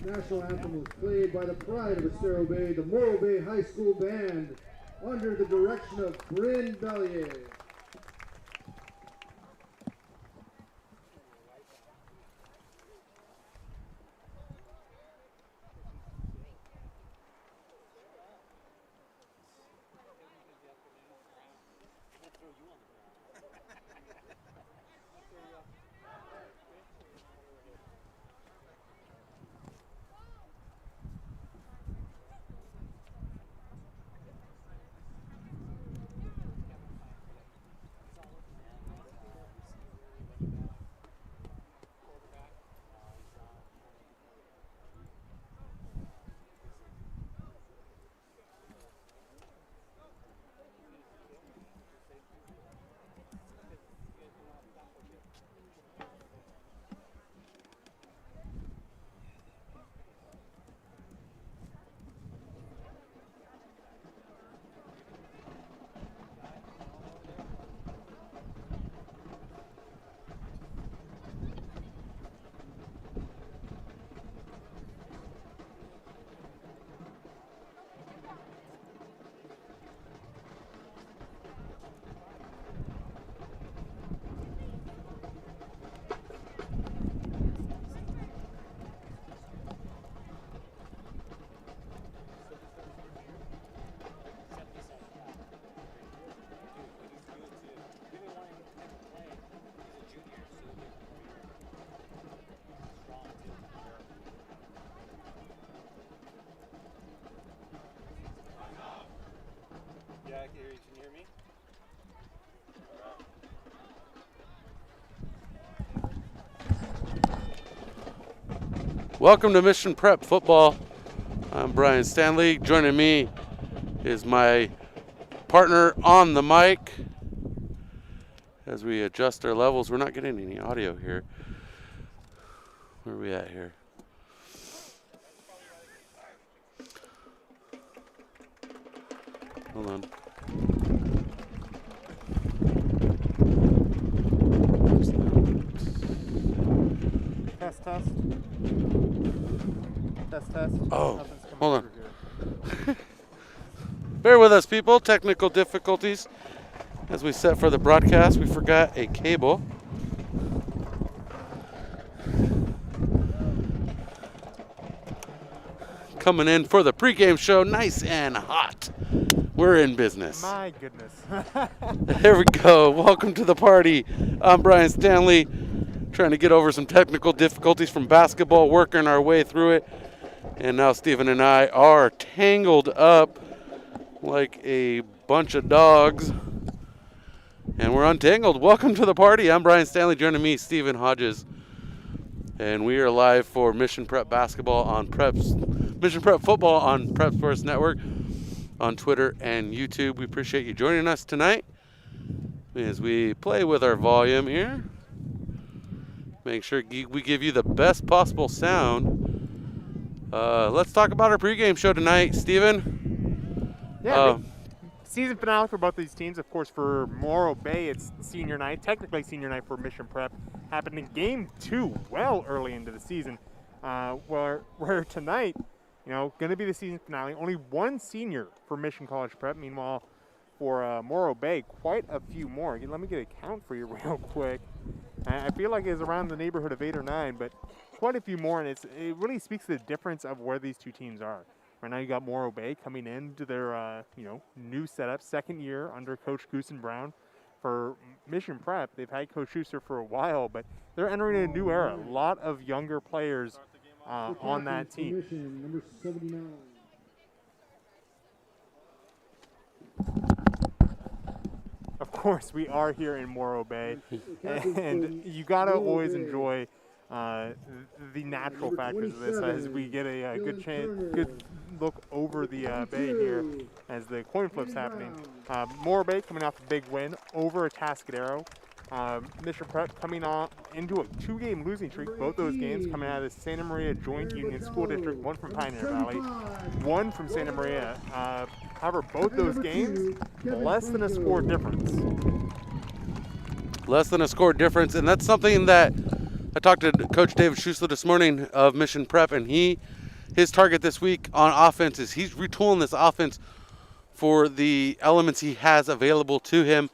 national anthem was played by the pride of Morro Bay, the Morro Bay High School Band, under the direction of Bryn Bellier. Can you hear me? Welcome to Mission Prep Football. I'm Brian Stanley. Joining me is my partner on the mic. As we adjust our levels, we're not getting any audio here. Where are we at here? Hold on. Test. Oh, hold on. Bear with us, people. Technical difficulties. As we set for the broadcast, we forgot a cable. Coming in for the pregame show, nice and hot. We're in business. My goodness. There we go. Welcome to the party. I'm Brian Stanley, trying to get over some technical difficulties from basketball, working our way through it. And now Stephan and I are tangled up like a bunch of dogs. And we're untangled. Welcome to the party. I'm Brian Stanley, joining me, Stephan Hodges. And we are live for Mission Prep Basketball on Mission Prep Football on Prep Sports Network, on Twitter and YouTube. We appreciate you joining us tonight as we play with our volume here. Make sure we give you the best possible sound. Let's talk about our pregame show tonight, Stephan. Yeah, season finale for both these teams. Of course, for Morro Bay, it's senior night, technically senior night for Mission Prep. Happened in game 2, well early into the season, where tonight, going to be the season finale. Only one senior for Mission College Prep. Meanwhile, for Morro Bay, quite a few more. Let me get a count for you real quick. I feel like it's around the neighborhood of 8 or 9, but quite a few more, and it really speaks to the difference of where these two teams are. Right now, you got Morro Bay coming into their new setup, second year under Coach Goose and Brown. For Mission Prep, they've had Coach Schuster for a while, but they're entering a new era. A lot of younger players on that team. Number 79. Of course, we are here in Morro Bay, and you gotta always enjoy the natural factors of this as we get a good look over the bay here as the coin flip's happening. Morro Bay coming off a big win over Atascadero. Mission Prep coming on into a 2-game losing streak. Both those games coming out of the Santa Maria Joint Union School District, one from Pioneer Valley, one from Santa Maria. However, both those games, less than a score difference. Less than a score difference, and that's something that I talked to Coach David Schussler this morning of Mission Prep, and his target this week on offense is he's retooling this offense for the elements he has available to him.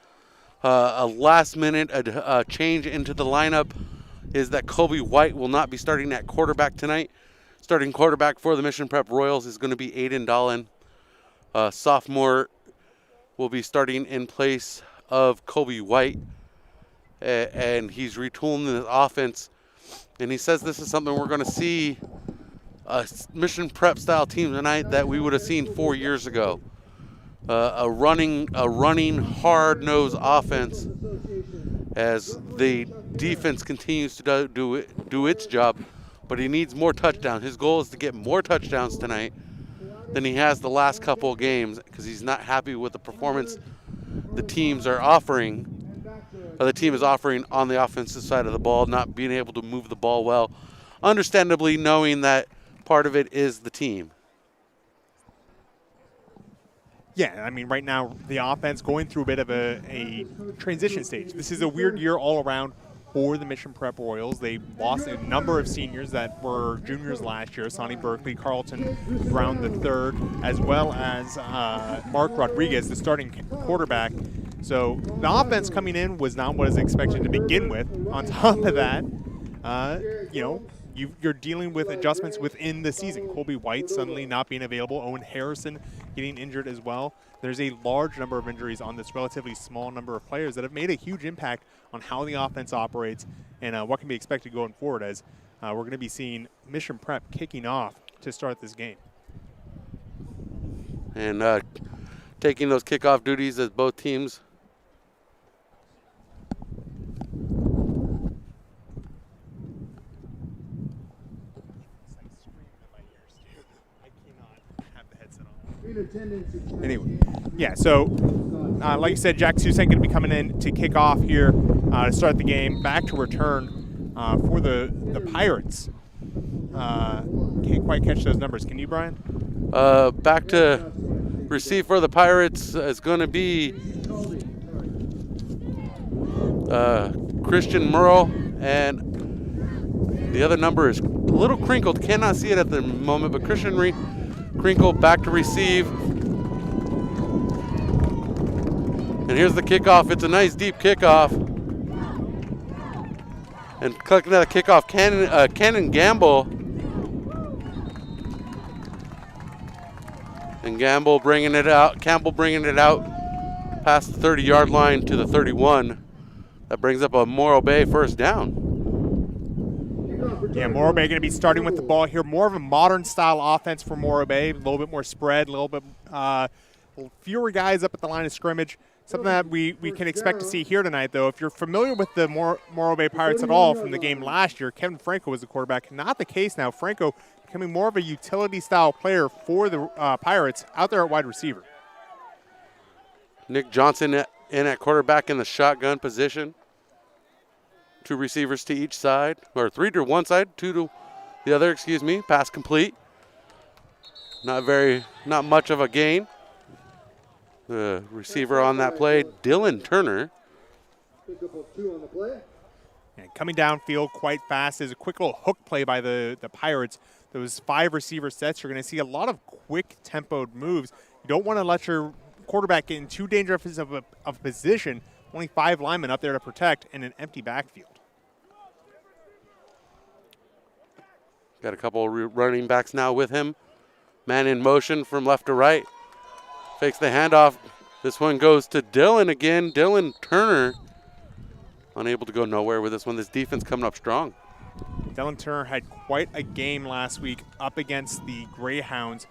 A last-minute change into the lineup is that Colby White will not be starting at quarterback tonight. Starting quarterback for the Mission Prep Royals is going to be Aiden Dolan. Sophomore will be starting in place of Colby White, and he's retooling the offense. And he says this is something we're going to see a Mission Prep style team tonight that we would have seen 4 years ago. A running hard-nosed offense as the defense continues to do its job, but he needs more touchdowns. His goal is to get more touchdowns tonight than he has the last couple of games because he's not happy with the performance the teams are offering. The team is offering on the offensive side of the ball, not being able to move the ball well, understandably knowing that part of it is the team. Yeah, I mean, right now the offense going through a bit of a transition stage. This is a weird year all around for the Mission Prep Royals. They lost a number of seniors that were juniors last year, Sonny Berkeley, Carlton Brown III, as well as Mark Rodriguez, the starting quarterback. So the offense coming in was not what is expected to begin with. On top of that, you're dealing with adjustments within the season. Colby White suddenly not being available. Owen Harrison getting injured as well. There's a large number of injuries on this relatively small number of players that have made a huge impact on how the offense operates and what can be expected going forward, as we're going to be seeing Mission Prep kicking off to start this game. And taking those kickoff duties as both teams. Anyway, yeah, so like you said, Jack Susan going to be coming in to kick off here to start the game. Back to return for the Pirates. Can't quite catch those numbers. Can you, Brian? Back to receive for the Pirates is going to be Christian Merle, and the other number is a little crinkled. Cannot see it at the moment, but Christian Crinkle back to receive. And here's the kickoff. It's a nice deep kickoff. And collecting that kickoff, Cannon Gamble. And Campbell bringing it out past the 30-yard line to the 31. That brings up a Morro Bay first down. Yeah, Morro Bay going to be starting with the ball here. More of a modern style offense for Morro Bay. A little bit more spread, a little bit fewer guys up at the line of scrimmage. Something that we can expect to see here tonight, though. If you're familiar with the Morro Bay Pirates at all from the game last year, Kevin Franco was the quarterback. Not the case now. Franco becoming more of a utility-style player for the Pirates out there at wide receiver. Nick Johnson in at quarterback in the shotgun position. 2 receivers to each side, or 3 to one side, 2 to the other, Pass complete. Not much of a gain. The receiver on that play, Dylan Turner. And coming downfield quite fast is a quick little hook play by the Pirates. Those 5 receiver sets, you're going to see a lot of quick tempoed moves. You don't want to let your quarterback get in too dangerous of a position. Only 5 linemen up there to protect in an empty backfield. Got a couple running backs now with him. Man in motion from left to right. Fakes the handoff. This one goes to Dylan again. Dylan Turner unable to go nowhere with this one. This defense coming up strong. Dylan Turner had quite a game last week up against the Greyhounds.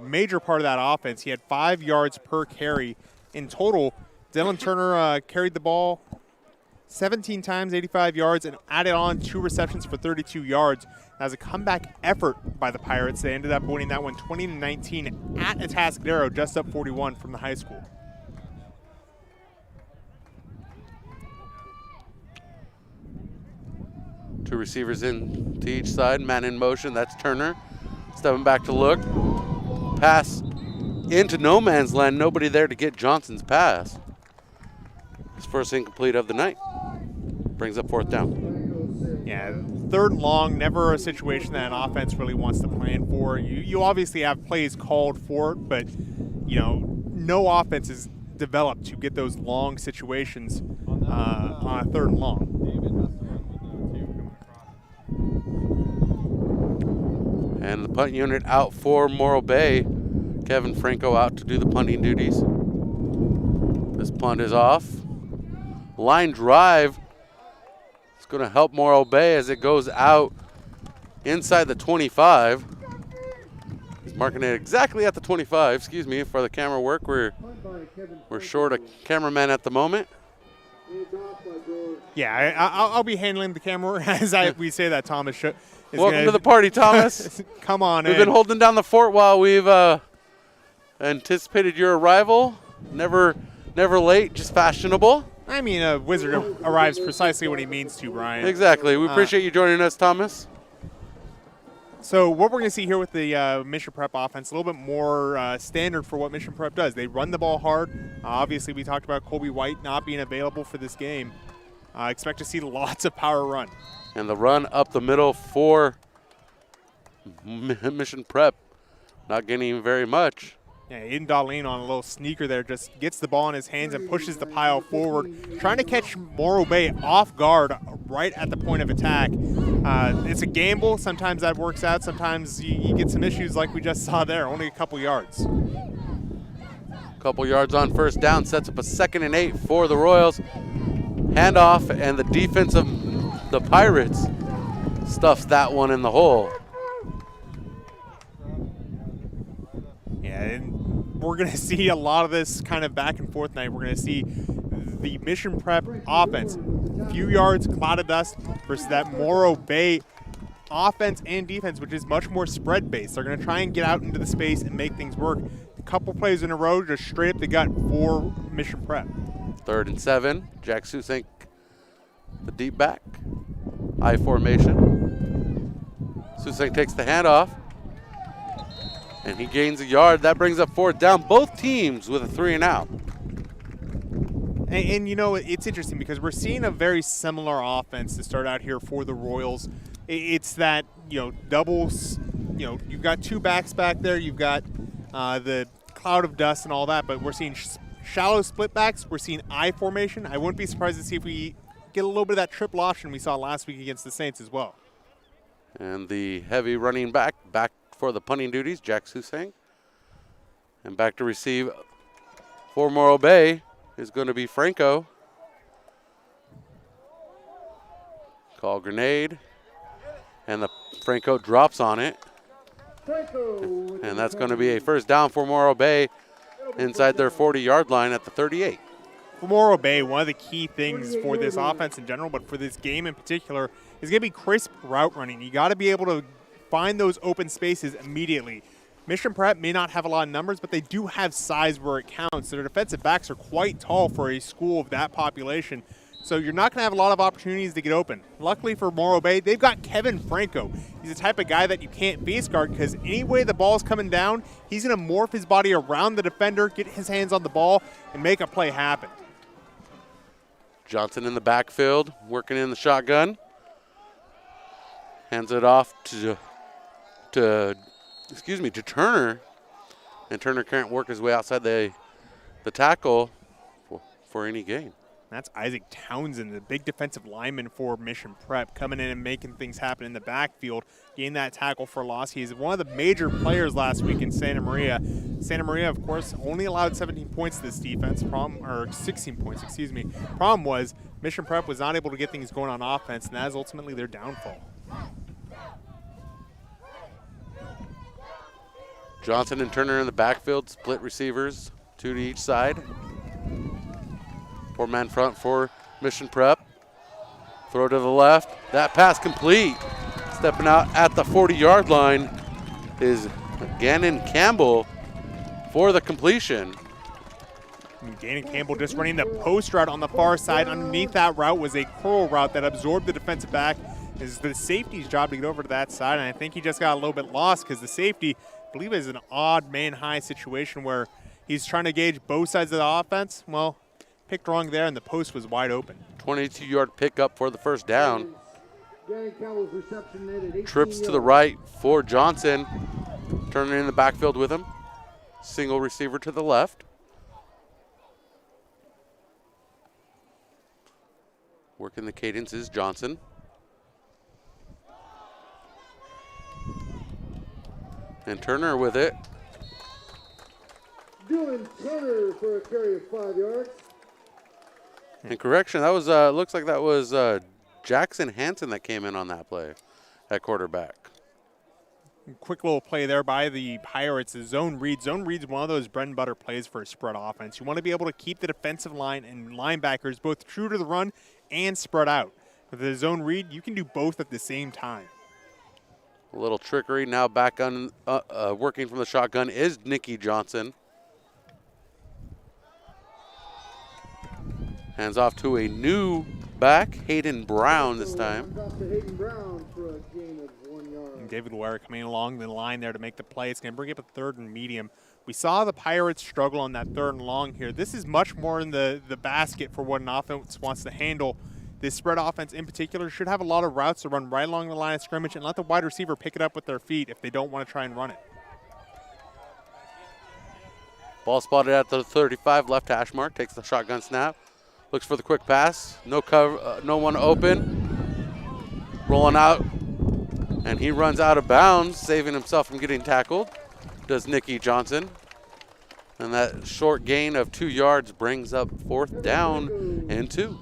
Major part of that offense. He had 5 yards per carry. In total, Dylan Turner carried the ball 17 times, 85 yards, and added on 2 receptions for 32 yards. As a comeback effort by the Pirates, they ended up winning that one 20-19 at Atascadero, just up 41 from the high school. Two receivers in to each side, man in motion, that's Turner. Stepping back to look. Pass into no man's land, nobody there to get Johnson's pass. His first incomplete of the night. Brings up 4th down. Yeah, 3rd and long, never a situation that an offense really wants to plan for. You obviously have plays called for it, but, you know, no offense is developed to get those long situations on a 3rd and long. And the punt unit out for Morro Bay. Kevin Franco out to do the punting duties. This punt is off. Line drive. It's going to help Morro Bay as it goes out inside the 25. He's marking it exactly at the 25. Excuse me for the camera work. We're short a cameraman at the moment. Yeah, I'll be handling the camera as we say that. Thomas, welcome to the party, Thomas. Come on We've been holding down the fort while we've anticipated your arrival. Never late, just fashionable. I mean, a wizard arrives precisely when he means to, Brian. Exactly. We appreciate you joining us, Thomas. So what we're going to see here with the Mission Prep offense, a little bit more standard for what Mission Prep does. They run the ball hard. Obviously, we talked about Colby White not being available for this game. Expect to see lots of power run. And the run up the middle for Mission Prep, not getting very much. Yeah, Aiden Darlene on a little sneaker there just gets the ball in his hands and pushes the pile forward, trying to catch Morro Bay off guard right at the point of attack. It's a gamble. Sometimes that works out. Sometimes you get some issues like we just saw there, only a couple yards. Couple yards on 1st down, sets up a 2nd and 8 for the Royals. Handoff, and the defense of the Pirates stuffs that one in the hole. Yeah, and we're going to see a lot of this kind of back and forth night. We're going to see the Mission Prep offense, few yards, cloud of dust, versus that Morro Bay offense and defense, which is much more spread-based. They're going to try and get out into the space and make things work. A couple plays in a row, just straight up the gut for Mission Prep. 3rd and 7. Jack Susink, the deep back. I formation. Susink takes the handoff. And he gains a yard. That brings up 4th down. Both teams with a 3 and out. And you know, it's interesting because we're seeing a very similar offense to start out here for the Royals. It's that, you know, doubles, you know, you've got 2 backs back there. You've got the cloud of dust and all that, but we're seeing shallow split backs. We're seeing I formation. I wouldn't be surprised to see if we get a little bit of that triple option we saw last week against the Saints as well. And the heavy running back for the punting duties, Jack Susang. And back to receive for Morro Bay is going to be Franco. Call grenade. And the Franco drops on it. And that's going to be a 1st down for Morro Bay inside their 40-yard line at the 38. For Morro Bay, one of the key things for this offense in general, but for this game in particular, is going to be crisp route running. You got to be able to find those open spaces immediately. Mission Prep may not have a lot of numbers, but they do have size where it counts. Their defensive backs are quite tall for a school of that population, so you're not going to have a lot of opportunities to get open. Luckily for Morro Bay, they've got Kevin Franco. He's the type of guy that you can't face guard because any way the ball's coming down, he's going to morph his body around the defender, get his hands on the ball, and make a play happen. Johnson in the backfield, working in the shotgun. Hands it off to Turner. And Turner can't work his way outside the tackle for any gain. That's Isaac Townsend, the big defensive lineman for Mission Prep, coming in and making things happen in the backfield, getting that tackle for loss. He's one of the major players last week in Santa Maria. Santa Maria, of course, only allowed 17 points to this defense, 16 points, excuse me. Problem was Mission Prep was not able to get things going on offense, and that is ultimately their downfall. Johnson and Turner in the backfield, split receivers, 2 to each side. 4-man front for Mission Prep. Throw to the left. That pass complete. Stepping out at the 40-yard line is Gannon Campbell for the completion. Gannon Campbell just running the post route on the far side. Underneath that route was a curl route that absorbed the defensive back. It's the safety's job to get over to that side, and I think he just got a little bit lost because the safety, I believe, is an odd man-high situation where he's trying to gauge both sides of the offense. Well, picked wrong there, and the post was wide open. 22-yard pickup for the 1st down. Gang Campbell's reception net at 18 Trips to the yards. right for Johnson. Turner in the backfield with him. Single receiver to the left. Working the cadence is Johnson. And Turner with it. Dylan Turner for a carry of 5 yards. And correction, that was looks like that was Jackson Hansen that came in on that play at quarterback. Quick little play there by the Pirates. The zone read. Zone read's one of those bread and butter plays for a spread offense. You want to be able to keep the defensive line and linebackers both true to the run and spread out. With the zone read, you can do both at the same time. A little trickery. Now back on working from the shotgun is Nicky Johnson. Hands off to a new back, Hayden Brown this time. Off to Hayden Brown for a gain of 1 yard. And David Ware coming along the line there to make the play. It's going to bring up a 3rd and medium. We saw the Pirates struggle on that 3rd and long here. This is much more in the basket for what an offense wants to handle. This spread offense in particular should have a lot of routes to run right along the line of scrimmage and let the wide receiver pick it up with their feet if they don't want to try and run it. Ball spotted at the 35, left hash mark, takes the shotgun snap. Looks for the quick pass. No cover, no one open. Rolling out, and he runs out of bounds, saving himself from getting tackled. Does Nicky Johnson. And that short gain of 2 yards brings up 4th down and 2.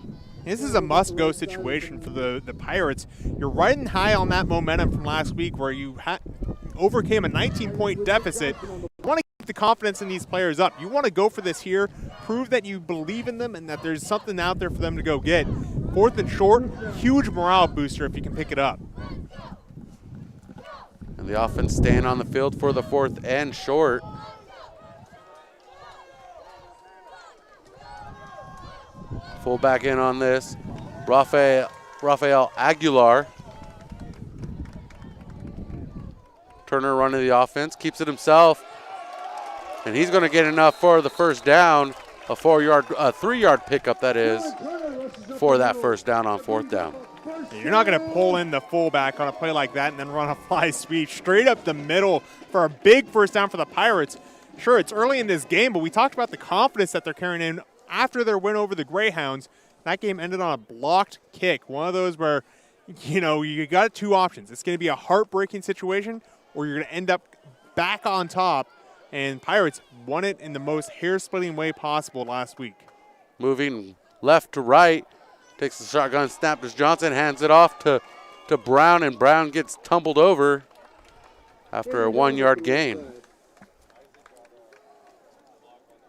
This is a must-go situation for the Pirates. You're riding high on that momentum from last week where you overcame a 19-point deficit. You want to keep the confidence in these players up. You want to go for this here, prove that you believe in them and that there's something out there for them to go get. 4th and short, huge morale booster if you can pick it up. And the offense staying on the field for the 4th and short. Full back in on this. Rafael Aguilar. Turner running the offense, keeps it himself. And he's going to get enough for the first down. A 3-yard pickup, that is, for that first down on 4th down. You're not going to pull in the fullback on a play like that and then run a fly sweep straight up the middle for a big first down for the Pirates. Sure, it's early in this game, but we talked about the confidence that they're carrying in after their win over the Greyhounds. That game ended on a blocked kick, one of those where, you got 2 options. It's going to be a heartbreaking situation, or you're going to end up back on top, and Pirates won it in the most hair-splitting way possible last week. Moving left to right, takes the shotgun snap as Johnson hands it off to Brown, and Brown gets tumbled over after a 1-yard gain.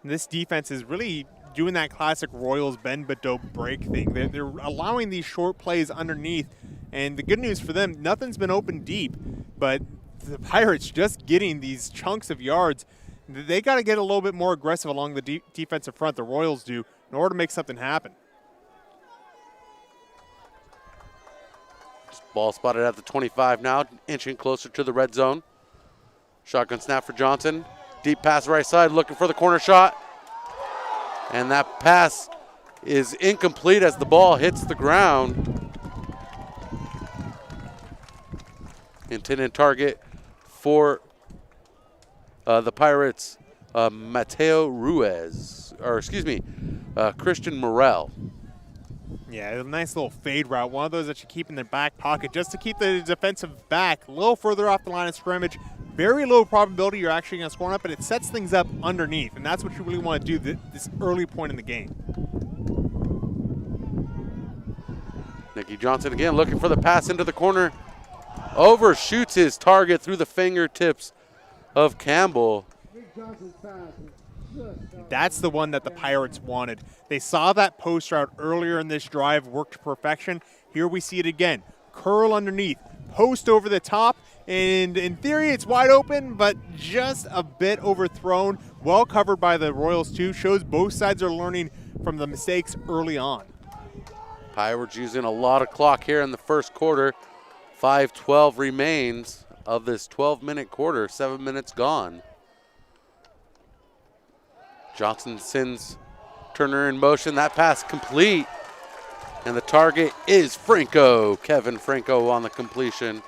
This defense is really doing that classic Royals bend but don't break thing. They're allowing these short plays underneath, and the good news for them, nothing's been open deep, but the Pirates just getting these chunks of yards. They got to get a little bit more aggressive along the defensive front, the Royals do, in order to make something happen. Ball spotted at the 25 now, inching closer to the red zone. Shotgun snap for Johnson. Deep pass right side, looking for the corner shot. And that pass is incomplete as the ball hits the ground. Intended target for the Pirates, Mateo Ruiz, Christian Morel. Yeah, a nice little fade route, one of those that you keep in the back pocket just to keep the defensive back a little further off the line of scrimmage. Very low probability you're actually going to score on it, but it sets things up underneath, and that's what you really want to do this early point in the game. Nicky Johnson again looking for the pass into the corner. Overshoots his target through the fingertips of Campbell. That's the one that the Pirates wanted. They saw that post route earlier in this drive, worked to perfection. Here we see it again. Curl underneath, post over the top, and in theory it's wide open, but just a bit overthrown. Well covered by the Royals too. Shows both sides are learning from the mistakes early on. Pirates using a lot of clock here in the first quarter. 5:12 remains of this 12-minute quarter. 7 minutes gone. Johnson sends Turner in motion. That pass complete And the target is Franco. Kevin Franco on the completion.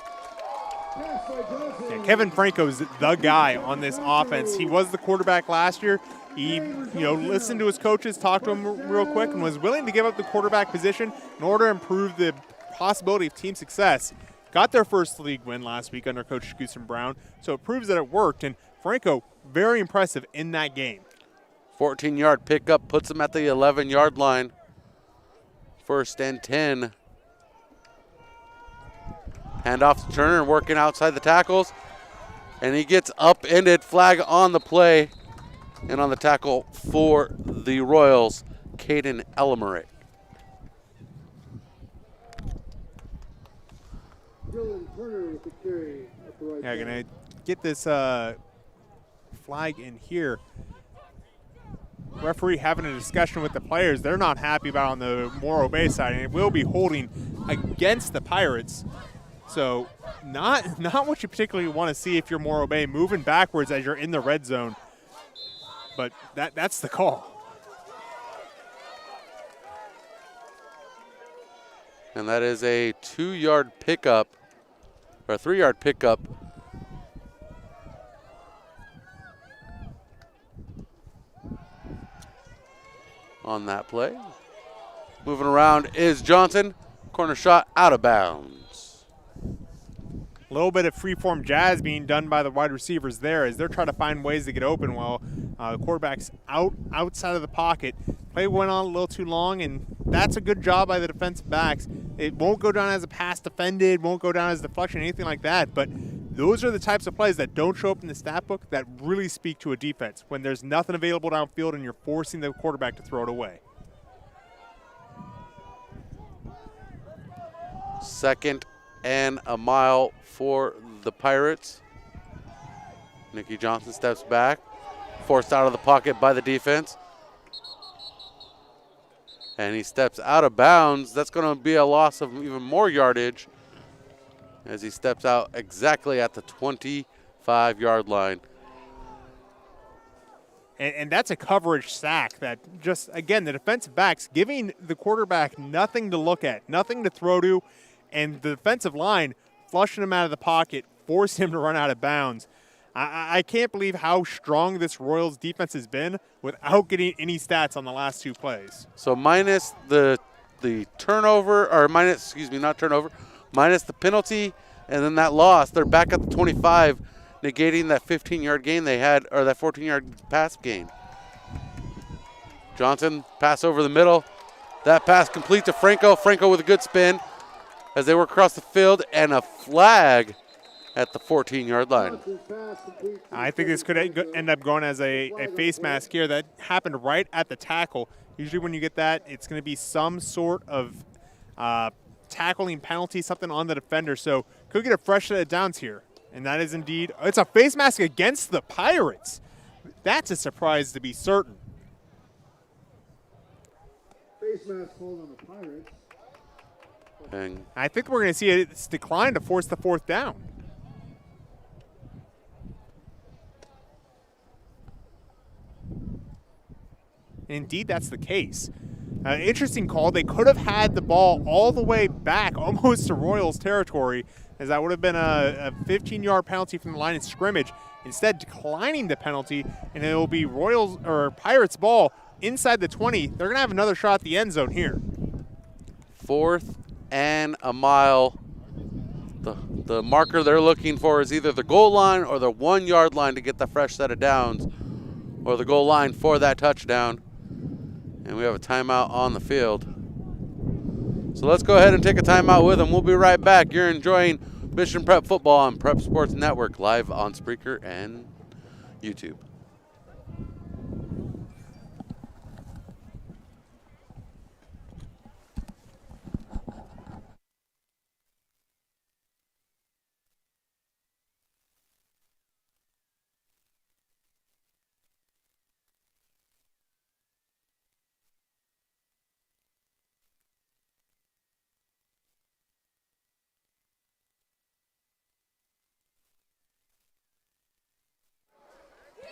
Yeah, Kevin Franco's the guy on this offense. He was the quarterback last year. He, listened to his coaches, talked to him real quick, and was willing to give up the quarterback position in order to improve the possibility of team success. Got their first league win last week under Coach Goosen Brown, so it proves that it worked. And Franco, very impressive in that game. 14-yard pickup puts him at the 11-yard line. 1st and 10. Handoff to Turner, working outside the tackles. And he gets upended, flag on the play. And on the tackle for the Royals, Caden Ellemerit. Yeah, going to get this flag in here. Referee having a discussion with the players. They're not happy about on the Morro Bay side, and it will be holding against the Pirates. So not what you particularly want to see if you're Morro Bay, moving backwards as you're in the red zone. But that's the call. And that is a 2-yard pickup, or a 3-yard pickup. On that play. Moving around is Johnson. Corner shot out of bounds. A little bit of free-form jazz being done by the wide receivers there as they're trying to find ways to get open while the quarterback's outside of the pocket. Play went on a little too long, and that's a good job by the defensive backs. It won't go down as a pass defended, won't go down as deflection, anything like that, but those are the types of plays that don't show up in the stat book that really speak to a defense when there's nothing available downfield and you're forcing the quarterback to throw it away. 2nd and a mile for the Pirates. Nicky Johnson steps back, forced out of the pocket by the defense. And he steps out of bounds. That's going to be a loss of even more yardage as he steps out exactly at the 25-yard line. And that's a coverage sack that just, again, the defensive backs giving the quarterback nothing to look at, nothing to throw to, and the defensive line flushing him out of the pocket, forcing him to run out of bounds. I can't believe how strong this Royals defense has been without getting any stats on the last 2 plays. So minus the turnover, or minus the penalty, and then that loss, they're back at the 25, negating that 15-yard gain they had, or that 14-yard pass gain. Johnson, pass over the middle. That pass complete to Franco. Franco with a good spin as they work across the field, and a flag at the 14-yard line. I think this could end up going as a face mask here. That happened right at the tackle. Usually when you get that, it's going to be some sort of tackling penalty, something on the defender. So could get a fresh set of downs here. And that is indeed, it's a face mask against the Pirates. That's a surprise to be certain. Face mask hold on the Pirates. And I think we're going to see a decline to force the 4th down. Indeed, that's the case. Interesting call. They could have had the ball all the way back, almost to Royals territory, as that would have been a 15-yard penalty from the line of scrimmage. Instead, declining the penalty, and it will be Royals or Pirates ball inside the 20. They're going to have another shot at the end zone here. 4th and a mile. The marker they're looking for is either the goal line or the 1-yard line to get the fresh set of downs, or the goal line for that touchdown. And we have a timeout on the field. So let's go ahead and take a timeout with them. We'll be right back. You're enjoying Mission Prep Football on Prep Sports Network, live on Spreaker and YouTube.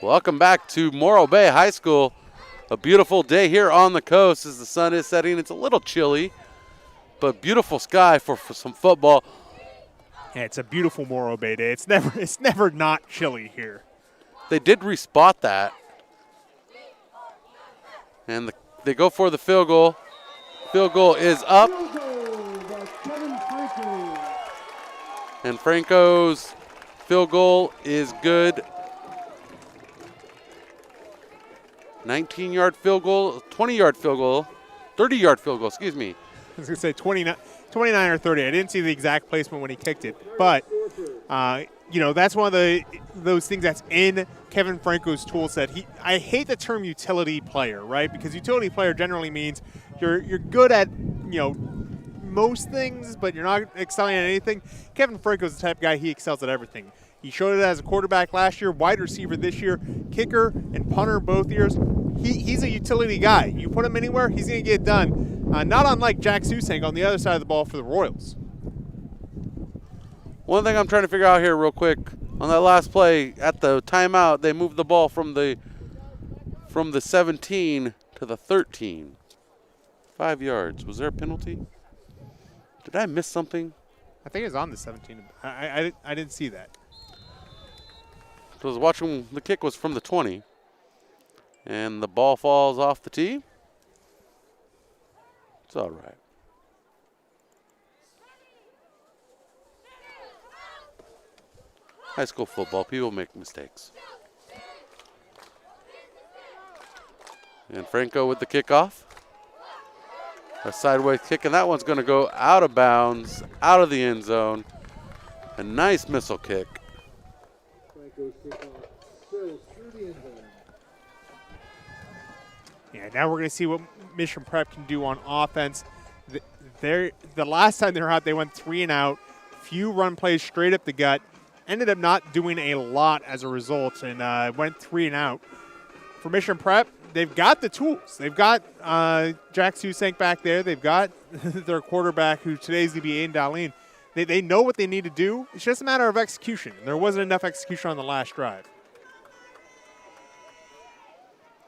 Welcome back to Morro Bay High School. A beautiful day here on the coast as the sun is setting. It's a little chilly but beautiful sky for some football. Yeah, it's a beautiful Morro Bay day. It's never not chilly here. They did respot that. And they go for the field goal. Field goal is up. Field goal by Kevin Franco. And Franco's field goal is good. 19-yard field goal, 20-yard field goal, 30-yard field goal, excuse me. I was going to say 29 or 30. I didn't see the exact placement when he kicked it. But, that's one of those things that's in Kevin Franco's tool set. I hate the term utility player, right? Because utility player generally means you're good at, most things, but you're not excelling at anything. Kevin Franco's the type of guy, he excels at everything. He showed it as a quarterback last year, wide receiver this year, kicker and punter both years. He's a utility guy. You put him anywhere, he's going to get it done. Not unlike Jack Susank on the other side of the ball for the Royals. One thing I'm trying to figure out here real quick, on that last play, at the timeout, they moved the ball from the 17 to the 13. 5 yards. Was there a penalty? Did I miss something? I think it was on the 17. I didn't see that. I was watching, the kick was from the 20. And the ball falls off the tee. It's all right. High school football, people make mistakes. And Franco with the kickoff. A sideways kick, and that one's going to go out of bounds, out of the end zone. A nice missile kick. Franco's kickoff sails through the end zone. Yeah, now we're going to see what Mission Prep can do on offense. The last time they were out, they went 3 and out. Few run plays straight up the gut. Ended up not doing a lot as a result, and went 3 and out. For Mission Prep, they've got the tools. They've got Jack Susank back there. They've got their quarterback, who today's going to be Aiden Darlene. They know what they need to do. It's just a matter of execution. There wasn't enough execution on the last drive.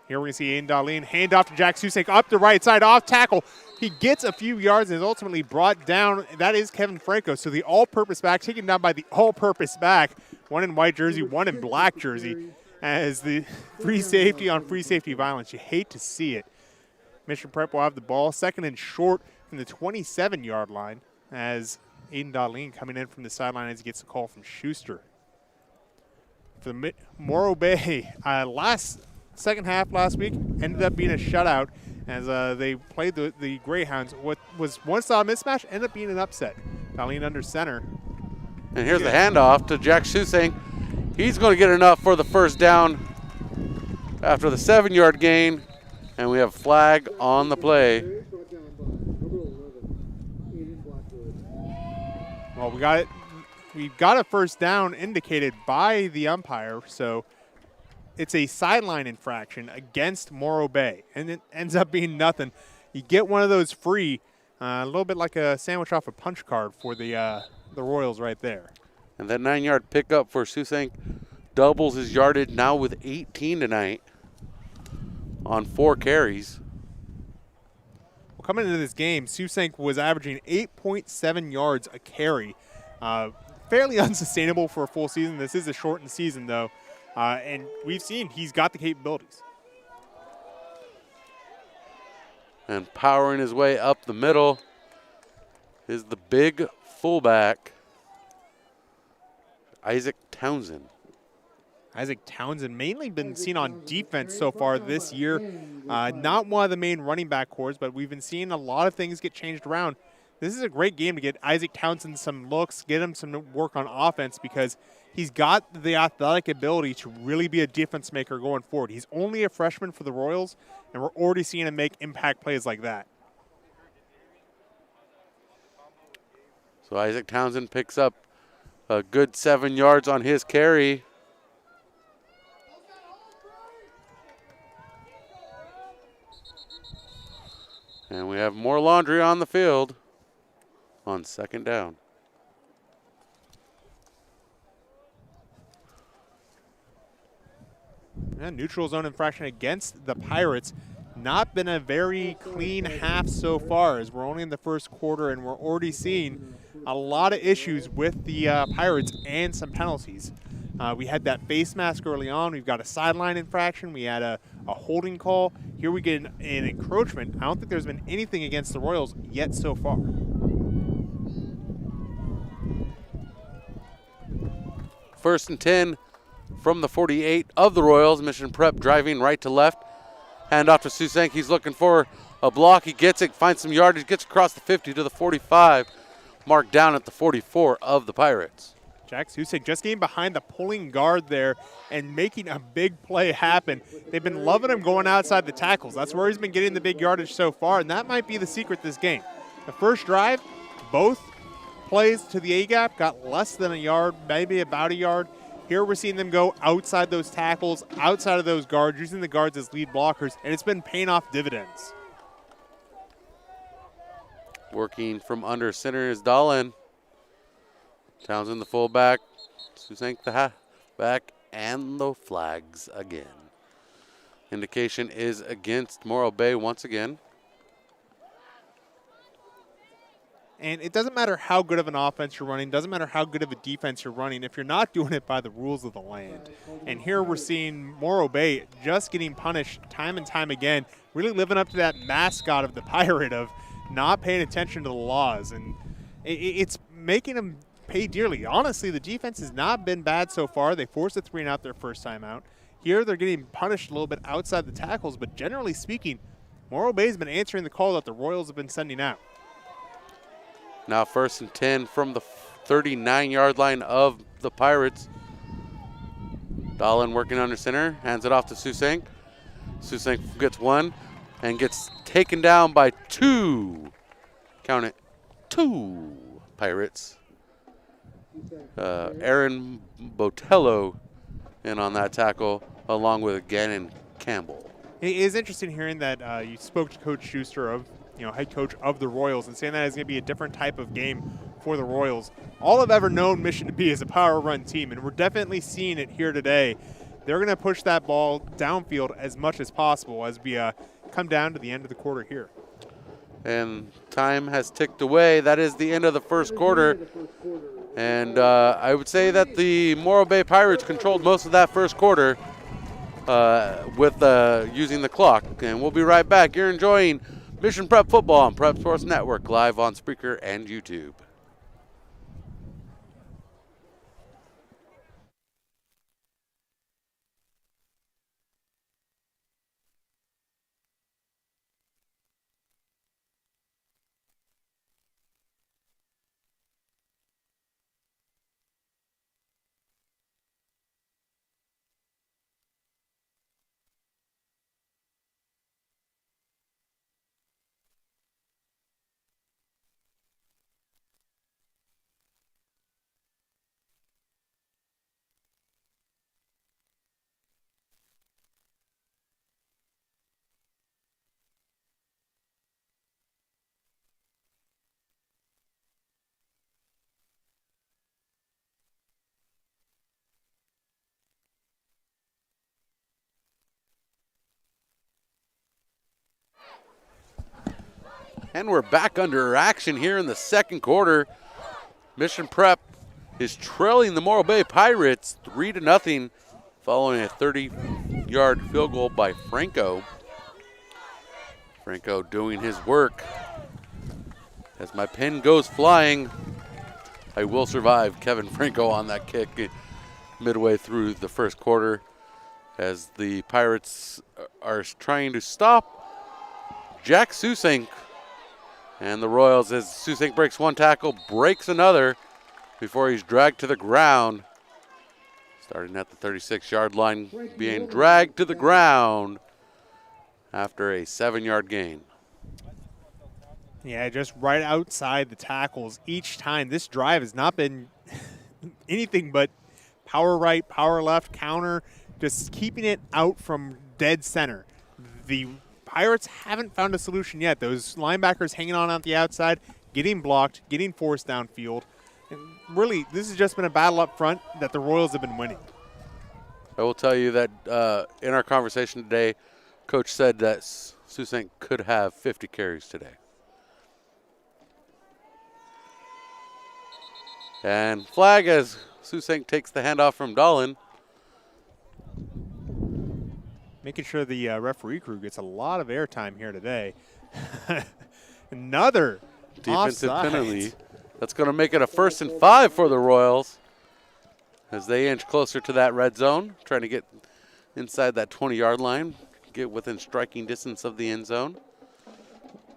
Here we're going to see Aiden Darlene hand off to Jack Susank up the right side, off tackle. He gets a few yards and is ultimately brought down. That is Kevin Franco. So the all-purpose back, taken down by the all-purpose back. One in white jersey, one in black jersey. As the free safety on free safety violence. You hate to see it. Mission Prep will have the ball. Second and short from the 27-yard line as Aiden Darlene coming in from the sideline as he gets a call from Schuster. For the Morro Bay, second half last week ended up being a shutout as they played the Greyhounds. What was once a mismatch ended up being an upset. Darlene under center. And here's the handoff to Jack Susank. He's going to get enough for the first down after the 7-yard gain, and we have flag on the play. Well, we got it. We got a first down indicated by the umpire, so it's a sideline infraction against Morro Bay, and it ends up being nothing. You get one of those free, a little bit like a sandwich off a punch card for the Royals right there. And that 9-yard pickup for Susank doubles his yardage now with 18 tonight on 4 carries. Well, coming into this game, Susank was averaging 8.7 yards a carry. Fairly unsustainable for a full season. This is a shortened season, though. And we've seen he's got the capabilities. And powering his way up the middle is the big fullback, Isaac Townsend. Isaac Townsend mainly been seen on defense so far this year. Not one of the main running back cores, but we've been seeing a lot of things get changed around. This is a great game to get Isaac Townsend some looks, get him some work on offense, because he's got the athletic ability to really be a difference maker going forward. He's only a freshman for the Royals, and we're already seeing him make impact plays like that. So Isaac Townsend picks up a good 7 yards on his carry. And we have more laundry on the field on second down. Yeah, neutral zone infraction against the Pirates. not been a very clean half so far, as we're only in the first quarter and we're already seeing a lot of issues with the Pirates and some penalties. We had that face mask early on. We've got a sideline infraction. We had a holding call. Here we get an encroachment. I don't think there's been anything against the Royals yet so far. First and 10 from the 48 of the Royals. Mission Prep driving right to left. Hand off to Susank. He's looking for a block. He gets it, finds some yardage, gets across the 50 to the 45. Marked down at the 44 of the Pirates. Jack Susek just getting behind the pulling guard there and making a big play happen. They've been loving him going outside the tackles. That's where he's been getting the big yardage so far, and that might be the secret this game. The first drive, both plays to the A-gap got less than a yard, maybe about a yard. Here we're seeing them go outside those tackles, outside of those guards, using the guards as lead blockers, and it's been paying off dividends. Working from under center is Dahlin. Townsend the fullback. Susank the halfback, and the flags again. Indication is against Morro Bay once again. And it doesn't matter how good of an offense you're running, doesn't matter how good of a defense you're running, if you're not doing it by the rules of the land. And here we're seeing Morro Bay just getting punished time and time again, really living up to that mascot of the Pirate of not paying attention to the laws. And it's making them pay dearly. Honestly, the defense has not been bad so far. They forced a 3-and-out their first time out. Here they're getting punished a little bit outside the tackles, but generally speaking, Morro Bay's been answering the call that the Royals have been sending out. Now first and 10 from the 39-yard line of the Pirates. Dahlin working under center, hands it off to Susank. Susank gets one and gets taken down by two. Count it, two Pirates. Aaron Botello in on that tackle, along with Gannon Campbell. It is interesting hearing that you spoke to Coach Schuster of, head coach of the Royals, and saying that it's going to be a different type of game for the Royals. All I've ever known Mission to be is a power run team, and we're definitely seeing it here today. They're going to push that ball downfield as much as possible as we come down to the end of the quarter here. And time has ticked away. That is the end of the first quarter. And I would say that the Morro Bay Pirates controlled most of that first quarter with using the clock. And we'll be right back. You're enjoying Mission Prep Football on Prep Sports Network, live on Spreaker and YouTube. And we're back under action here in the second quarter. Mission Prep is trailing the Morro Bay Pirates 3-0 following a 30-yard field goal by Franco. Franco doing his work. As my pen goes flying, I will survive Kevin Franco on that kick midway through the first quarter as the Pirates are trying to stop Jack Susank. And the Royals, as Susank breaks one tackle, breaks another before he's dragged to the ground. Starting at the 36-yard line, being dragged to the ground after a 7-yard gain. Yeah, just right outside the tackles each time. This drive has not been anything but power right, power left, counter, just keeping it out from dead center. The Pirates haven't found a solution yet. Those linebackers hanging on the outside, getting blocked, getting forced downfield. And really, this has just been a battle up front that the Royals have been winning. I will tell you that in our conversation today, Coach said that Sault could have 50 carries today. And flag as Sault takes the handoff from Dahlin. Making sure the referee crew gets a lot of airtime here today. Another defensive offside penalty. That's going to make it a 1st and 5 for the Royals as they inch closer to that red zone, trying to get inside that 20-yard line, get within striking distance of the end zone.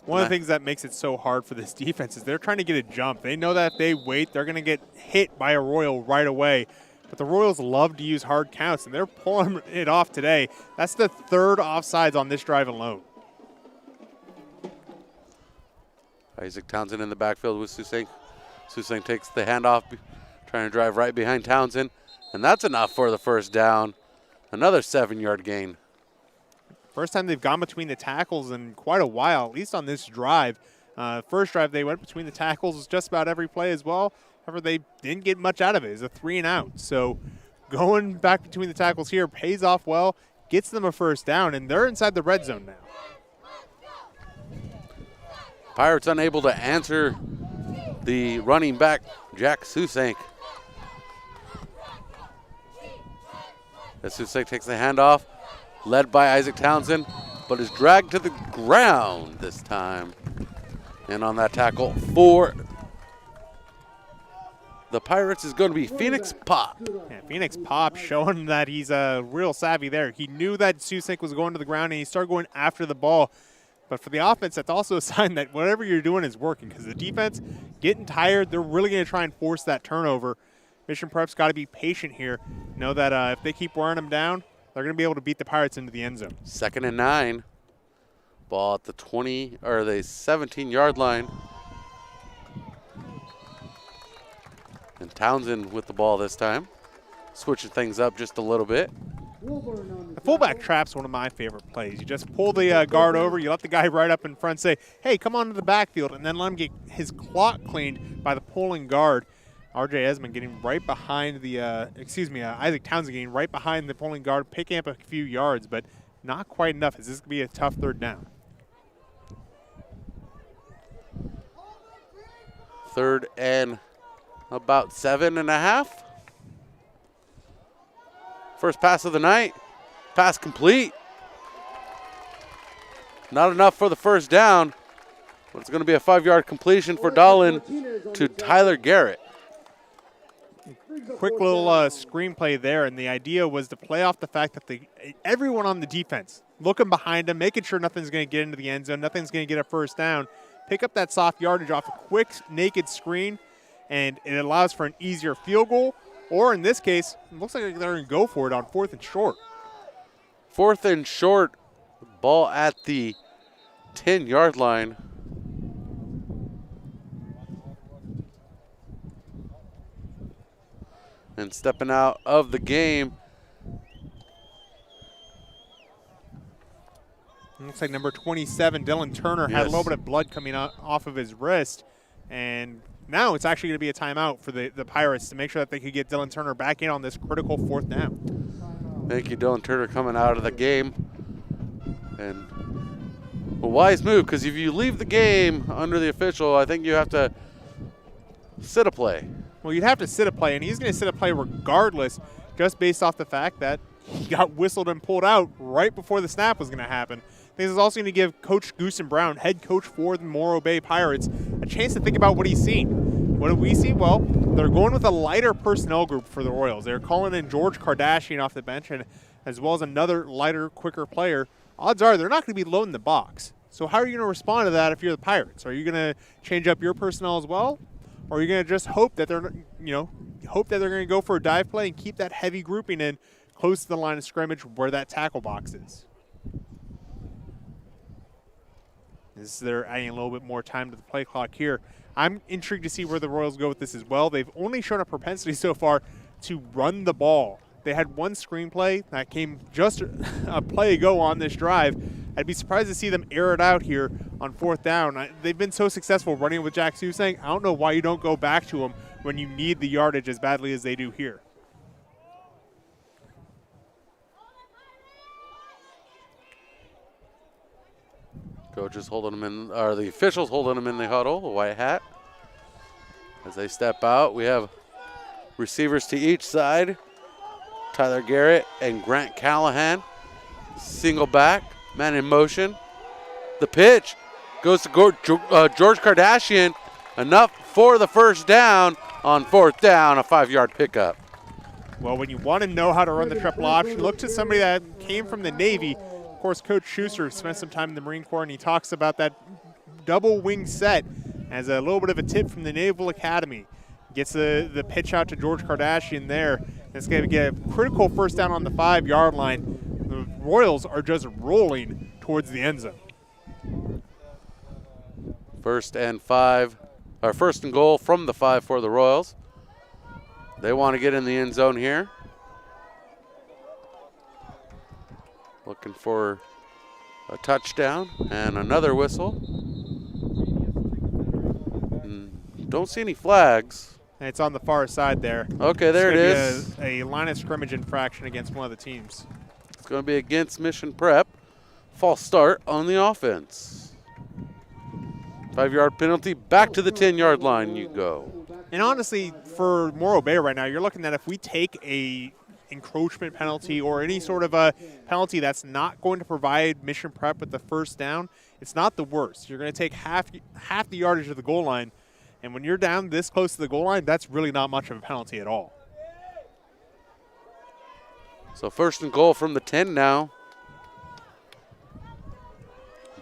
One of the things that makes it so hard for this defense is they're trying to get a jump. They know that if they wait, they're going to get hit by a Royal right away. But the Royals love to use hard counts, and they're pulling it off today. That's the 3rd offsides on this drive alone. Isaac Townsend in the backfield with Sault. Sault takes the handoff, trying to drive right behind Townsend, and that's enough for the 1st down. Another 7-yard gain. First time they've gone between the tackles in quite a while, at least on this drive. First drive they went between the tackles just about every play as well. However, they didn't get much out of it. It was a 3 and out. So going back between the tackles here pays off well, gets them a 1st down, and they're inside the red zone now. Pirates unable to answer the running back, Jack Sault. As Sault takes the handoff, led by Isaac Townsend, but is dragged to the ground this time. And on that tackle for the Pirates is going to be Phoenix Pop. Yeah, Phoenix Pop showing that he's real savvy there. He knew that Sault was going to the ground, and he started going after the ball. But for the offense, that's also a sign that whatever you're doing is working, because the defense getting tired, they're really going to try and force that turnover. Mission Prep's got to be patient here. Know that if they keep wearing them down, they're going to be able to beat the Pirates into the end zone. 2nd and 9. Ball at the 20 or the 17-yard line. And Townsend with the ball this time, switching things up just a little bit. The fullback trap's one of my favorite plays. You just pull the guard over, you let the guy right up in front say, hey, come on to the backfield, and then let him get his clock cleaned by the pulling guard. R.J. Esmond getting right behind the, Isaac Townsend getting right behind the pulling guard, picking up a few yards, but not quite enough. Is this going to be a tough 3rd down? 3rd and about 7.5. First pass of the night. Pass complete. Not enough for the 1st down, but it's going to be a 5-yard completion for Dahlin to Tyler Garrett. Quick little screenplay there, and the idea was to play off the fact that everyone on the defense looking behind him, making sure nothing's going to get into the end zone, nothing's going to get a 1st down, pick up that soft yardage off a quick naked screen, and it allows for an easier field goal, or in this case, it looks like they're going to go for it on 4th and short. 4th and short, ball at the 10-yard line. And stepping out of the game. Looks like number 27, Dylan Turner, had a little bit of blood coming out off of his wrist. And now it's actually going to be a timeout for the Pirates to make sure that they could get Dylan Turner back in on this critical 4th down. Thank you, Dylan Turner, coming out of the game. And a wise move, because if you leave the game under the official, I think you have to sit a play. Well, you'd have to sit a play, and he's going to sit a play regardless, just based off the fact that he got whistled and pulled out right before the snap was going to happen. This is also going to give Coach Goosen Brown, head coach for the Morro Bay Pirates, a chance to think about what he's seen. What do we see? Well, they're going with a lighter personnel group for the Royals. They're calling in George Kardashian off the bench, and as well as another lighter, quicker player. Odds are they're not going to be loading the box. So how are you going to respond to that if you're the Pirates? Are you going to change up your personnel as well? Or are you going to just hope that they're, going to go for a dive play and keep that heavy grouping in close to the line of scrimmage where that tackle box is? They're adding a little bit more time to the play clock here. I'm intrigued to see where the Royals go with this as well. They've only shown a propensity so far to run the ball. They had one screenplay that came just a play ago on this drive. I'd be surprised to see them air it out here on 4th down. They've been so successful running with Jack Sault. I don't know why you don't go back to them when you need the yardage as badly as they do here. Coaches holding them in, or the officials holding them in the huddle, the white hat. As they step out, we have receivers to each side. Tyler Garrett and Grant Callahan. Single back, man in motion. The pitch goes to George Kardashian. Enough for the first down on 4th down, a 5-yard pickup. Well, when you want to know how to run the triple option, look to somebody that came from the Navy. Of course, Coach Schuster spent some time in the Marine Corps, and he talks about that double wing set as a little bit of a tip from the Naval Academy. Gets the pitch out to George Kardashian there. And it's going to get a critical first down on the 5-yard line. The Royals are just rolling towards the end zone. First and goal from the 5 for the Royals. They want to get in the end zone here. Looking for a touchdown and another whistle. Don't see any flags. It's on the far side there. Okay, there it is. A line of scrimmage infraction against one of the teams. It's going to be against Mission Prep. False start on the offense. 5-yard penalty, back to the 10-yard line you go. And honestly, for Morro Bay right now, you're looking at if we take a encroachment penalty or any sort of a penalty that's not going to provide Mission Prep with the first down, it's not the worst. You're going to take half the yardage of the goal line, and when you're down this close to the goal line, that's really not much of a penalty at all. So first and goal from the 10 now.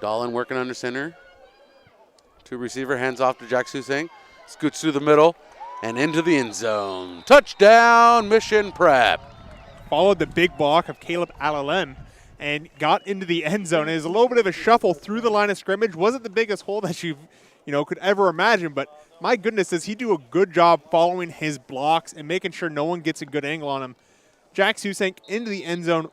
Dahlin working under center. 2 receiver, hands off to Jack Susang. Scoots through the middle and into the end zone. Touchdown, Mission Prep. Followed the big block of Caleb Alalem and got into the end zone. It was a little bit of a shuffle through the line of scrimmage. Wasn't the biggest hole that you could ever imagine, but my goodness, does he do a good job following his blocks and making sure no one gets a good angle on him. Jack Susank into the end zone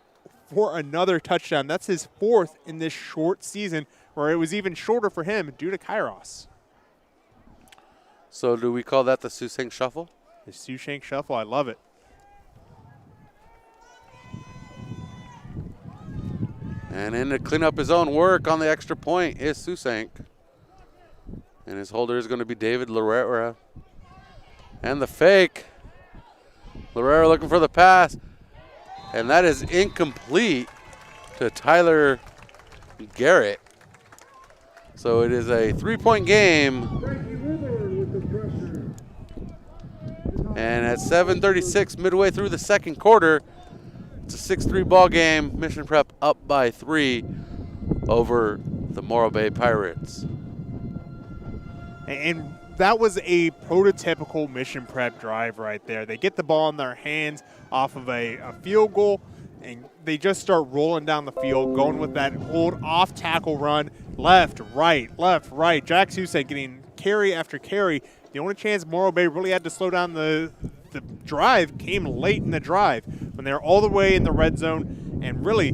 for another touchdown. That's his 4th in this short season, where it was even shorter for him due to Kairos. So do we call that the Susank shuffle? The Susank shuffle, I love it. And in to clean up his own work on the extra point is Susank. And his holder is going to be David Larrera. And the fake. Larrera looking for the pass. And that is incomplete to Tyler Garrett. So it is a 3-point game. And at 7:36 midway through the second quarter, it's a 6-3 ball game. Mission Prep up by 3 over the Morro Bay Pirates. And that was a prototypical Mission Prep drive right there. They get the ball in their hands off of a field goal, and they just start rolling down the field, going with that old off-tackle run, left, right. Jack Susank getting carry after carry. The only chance Morro Bay really had to slow down the drive came late in the drive when they were all the way in the red zone and really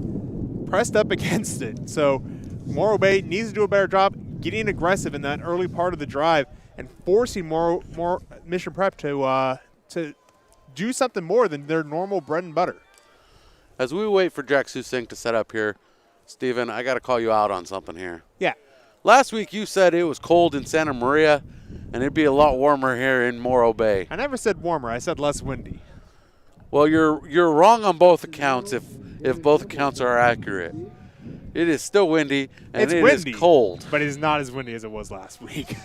pressed up against it. So Morro Bay needs to do a better job getting aggressive in that early part of the drive and forcing more Mission Prep to do something more than their normal bread and butter. As we wait for Jack Susink to set up here, Stephen, I got to call you out on something here. Yeah. Last week you said it was cold in Santa Maria and it'd be a lot warmer here in Morro Bay. I never said warmer. I said less windy. Well, you're wrong on both accounts if both accounts are accurate. It is still windy and it is cold. But it is not as windy as it was last week.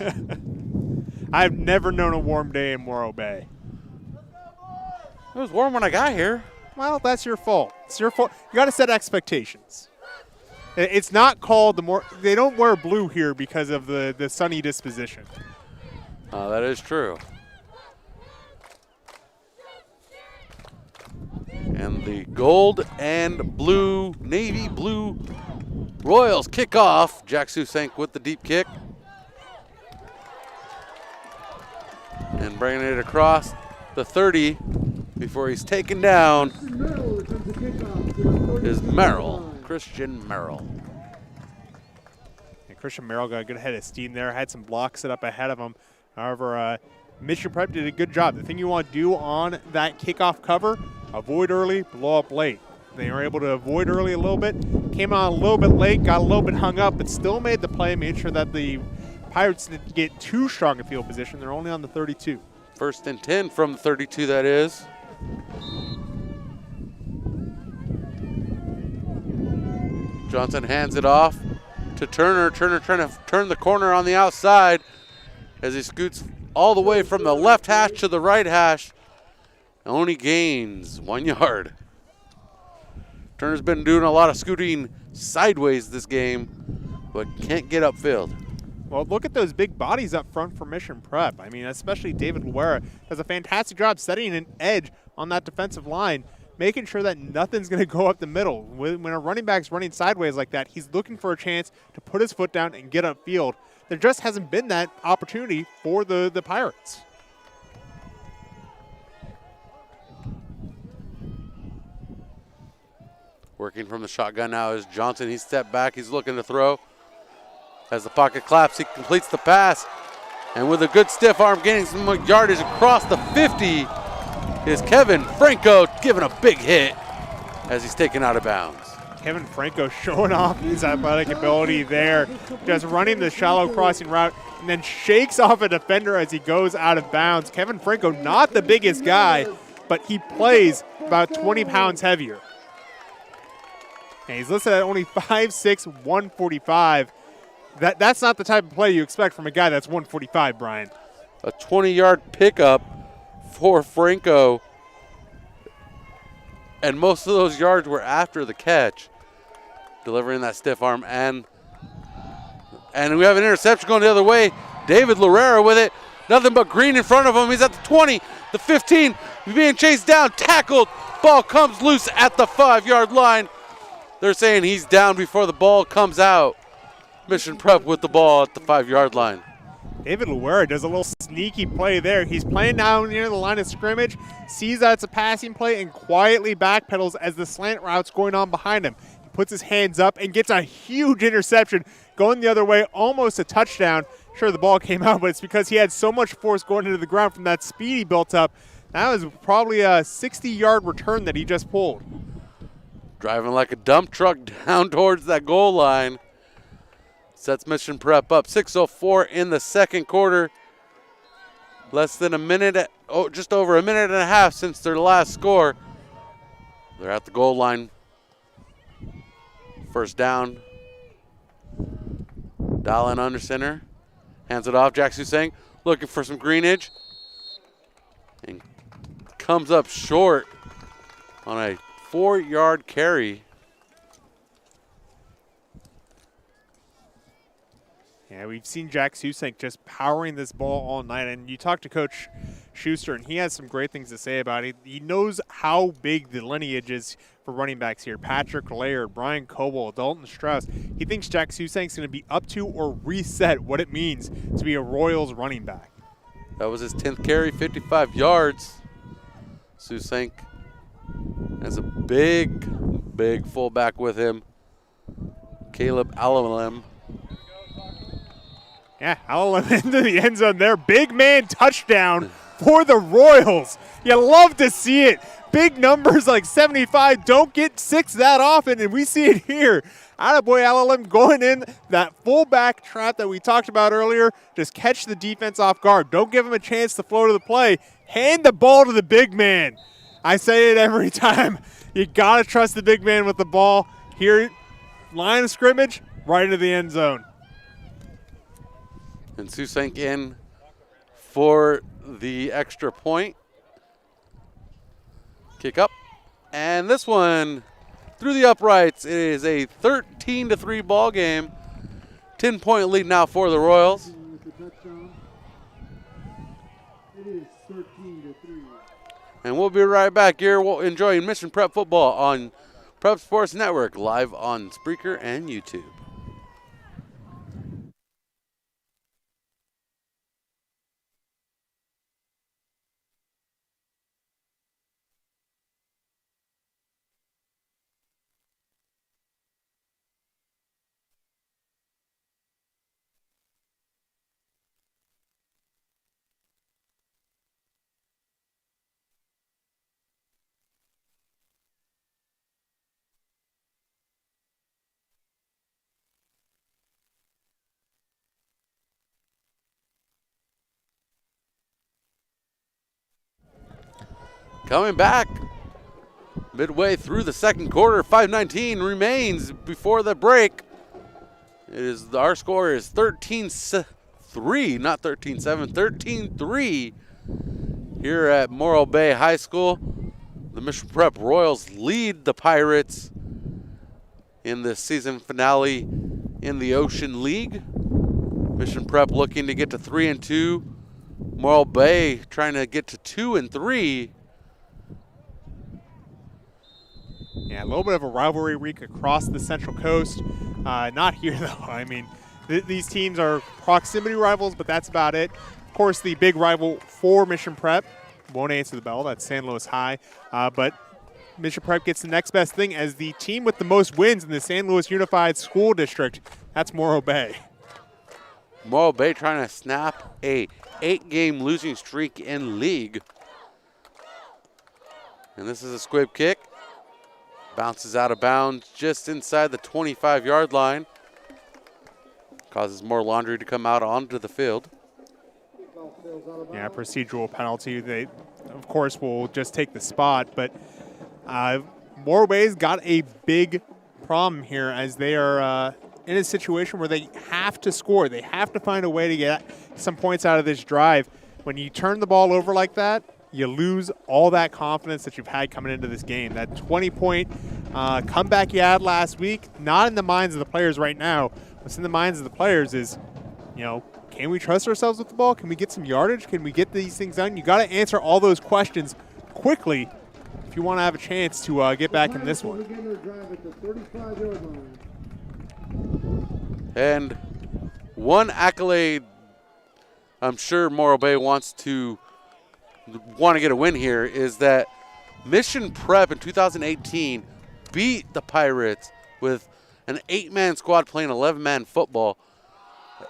I've never known a warm day in Morro Bay. It was warm when I got here. Well, that's your fault. It's your fault. You got to set expectations. It's not called they don't wear blue here because of the sunny disposition. That is true. And the gold and blue, navy blue Royals kick off. Jack Susank with the deep kick. And bringing it across the 30 before he's taken down is Merrill, Christian Merrill. And Christian Merrill got a good head of steam there, had some blocks set up ahead of him. However, Mission Prep did a good job. The thing you want to do on that kickoff cover, avoid early, blow up late. They were able to avoid early a little bit, came on a little bit late, got a little bit hung up, but still made the play, made sure that the Pirates didn't get too strong a field position. They're only on the 32. 1st and 10 from the 32, that is. Johnson hands it off to Turner. Turner trying to turn the corner on the outside as he scoots all the way from the left hash to the right hash. Only gains 1 yard. Turner's been doing a lot of scooting sideways this game, but can't get upfield. Well, look at those big bodies up front for Mission Prep. I mean, especially David Luera does a fantastic job setting an edge on that defensive line, making sure that nothing's going to go up the middle. When a running back's running sideways like that, he's looking for a chance to put his foot down and get upfield. There just hasn't been that opportunity for the Pirates. Working from the shotgun now is Johnson. He stepped back. He's looking to throw. As the pocket claps, he completes the pass. And with a good stiff arm, gaining some yardage across the 50 is Kevin Franco giving a big hit as he's taken out of bounds. Kevin Franco showing off his athletic ability there, just running the shallow crossing route and then shakes off a defender as he goes out of bounds. Kevin Franco, not the biggest guy, but he plays about 20 pounds heavier. And he's listed at only 5'6", 145. That's not the type of play you expect from a guy that's 145, Brian. A 20-yard pickup for Franco. And most of those yards were after the catch, delivering that stiff arm. And we have an interception going the other way. David Lorera with it. Nothing but green in front of him. He's at the 20, the 15. He's being chased down, tackled. Ball comes loose at the 5-yard line. They're saying he's down before the ball comes out. Mission Prep with the ball at the 5-yard line. David Luera does a little sneaky play there. He's playing down near the line of scrimmage, sees that it's a passing play, and quietly backpedals as the slant route's going on behind him. He puts his hands up and gets a huge interception going the other way, almost a touchdown. Sure, the ball came out, but it's because he had so much force going into the ground from that speed he built up. That was probably a 60-yard return that he just pulled. Driving like a dump truck down towards that goal line. Sets Mission Prep up. 6:04 in the second quarter. Less than a minute, just over a minute and a half since their last score. They're at the goal line. First down. Dallin under center. Hands it off. Jack Susang looking for some greenage. And comes up short on a 4-yard carry. Yeah, we've seen Jack Susang just powering this ball all night, and you talk to Coach Schuster, and he has some great things to say about it. He knows how big the lineage is for running backs here. Patrick Laird, Brian Coble, Dalton Strauss. He thinks Jack Susang's going to be up to or reset what it means to be a Royals running back. That was his 10th carry, 55 yards. Susang has a big fullback with him, Caleb Alalem. Yeah, Alalem into the end zone there. Big man touchdown for the Royals. You love to see it. Big numbers like 75 don't get 6 that often, and we see it here. Attaboy Alalem going in that fullback trap that we talked about earlier. Just catch the defense off guard. Don't give him a chance to flow to the play. Hand the ball to the big man. I say it every time. You got to trust the big man with the ball. Here, line of scrimmage, right into the end zone. And Susang in for the extra point. Kick up. And this one through the uprights. It is a 13-3 ball game. 10-point lead now for the Royals. It is 13-3. And we'll be right back here enjoying Mission Prep football on Prep Sports Network, live on Spreaker and YouTube. coming back midway through the second quarter. 5:19 remains before the break. Our score is 13-3, not 13-7, 13-3 here at Morro Bay High School. The Mission Prep Royals lead the Pirates in the season finale in the Ocean League. Mission Prep looking to get to 3-2. Morro Bay trying to get to 2-3. Yeah, a little bit of a rivalry week across the Central Coast. Not here, though. I mean, these teams are proximity rivals, but that's about it. Of course, the big rival for Mission Prep won't answer the bell. That's San Luis High. But Mission Prep gets the next best thing as the team with the most wins in the San Luis Unified School District. That's Morro Bay. Morro Bay trying to snap a 8-game losing streak in league. And this is a squib kick. Bounces out of bounds just inside the 25-yard line. Causes more laundry to come out onto the field. Yeah, procedural penalty. They, of course, will just take the spot. But Morro Bay's got a big problem here as they are in a situation where they have to score. They have to find a way to get some points out of this drive. When you turn the ball over like that, you lose all that confidence that you've had coming into this game. That 20-point comeback you had last week, not in the minds of the players right now. What's in the minds of the players is, can we trust ourselves with the ball? Can we get some yardage? Can we get these things done? You got to answer all those questions quickly if you want to have a chance to get back in this one. And one accolade I'm sure Morro Bay wants to get a win here is that Mission Prep in 2018 beat the Pirates with an 8-man squad playing 11-man football.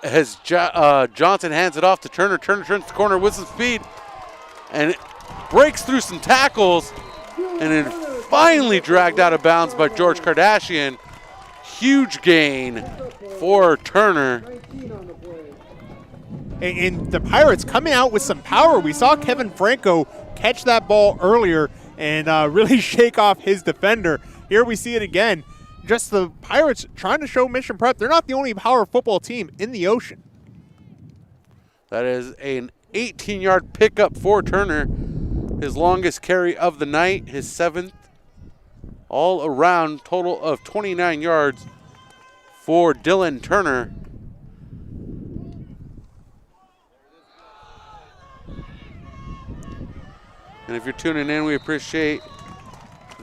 As Johnson hands it off to Turner. Turner turns the corner with some speed and it breaks through some tackles and then finally dragged out of bounds by George Kardashian. Huge gain for Turner. And the Pirates coming out with some power. We saw Kevin Franco catch that ball earlier and really shake off his defender. Here we see it again. Just the Pirates trying to show Mission Prep they're not the only power football team in the ocean. That is an 18-yard pickup for Turner. His longest carry of the night, his 7th. All around total of 29 yards for Dylan Turner. And if you're tuning in, we appreciate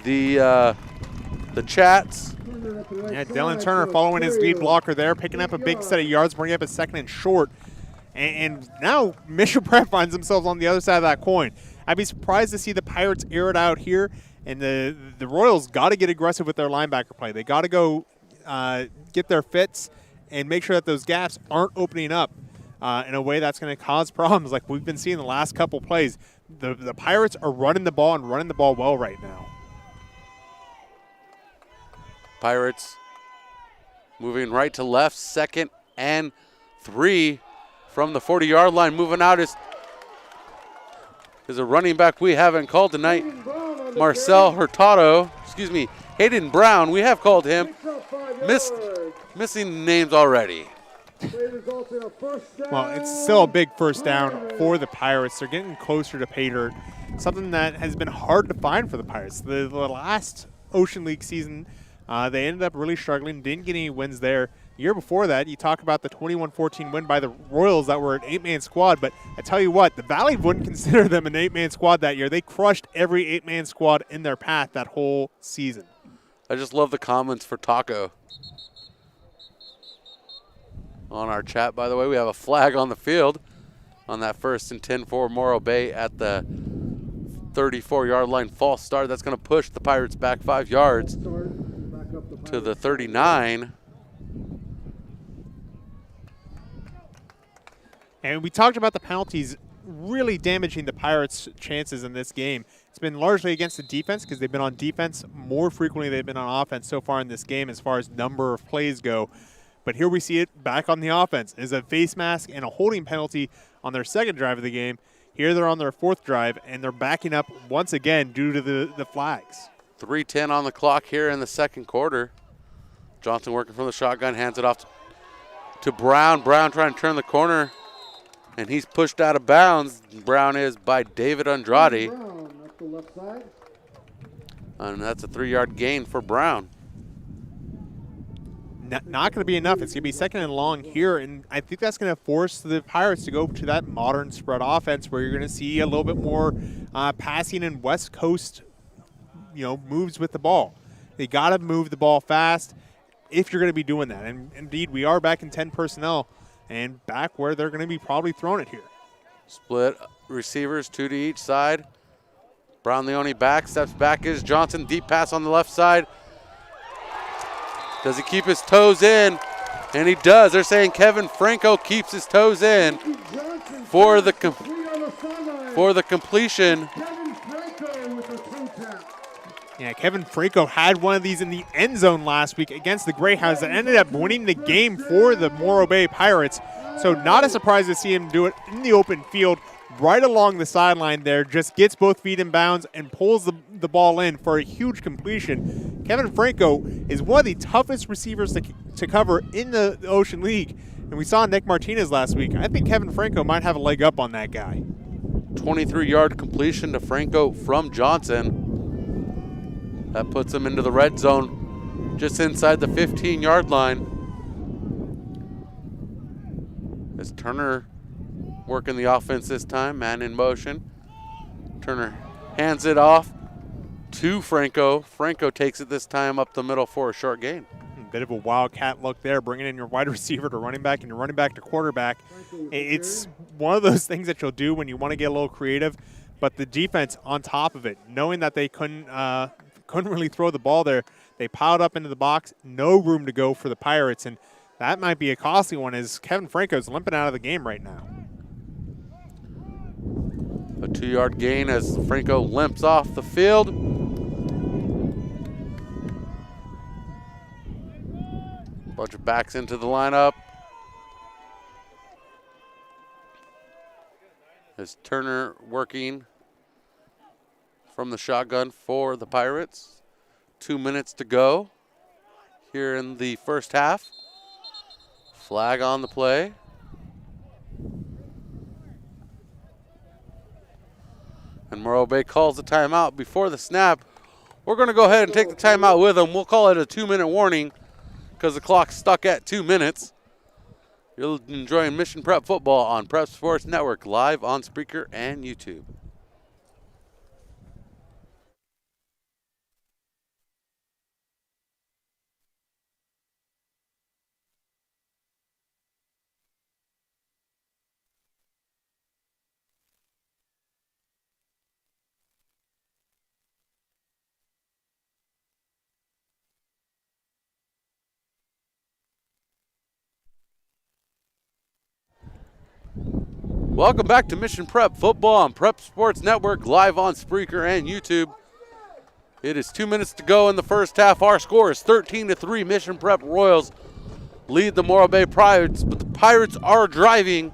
the chats. Yeah, Dylan Turner following his lead blocker there, picking up a big set of yards, bringing up a 2nd and short. And now Mission Prep finds themselves on the other side of that coin. I'd be surprised to see the Pirates air it out here. And the Royals got to get aggressive with their linebacker play. They got to go get their fits and make sure that those gaps aren't opening up in a way that's going to cause problems like we've been seeing the last couple plays. The Pirates are running the ball and running the ball well right now. Pirates moving right to left, 2nd and 3 from the 40-yard line. Moving out is a running back we haven't called tonight, Marcel Hurtado. Hayden Brown. We have called him. Missing names already. Well, it's still a big first down for the Pirates. They're getting closer to pay dirt, something that has been hard to find for the Pirates. The last Ocean League season, they ended up really struggling, didn't get any wins there. The year before that, you talk about the 21-14 win by the Royals that were an 8-man squad, but I tell you what, the Valley wouldn't consider them an 8-man squad that year. They crushed every 8-man squad in their path that whole season. I just love the comments for Taco. On our chat, by the way, we have a flag on the field on that 1st and 10 for Morro Bay at the 34-yard line. False start. That's going to push the Pirates back 5 yards to the 39. And we talked about the penalties really damaging the Pirates' chances in this game. It's been largely against the defense because they've been on defense more frequently than they've been on offense so far in this game as far as number of plays go. But here we see it back on the offense. Is a face mask and a holding penalty on their 2nd drive of the game. Here they're on their 4th drive, and they're backing up once again due to the flags. 3:10 on the clock here in the second quarter. Johnson working from the shotgun, hands it off to Brown. Brown trying to turn the corner, and he's pushed out of bounds. Brown is by David Andrade. Brown up the left side. And that's a 3-yard gain for Brown. Not going to be enough. It's going to be 2nd and long here, and I think that's going to force the Pirates to go to that modern spread offense where you're going to see a little bit more passing and West Coast, moves with the ball. They got to move the ball fast if you're going to be doing that. And indeed, we are back in 10 personnel and back where they're going to be probably throwing it here. Split receivers, 2 to each side. Brown the only back, steps back is Johnson. Deep pass on the left side. Does he keep his toes in? And he does. They're saying Kevin Franco keeps his toes in for the completion. Kevin Franco with a toe tap. Yeah, Kevin Franco had one of these in the end zone last week against the Greyhounds that ended up winning the game for the Morro Bay Pirates. So not a surprise to see him do it in the open field right along the sideline there. Just gets both feet in bounds and pulls the ball in for a huge completion. Kevin Franco is one of the toughest receivers to cover in the Ocean League. And we saw Nick Martinez last week. I think Kevin Franco might have a leg up on that guy. 23-yard completion to Franco from Johnson. That puts him into the red zone just inside the 15-yard line. As Turner working the offense this time, man in motion. Turner hands it off to Franco. Franco takes it this time up the middle for a short gain. Bit of a wildcat look there, bringing in your wide receiver to running back and your running back to quarterback. It's one of those things that you'll do when you want to get a little creative, but the defense on top of it, knowing that they couldn't really throw the ball there, they piled up into the box, no room to go for the Pirates, and that might be a costly one as Kevin Franco's limping out of the game right now. A 2-yard gain as Franco limps off the field. Bunch of backs into the lineup. As Turner working from the shotgun for the Pirates. 2 minutes to go here in the first half. Flag on the play. And Morro Bay calls the timeout before the snap. We're going to go ahead and take the timeout with them. We'll call it a 2-minute warning because the clock's stuck at 2 minutes. You're enjoying Mission Prep Football on Prep Sports Network, live on Spreaker and YouTube. Welcome back to Mission Prep Football on Prep Sports Network, live on Spreaker and YouTube. It is 2 minutes to go in the first half. Our score is 13-3. Mission Prep Royals lead the Morro Bay Pirates, but the Pirates are driving.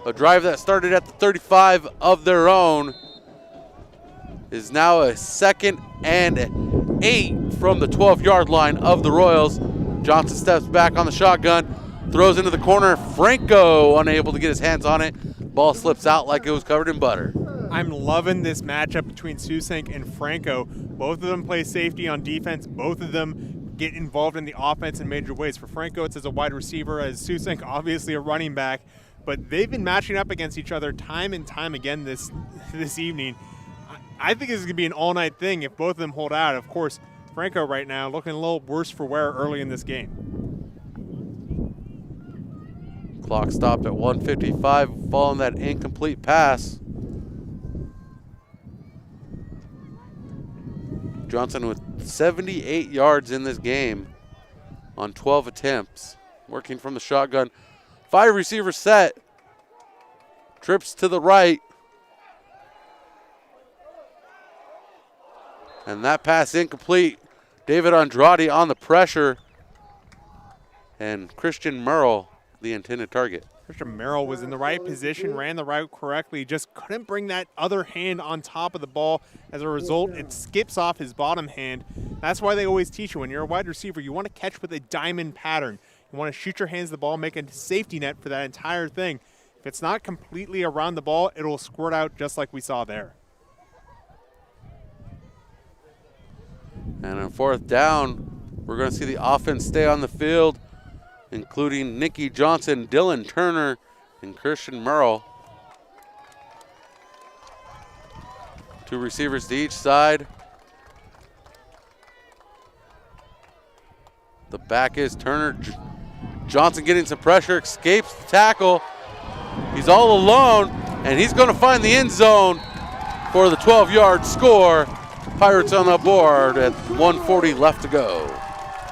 A drive that started at the 35 of their own is now a 2nd and 8 from the 12-yard line of the Royals. Johnson steps back on the shotgun. Throws into the corner. Franco unable to get his hands on it. Ball slips out like it was covered in butter. I'm loving this matchup between Susank and Franco. Both of them play safety on defense. Both of them get involved in the offense in major ways. For Franco, it's as a wide receiver, as Susank, obviously a running back. But they've been matching up against each other time and time again this evening. I think this is going to be an all-night thing if both of them hold out. Of course, Franco right now looking a little worse for wear early in this game. Clock stopped at 1:55 following that incomplete pass. Johnson with 78 yards in this game on 12 attempts. Working from the shotgun. 5 receivers set. Trips to the right. And that pass incomplete. David Andrade on the pressure. And Christian Merle, the intended target. Christian Merrill was in the right position, ran the route correctly, just couldn't bring that other hand on top of the ball. As a result, it skips off his bottom hand. That's why they always teach you when you're a wide receiver, you want to catch with a diamond pattern. You want to shoot your hands to the ball, make a safety net for that entire thing. If it's not completely around the ball, it'll squirt out just like we saw there. And on 4th down, we're going to see the offense stay on the field, including Nikki Johnson, Dylan Turner, and Christian Merle. 2 receivers to each side. The back is Turner. Johnson getting some pressure, escapes the tackle. He's all alone, and he's going to find the end zone for the 12-yard score. Pirates on the board at 1:40 left to go.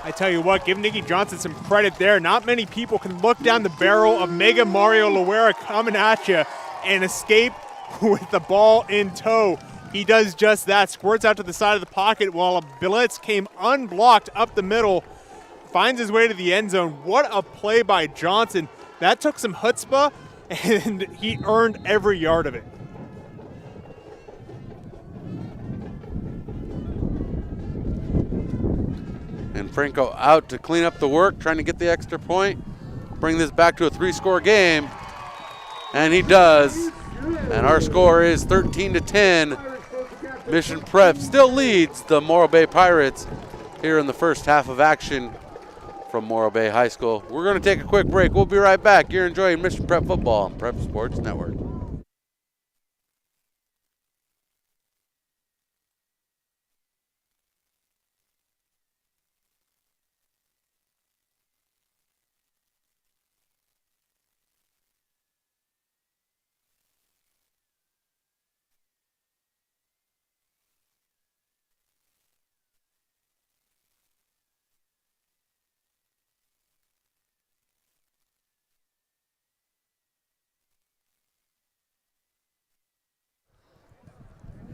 I tell you what, give Nikki Johnson some credit there. Not many people can look down the barrel of Mega Mario Loera coming at you and escape with the ball in tow. He does just that, squirts out to the side of the pocket while a blitz came unblocked up the middle, finds his way to the end zone. What a play by Johnson. That took some chutzpah, and he earned every yard of it. And Franco out to clean up the work, trying to get the extra point, bring this back to a 3-score game, and he does. And our score is 13-10. Mission Prep still leads the Morro Bay Pirates here in the first half of action from Morro Bay High School. We're going to take a quick break. We'll be right back. You're enjoying Mission Prep football on Prep Sports Network.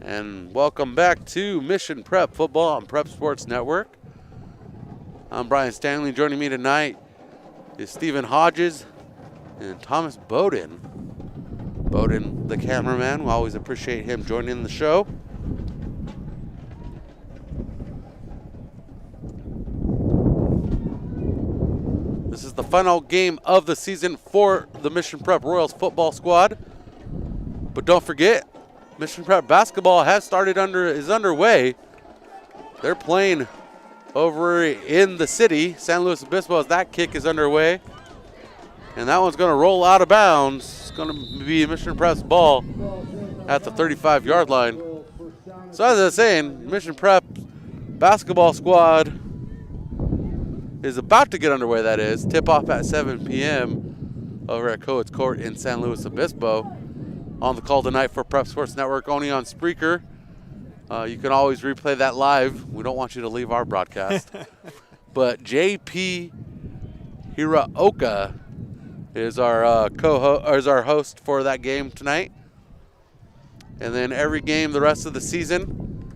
And welcome back to Mission Prep Football on Prep Sports Network. I'm Brian Stanley. Joining me tonight is Stephen Hodges and Thomas Bowden. Bowden, the cameraman. We always appreciate him joining the show. This is the final game of the season for the Mission Prep Royals football squad. But don't forget, Mission Prep basketball is underway. They're playing over in the city, San Luis Obispo, as that kick is underway. And that one's going to roll out of bounds. It's going to be Mission Prep's ball at the 35-yard line. So as I was saying, Mission Prep basketball squad is about to get underway, that is. Tip-off at 7 p.m. over at Coates Court in San Luis Obispo. On the call tonight for Prep Sports Network, only on Spreaker. You can always replay that live. We don't want you to leave our broadcast. But JP Hiraoka is our host for that game tonight. And then every game the rest of the season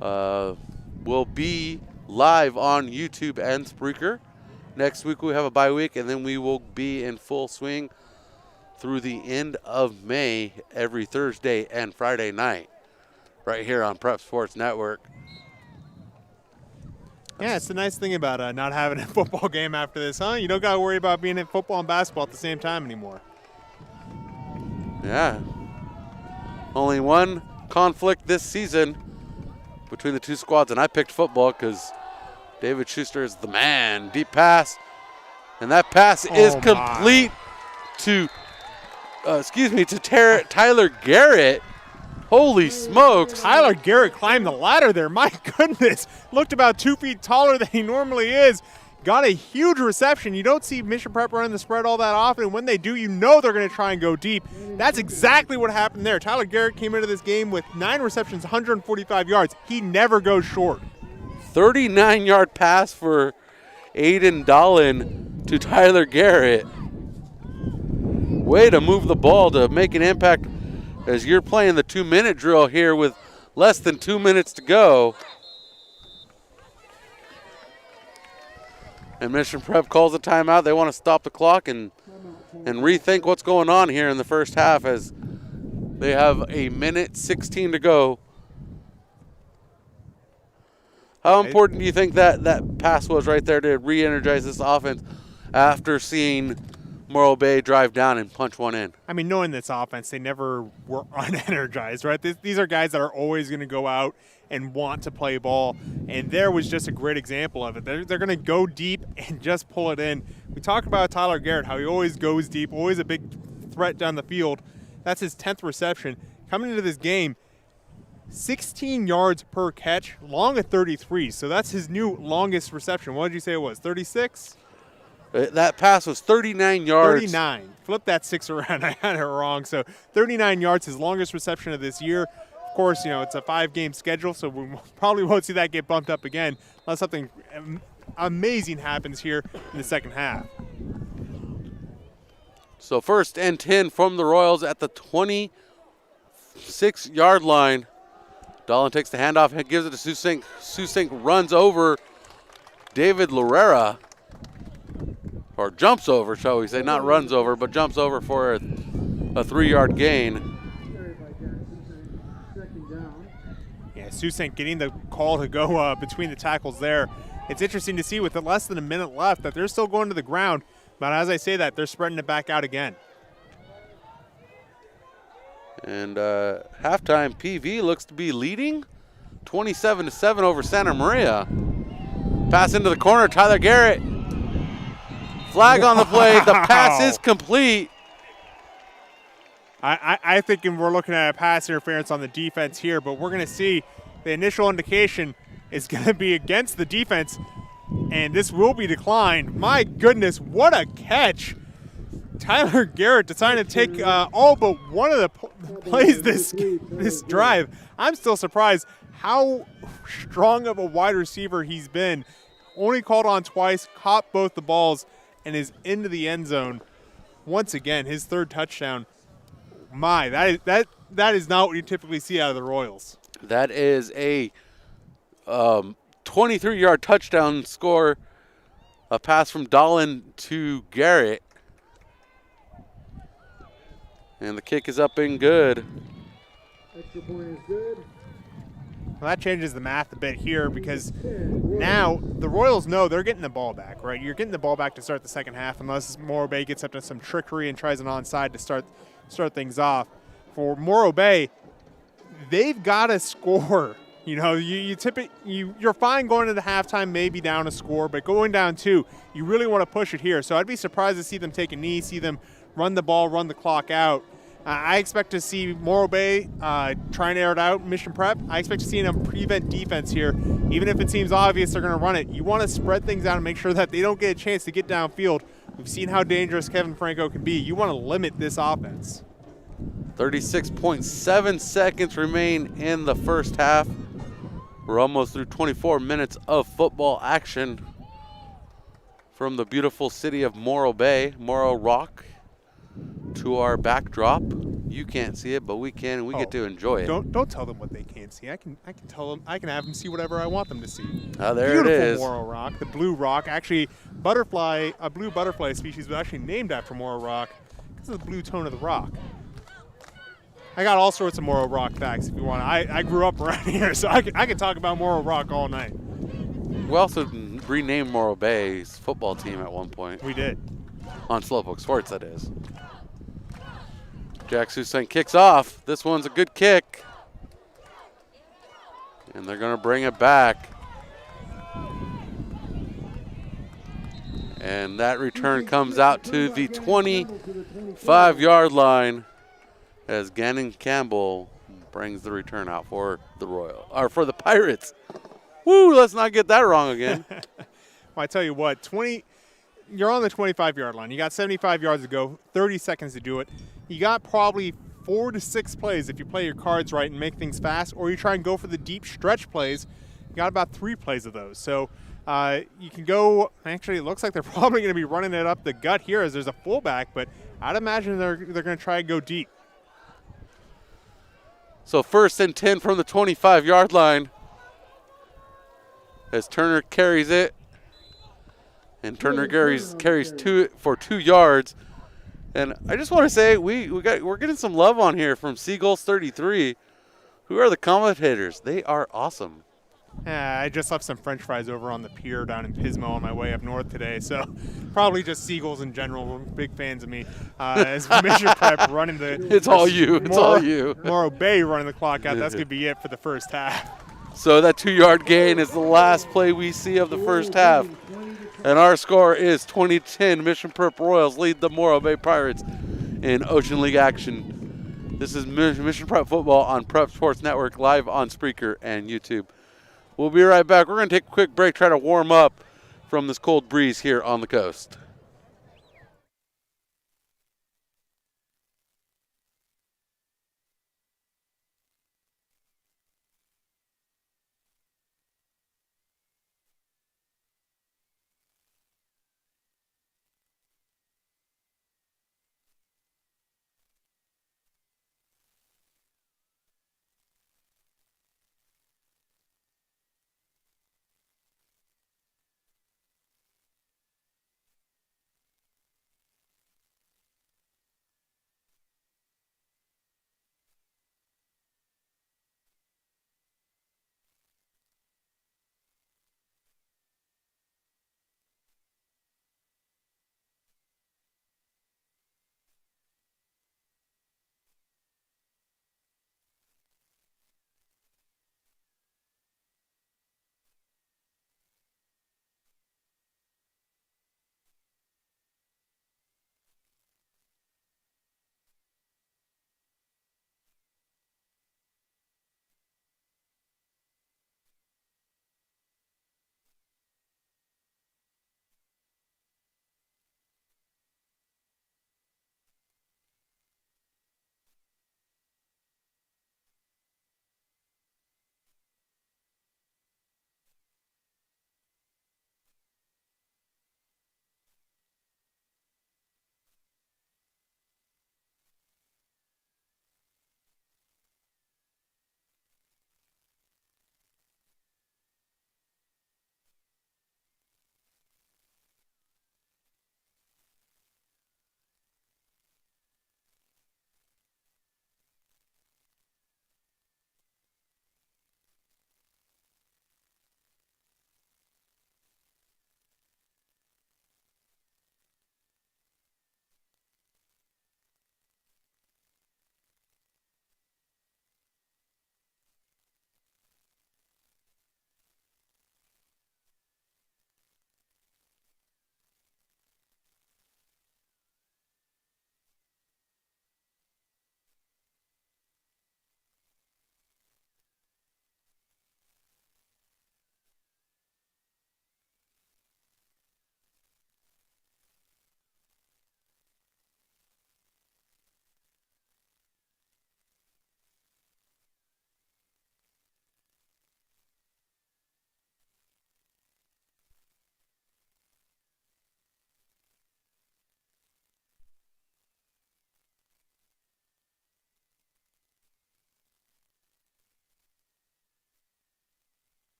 will be live on YouTube and Spreaker. Next week we have a bye week, and then we will be in full swing through the end of May every Thursday and Friday night right here on Prep Sports Network. Yeah, it's the nice thing about not having a football game after this, huh? You don't got to worry about being in football and basketball at the same time anymore. Yeah. Only one conflict this season between the two squads, and I picked football because David Schuster is the man. Deep pass, and that pass is complete to Tyler Garrett. Holy smokes. Tyler Garrett climbed the ladder there. My goodness. Looked about 2 feet taller than he normally is. Got a huge reception. You don't see Mission Prep running the spread all that often. And when they do, you know they're going to try and go deep. That's exactly what happened there. Tyler Garrett came into this game with 9 receptions, 145 yards. He never goes short. 39-yard pass for Aiden Dolan to Tyler Garrett. Way to move the ball to make an impact as you're playing the 2-minute drill here with less than 2 minutes to go. And Mission Prep calls a timeout. They want to stop the clock, and and rethink what's going on here in the first half as they have a minute 16 to go. How important do you think that pass was right there to re-energize this offense after seeing Morro Bay drive down and punch one in? I mean, knowing this offense, they never were unenergized, right? These are guys that are always going to go out and want to play ball, and there was just a great example of it. They're going to go deep and just pull it in. We talk about Tyler Garrett, how he always goes deep, always a big threat down the field. That's his 10th reception. Coming into this game, 16 yards per catch, long at 33. So that's his new longest reception. What did you say it was, 36? That pass was 39 yards. 39. Flip that 6 around. I had it wrong. So 39 yards, his longest reception of this year. Of course, it's a 5-game schedule, so we probably won't see that get bumped up again unless something amazing happens here in the second half. So 1st and 10 from the Royals at the 26-yard line. Dolan takes the handoff and gives it to Susink. Susink runs over David Lorera, or jumps over, shall we say. Not runs over, but jumps over for a 3-yard gain. Yeah, Susink getting the call to go between the tackles there. It's interesting to see with less than a minute left that they're still going to the ground, but as I say that, they're spreading it back out again. And halftime, PV looks to be leading 27-7 over Santa Maria. Pass into the corner, Tyler Garrett. Flag on the play. The pass is complete. I think we're looking at a pass interference on the defense here, but we're going to see the initial indication is going to be against the defense, and this will be declined. My goodness, what a catch. Tyler Garrett decided to take all but one of the plays this drive. I'm still surprised how strong of a wide receiver he's been. Only called on twice, caught both the balls, and is into the end zone. Once again, his 3rd touchdown. My, that is not what you typically see out of the Royals. That is a 23-yard touchdown score. A pass from Dolan to Garrett. And the kick is up and good. Extra point is good. Well, that changes the math a bit here because now the Royals know they're getting the ball back, right? You're getting the ball back to start the second half unless Morro Bay gets up to some trickery and tries an onside to start things off. For Morro Bay, they've got to score. You're fine going into halftime, maybe down a score, but going down 2, you really want to push it here. So I'd be surprised to see them take a knee, see them run the ball, run the clock out. I expect to see Morro Bay trying to air it out, mission prep. I expect to see them prevent defense here. Even if it seems obvious they're going to run it, you want to spread things out and make sure that they don't get a chance to get downfield. We've seen how dangerous Kevin Franco can be. You want to limit this offense. 36.7 seconds remain in the first half. We're almost through 24 minutes of football action from the beautiful city of Morro Bay, Morro Rock, to our backdrop. You can't see it, but we can, and we get to enjoy it. Don't tell them what they can't see. I can tell them. I can have them see whatever I want them to see. There Beautiful it is. Morro Rock, the blue rock. Actually, a blue butterfly species was actually named after Morro Rock because of the blue tone of the rock. I got all sorts of Morro Rock facts if you want. I grew up around here, so I can talk about Morro Rock all night. We also renamed Morro Bay's football team at one point. We did. On Slowpoke Sports, that is. Jack Susink kicks off. This one's a good kick. And they're going to bring it back. And that return comes out to the 25-yard line as Gannon Campbell brings the return out for the Pirates. Woo, let's not get that wrong again. Well, I tell you what, you're on the 25-yard line. You got 75 yards to go, 30 seconds to do it. You got probably 4 to 6 plays if you play your cards right and make things fast, or you try and go for the deep stretch plays. You got about 3 plays of those. So you can go, actually it looks like they're probably going to be running it up the gut here as there's a fullback, but I'd imagine they're going to try and go deep. So 1st and 10 from the 25-yard line as Turner carries it. And Turner carries 2 for 2 yards. And I just want to say we're getting some love on here from Seagulls 33. Who are the commentators? They are awesome. Yeah, I just left some French fries over on the pier down in Pismo on my way up north today, so probably just Seagulls in general. Big fans of me. As Mission Prep running the. It's all you. It's all you. Morro Bay running the clock out. That's gonna be it for the first half. So that 2-yard gain is the last play we see of the first half. And our score is 20-10. Mission Prep Royals lead the Morro Bay Pirates in Ocean League action. This is Mission Prep Football on Prep Sports Network, live on Spreaker and YouTube. We'll be right back. We're going to take a quick break, try to warm up from this cold breeze here on the coast.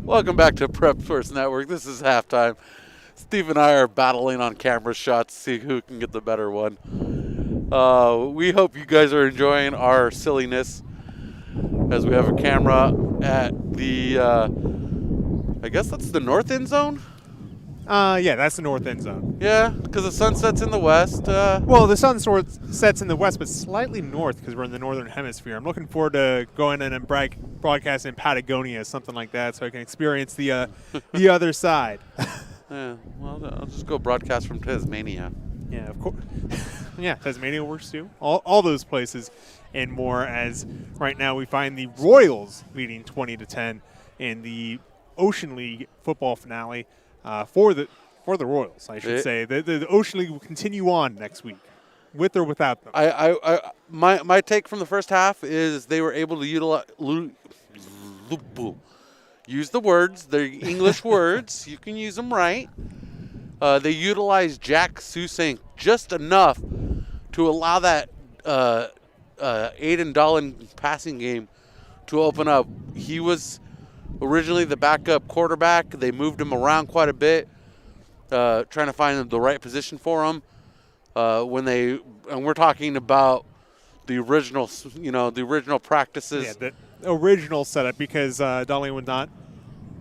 Welcome back to Prep Sports Network. This is halftime. Steve and I are battling on camera shots to see who can get the better one. We hope you guys are enjoying our silliness as we have a camera at the, I guess that's the north end zone? Yeah, that's the north end zone. Yeah, because the sun sets in the west. Well, the sun sets in the west, but slightly north because we're in the northern hemisphere. I'm looking forward to going in and broadcasting in Patagonia, something like that, so I can experience the other side. Yeah, well, I'll just go broadcast from Tasmania. Yeah, of course. Yeah, Tasmania works too. All those places and more. As right now we find the Royals leading 20-10 in the Ocean League football finale. For the Royals, I should say. The Ocean League will continue on next week, with or without them. My take from the first half is they were able to use the words. They're English words. You can use them right. They utilized Jack Susink just enough to allow that Aiden Dolan passing game to open up. He was originally the backup quarterback. They moved him around quite a bit, trying to find the right position for him. And we're talking about the original, the original practices. Yeah, the original setup, because Donnelly was not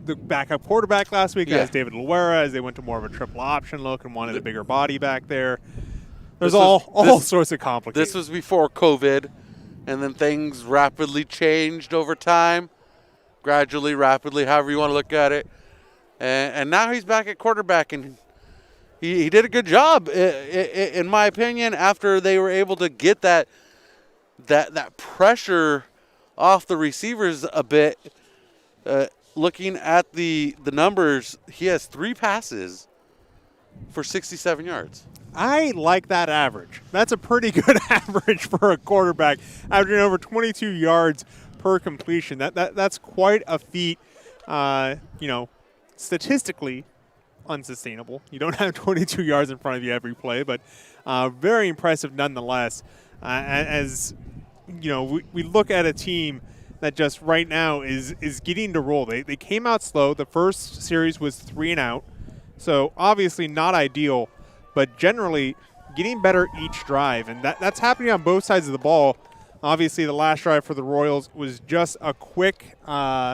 the backup quarterback last week as David Luera, as they went to more of a triple option look and wanted a bigger body back there. There's all sorts of complications. This was before COVID, and then things rapidly changed over time. Gradually, rapidly, however you want to look at it. And now he's back at quarterback, and he did a good job, in my opinion, after they were able to get that pressure off the receivers a bit. Looking at the numbers, he has 3 passes for 67 yards. I like that average. That's a pretty good average for a quarterback, averaging over 22 yards per completion. That's quite a feat. Statistically unsustainable. You don't have 22 yards in front of you every play, but very impressive nonetheless. As we look at a team that just right now is getting to roll. They came out slow. The first series was 3 and out, so obviously not ideal, but generally getting better each drive, and that's happening on both sides of the ball. Obviously, the last drive for the Royals was just a quick 3,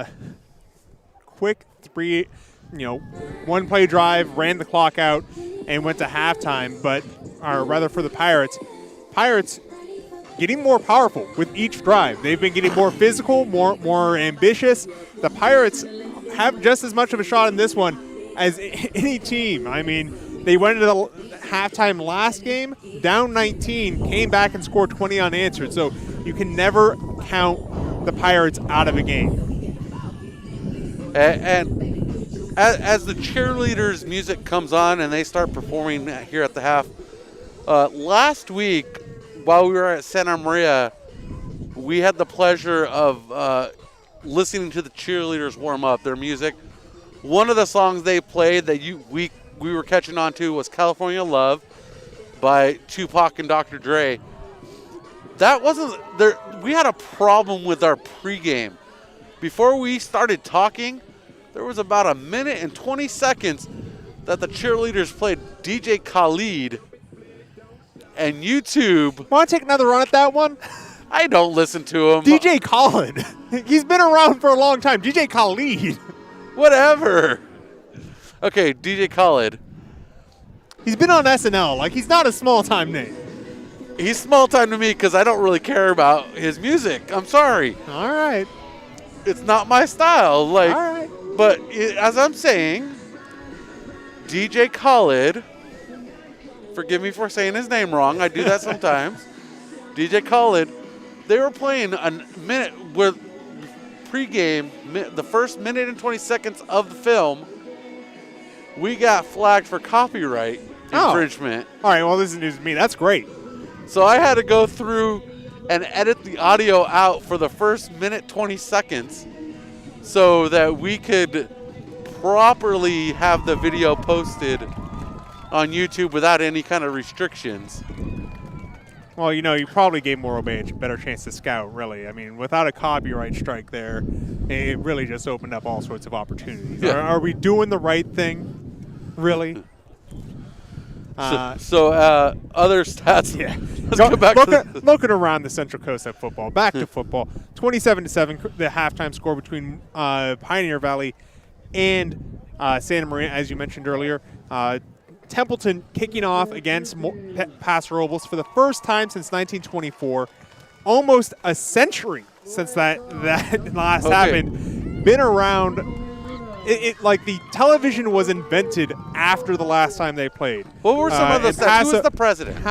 one-play drive, ran the clock out, and went to halftime. Or rather, for the Pirates getting more powerful with each drive. They've been getting more physical, more ambitious. The Pirates have just as much of a shot in this one as any team. I mean, they went into the halftime last game, down 19, came back and scored 20 unanswered. So you can never count the Pirates out of a game. And as the cheerleaders' music comes on and they start performing here at the half, last week while we were at Santa Maria, we had the pleasure of listening to the cheerleaders warm up their music. One of the songs they played that we were catching on to was California Love by Tupac and Dr. Dre. That wasn't there. We had a problem with our pregame. Before we started talking, there was about a minute and 20 seconds that the cheerleaders played DJ Khaled, and YouTube. Want to take another run at that one? I don't listen to him. DJ Khaled. He's been around for a long time. DJ Khaled. Whatever. Okay, DJ Khaled. He's been on SNL. Like, he's not a small-time name. He's small-time to me because I don't really care about his music. I'm sorry. All right. It's not my style. Like, all right. But as I'm saying, DJ Khaled, forgive me for saying his name wrong. I do that sometimes. DJ Khaled, they were playing a minute with pregame, the first minute and 20 seconds of the film. We got flagged for copyright infringement. All right, well, this is news to me. That's great. So I had to go through and edit the audio out for the first minute 20 seconds so that we could properly have the video posted on YouTube without any kind of restrictions. Well, you probably gave Morro Bay a better chance to scout, really. I mean, without a copyright strike there, it really just opened up all sorts of opportunities. Yeah. Are we doing the right thing, really? So other stats. Yeah. Let's go back to looking around the Central Coast at football. Back to football. 27-7, the halftime score between Pioneer Valley and Santa Maria, as you mentioned earlier. Templeton kicking off against Paso Robles for the first time since 1924. Almost a century since that last happened. Been around. Like the television was invented after the last time they played. What were some of the stats? Who was the president?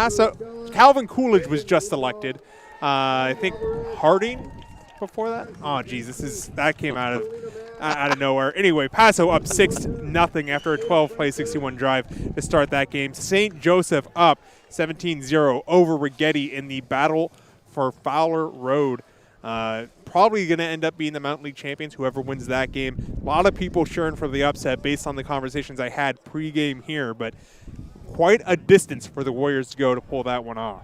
Calvin Coolidge was just elected. I think Harding before that. Oh, geez, that came out of nowhere. Anyway, Paso up 6-0 after a 12-play 61 drive to start that game. St. Joseph up 17-0 over Rigetti in the battle for Fowler Road. Probably going to end up being the Mountain League champions, whoever wins that game. A lot of people cheering for the upset based on the conversations I had pregame here, but quite a distance for the Warriors to go to pull that one off.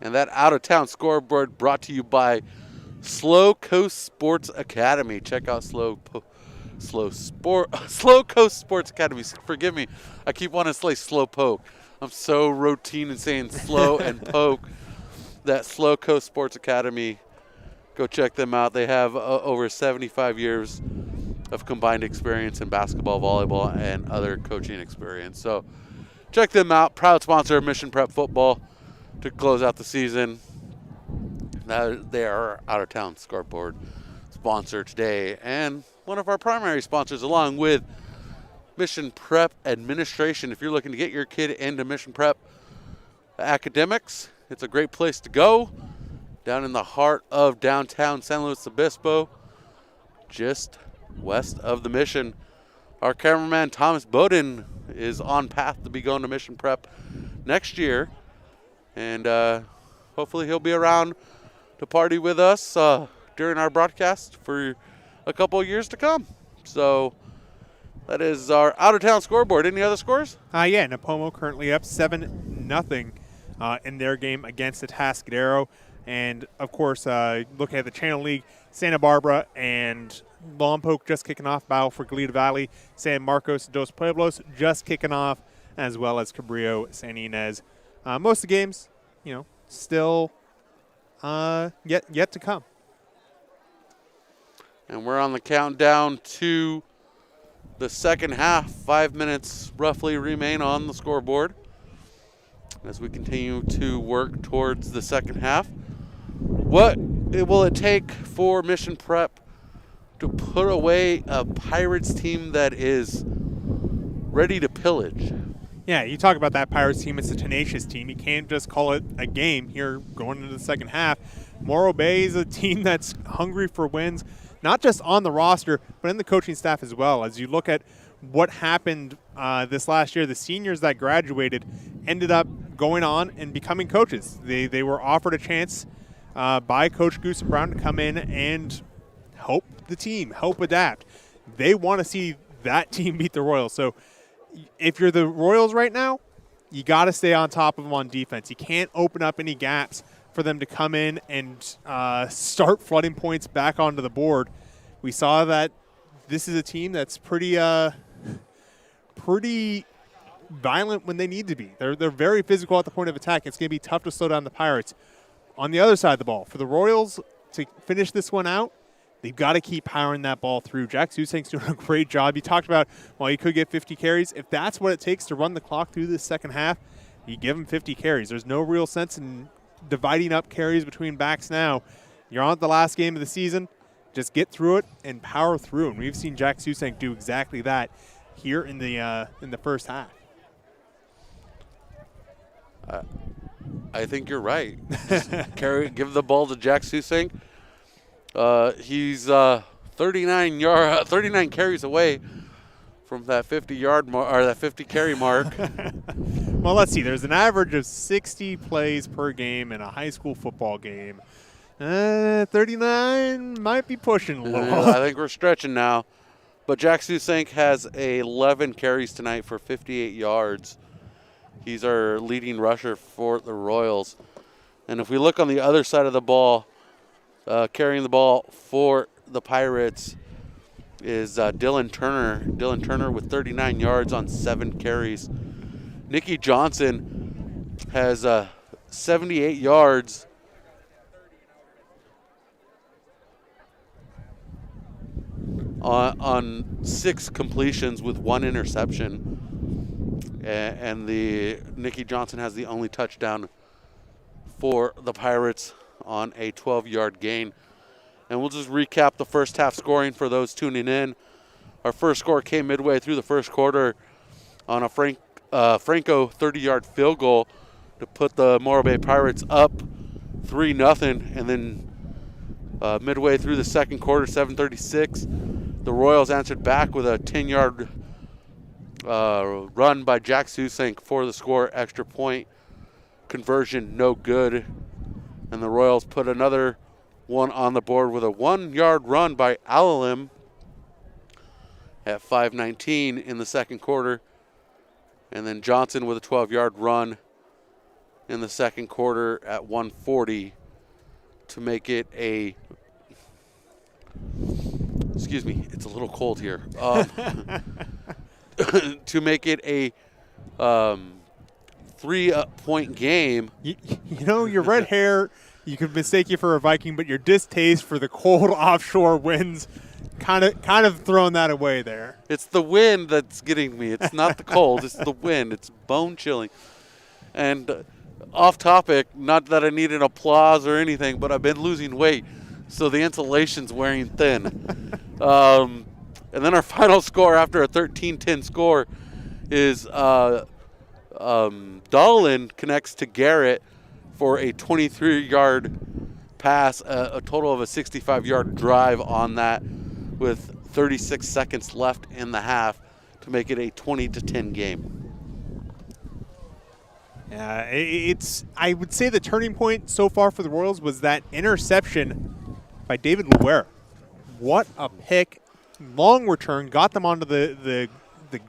And that out-of-town scoreboard brought to you by Slow Coast Sports Academy. Check out Slow Coast Sports Academy. Forgive me, I keep wanting to say slow poke. I'm so routine in saying slow and poke. That Slow Coast Sports Academy, go check them out. They have over 75 years of combined experience in basketball, volleyball, and other coaching experience. So check them out. Proud sponsor of Mission Prep Football to close out the season. They are out-of-town scoreboard sponsor today, and one of our primary sponsors, along with Mission Prep Administration. If you're looking to get your kid into Mission Prep academics, it's a great place to go. Down in the heart of downtown San Luis Obispo, just west of the Mission. Our cameraman Thomas Bowden is on path to be going to Mission Prep next year, and hopefully he'll be around to party with us during our broadcast for a couple of years to come. So that is our out-of-town scoreboard. Any other scores? Yeah, Napomo currently up 7-0 in their game against the Atascadero. And, of course, looking at the Channel League, Santa Barbara and Lompoc just kicking off, battle for Goleta Valley. San Marcos and Dos Pueblos just kicking off, as well as Cabrillo, San Ynez. Most of the games, still yet to come. And we're on the countdown to the second half. 5 minutes roughly remain on the scoreboard as we continue to work towards the second half. What will it take for Mission Prep to put away a Pirates team that is ready to pillage? Yeah, you talk about that Pirates team. It's a tenacious team. You can't just call it a game here going into the second half. Morro Bay is a team that's hungry for wins, not just on the roster, but in the coaching staff as well. As you look at what happened this last year, the seniors that graduated ended up going on and becoming coaches. They were offered a chance by Coach Goose and Brown to come in and help the team, help adapt. They want to see that team beat the Royals. So if you're the Royals right now, you got to stay on top of them on defense. You can't open up any gaps for them to come in and start flooding points back onto the board. We saw that this is a team that's pretty violent when they need to be. They're very physical at the point of attack. It's going to be tough to slow down the Pirates. On the other side of the ball, for the Royals to finish this one out, they've got to keep powering that ball through. Jack Susank's doing a great job. You talked about, he could get 50 carries. If that's what it takes to run the clock through this second half, you give him 50 carries. There's no real sense in dividing up carries between backs now. You're on the last game of the season. Just get through it and power through. And we've seen Jack Susank do exactly that here in the first half. I think you're right. Give the ball to Jack Susank. He's 39 carries away from that 50-yard mark or that 50 carry mark. Well, let's see. There's an average of 60 plays per game in a high school football game. 39 might be pushing a little. I think we're stretching now. But Jack Susank has 11 carries tonight for 58 yards. He's our leading rusher for the Royals. And if we look on the other side of the ball, carrying the ball for the Pirates is Dylan Turner. Dylan Turner with 39 yards on 7 carries. Nikki Johnson has 78 yards on 6 completions with 1 interception. And the Nikki Johnson has the only touchdown for the Pirates on a 12-yard gain. And we'll just recap the first half scoring for those tuning in. Our first score came midway through the first quarter on a Franco 30-yard field goal to put the Morro Bay Pirates up 3-0. And then midway through the second quarter, 7:36, the Royals answered back with a 10-yard run by Jack Susank for the score. Extra point conversion, no good. And the Royals put another one on the board with a 1-yard run by Alalim at 5:19 in the second quarter. And then Johnson with a 12-yard run in the second quarter at 1:40 to make it a, excuse me, it's a little cold here. To make it a 3-point game. You know, your red hair, you could mistake you for a Viking, but your distaste for the cold offshore winds kind of throwing that away there. It's the wind that's getting me. It's not the cold. It's the wind. It's bone chilling. And off topic, not that I need an applause or anything, but I've been losing weight, so the insulation's wearing thin. And then our final score after a 13-10 score is Dahlin connects to Garrett for a 23-yard pass, a total of a 65-yard drive on that with 36 seconds left in the half to make it a 20-10 game. I would say the turning point so far for the Royals was that interception by David Luer. What a pick. Long return, got them onto the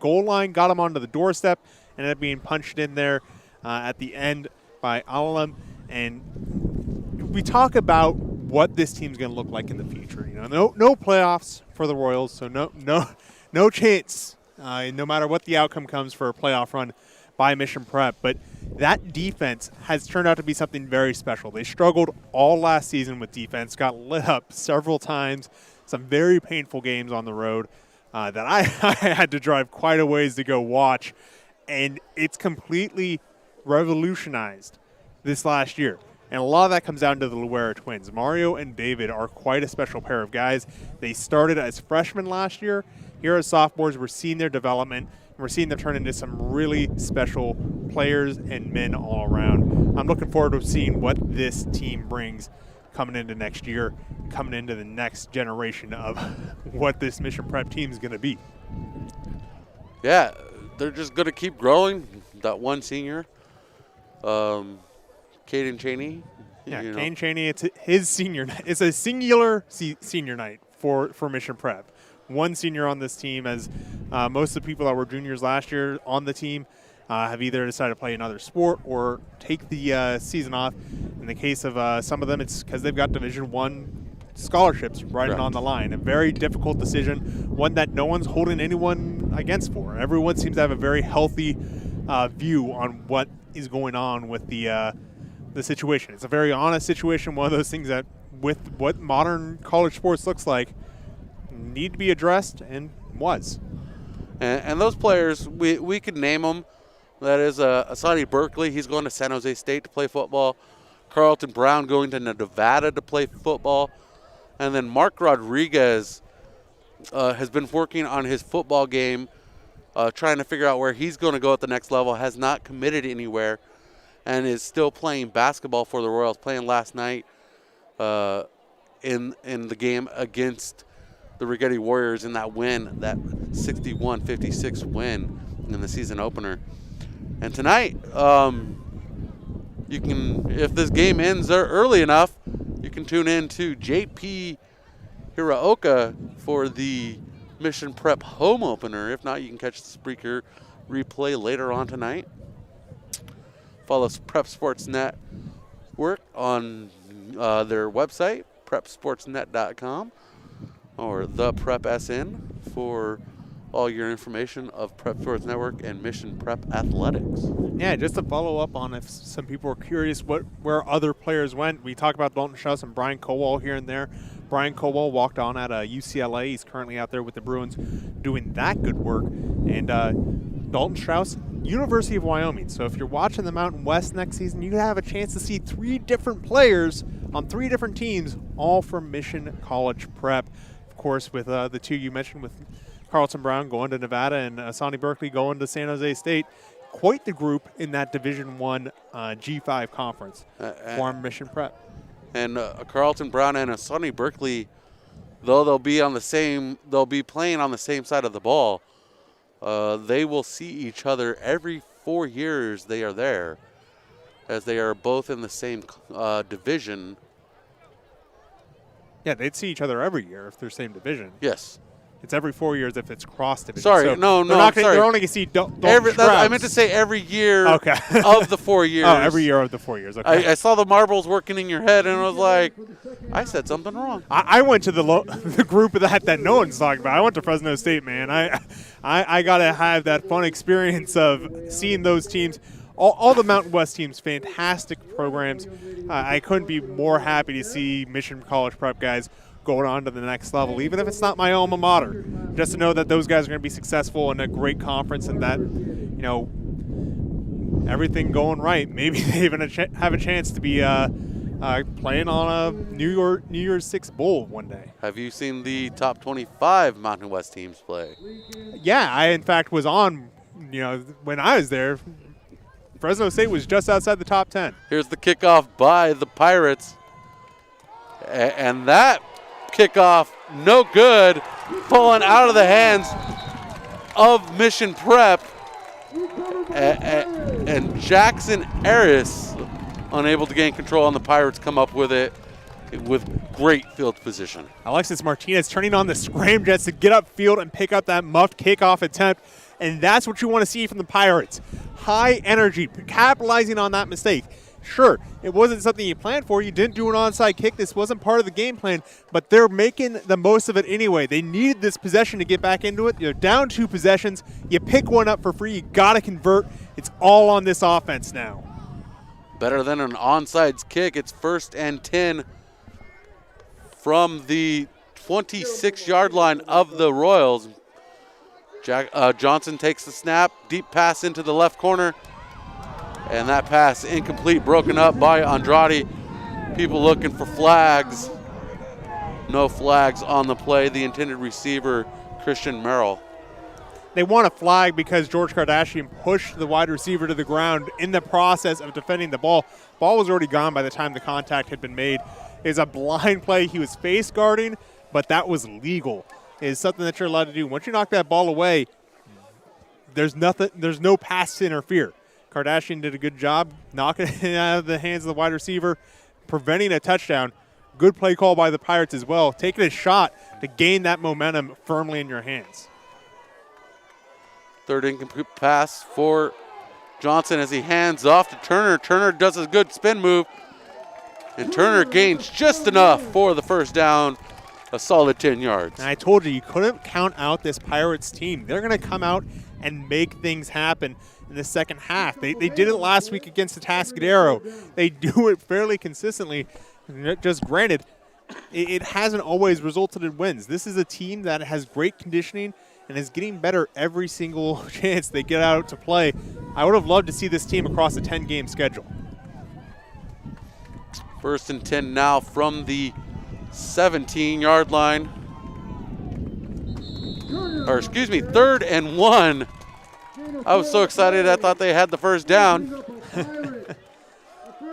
goal line, got them onto the doorstep, ended up being punched in there at the end by Alalim. And we talk about what this team's going to look like in the future. You know, no playoffs for the Royals, so no chance, no matter what the outcome comes for a playoff run by Mission Prep. But that defense has turned out to be something very special. They struggled all last season with defense, got lit up several times, some very painful games on the road that I had to drive quite a ways to go watch. And it's completely revolutionized this last year. And a lot of that comes down to the Luera twins. Mario and David are quite a special pair of guys. They started as freshmen last year. Here as sophomores, we're seeing their development. And we're seeing them turn into some really special players and men all around. I'm looking forward to seeing what this team brings coming into next year, coming into the next generation of what this Mission Prep team is going to be. Yeah, they're just going to keep growing. That one senior, Caden Cheney. Yeah, Caden Cheney, it's his senior night. It's a singular senior night for Mission Prep. One senior on this team, as most of the people that were juniors last year on the team have either decided to play another sport or take the season off. In the case of some of them, it's because they've got Division I scholarships riding on the line. A very difficult decision, one that no one's holding anyone against for. Everyone seems to have a very healthy view on what is going on with the situation. It's a very honest situation, one of those things that, with what modern college sports looks like, need to be addressed, and was. And those players, we could name them. That is Asani Berkeley. He's going to San Jose State to play football. Carlton Brown going to Nevada to play football. And then Mark Rodriguez has been working on his football game, trying to figure out where he's going to go at the next level, has not committed anywhere, and is still playing basketball for the Royals, playing last night in the game against the Rigetti Warriors in that win, that 61-56 win in the season opener. And tonight, you can, if this game ends there early enough, you can tune in to JP Hiraoka for the Mission Prep home opener. If not, you can catch the Spreaker replay later on tonight. Follow Prep Sports Net work on their website, prepsportsnet.com, or the Prep SN for all your information of Prep Sports Network and Mission Prep Athletics. Yeah, just to follow up on if some people were curious where other players went, we talked about Dalton Strauss and Brian Cowell here and there. Brian Cowell walked on at UCLA. He's currently out there with the Bruins doing that good work. And Dalton Strauss, University of Wyoming. So if you're watching the Mountain West next season, you have a chance to see 3 different players on 3 different teams, all from Mission College Prep. Of course, with the 2 you mentioned, with Carlton Brown going to Nevada and Asani Berkeley going to San Jose State. Quite the group in that Division I G5 conference for Mission Prep. And Carlton Brown and Asani Berkeley, though they'll be playing on the same side of the ball, they will see each other every 4 years they are there, as they are both in the same division. Yeah, they'd see each other every year if they're same division. Yes. It's every 4 years if it's cross division. Sorry, so no, sorry. They're only going to see Dalton I meant to say every year of the 4 years. Oh, every year of the 4 years. Okay. I saw the marbles working in your head, and I was like, I said something wrong. I went to the group of that no one's talking about. I went to Fresno State, man. I got to have that fun experience of seeing those teams. All the Mountain West teams, fantastic programs. I couldn't be more happy to see Mission College Prep guys going on to the next level, even if it's not my alma mater. Just to know that those guys are going to be successful in a great conference and that, everything going right. Maybe they even have a chance to be playing on a New Year's Six Bowl one day. Have you seen the top 25 Mountain West teams play? Yeah, I in fact was on, when I was there. Fresno State was just outside the top 10. Here's the kickoff by the Pirates. And that kickoff, no good, falling out of the hands of Mission Prep. And Jackson Harris, unable to gain control, and the Pirates come up with it with great field position. Alexis Martinez turning on the scramjets to get upfield and pick up that muffed kickoff attempt. And that's what you want to see from the Pirates. High energy, capitalizing on that mistake. Sure, it wasn't something you planned for. You didn't do an onside kick. This wasn't part of the game plan, but they're making the most of it anyway. They needed this possession to get back into it. You're down 2 possessions. You pick one up for free. You got to convert. It's all on this offense now. Better than an onside kick. It's 1st and 10 from the 26-yard line of the Royals. Johnson takes the snap, deep pass into the left corner, and that pass incomplete, broken up by Andrade. People looking for flags. No flags on the play. The intended receiver, Christian Merrill. They want a flag because George Kardashian pushed the wide receiver to the ground in the process of defending the ball. Ball was already gone by the time the contact had been made. It's a blind play. He was face guarding, but that was legal. Is something that you're allowed to do. Once you knock that ball away, there's no pass to interfere. Kardashian did a good job knocking it out of the hands of the wide receiver, preventing a touchdown. Good play call by the Pirates as well, taking a shot to gain that momentum firmly in your hands. 3rd incomplete pass for Johnson as he hands off to Turner. Turner does a good spin move, and Turner gains just enough for the 1st down. A solid 10 yards. And I told you couldn't count out this Pirates team. They're going to come out and make things happen in the second half. They did it last week against the Atascadero. They do it fairly consistently. Just granted, it hasn't always resulted in wins. This is a team that has great conditioning and is getting better every single chance they get out to play. I would have loved to see this team across a 10-game schedule. 1st and 10 now from the 17-yard line. Or excuse me, 3rd and 1. I was so excited I thought they had the 1st down.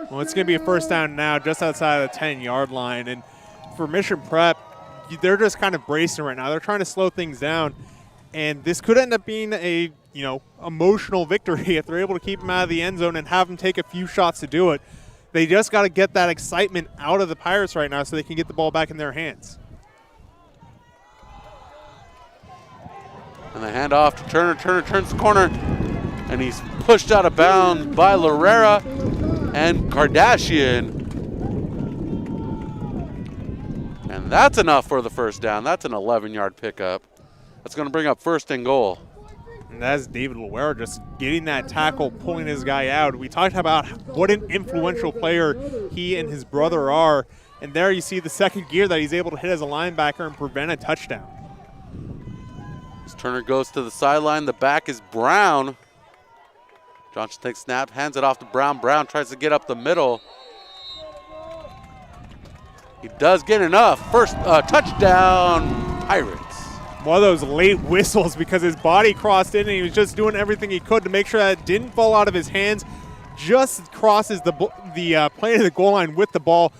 Well, it's going to be a 1st down now just outside of the 10-yard line. And for Mission Prep, they're just kind of bracing right now. They're trying to slow things down. And this could end up being a, emotional victory if they're able to keep them out of the end zone and have them take a few shots to do it. They just got to get that excitement out of the Pirates right now so they can get the ball back in their hands. And the handoff to Turner. Turner turns the corner, and he's pushed out of bounds by Larrera, and Kardashian And that's enough for the first down. That's an 11-yard pickup. That's going to bring up 1st and goal. And that's David Loera just getting that tackle, pulling his guy out. We talked about what an influential player he and his brother are. And there you see the second gear that he's able to hit as a linebacker and prevent a touchdown. As Turner goes to the sideline, the back is Brown. Johnson takes snap, hands it off to Brown. Brown tries to get up the middle. He does get enough. First touchdown, Pirates. One of those late whistles because his body crossed in and he was just doing everything he could to make sure that it didn't fall out of his hands. Just crosses the plane of the goal line with the ball.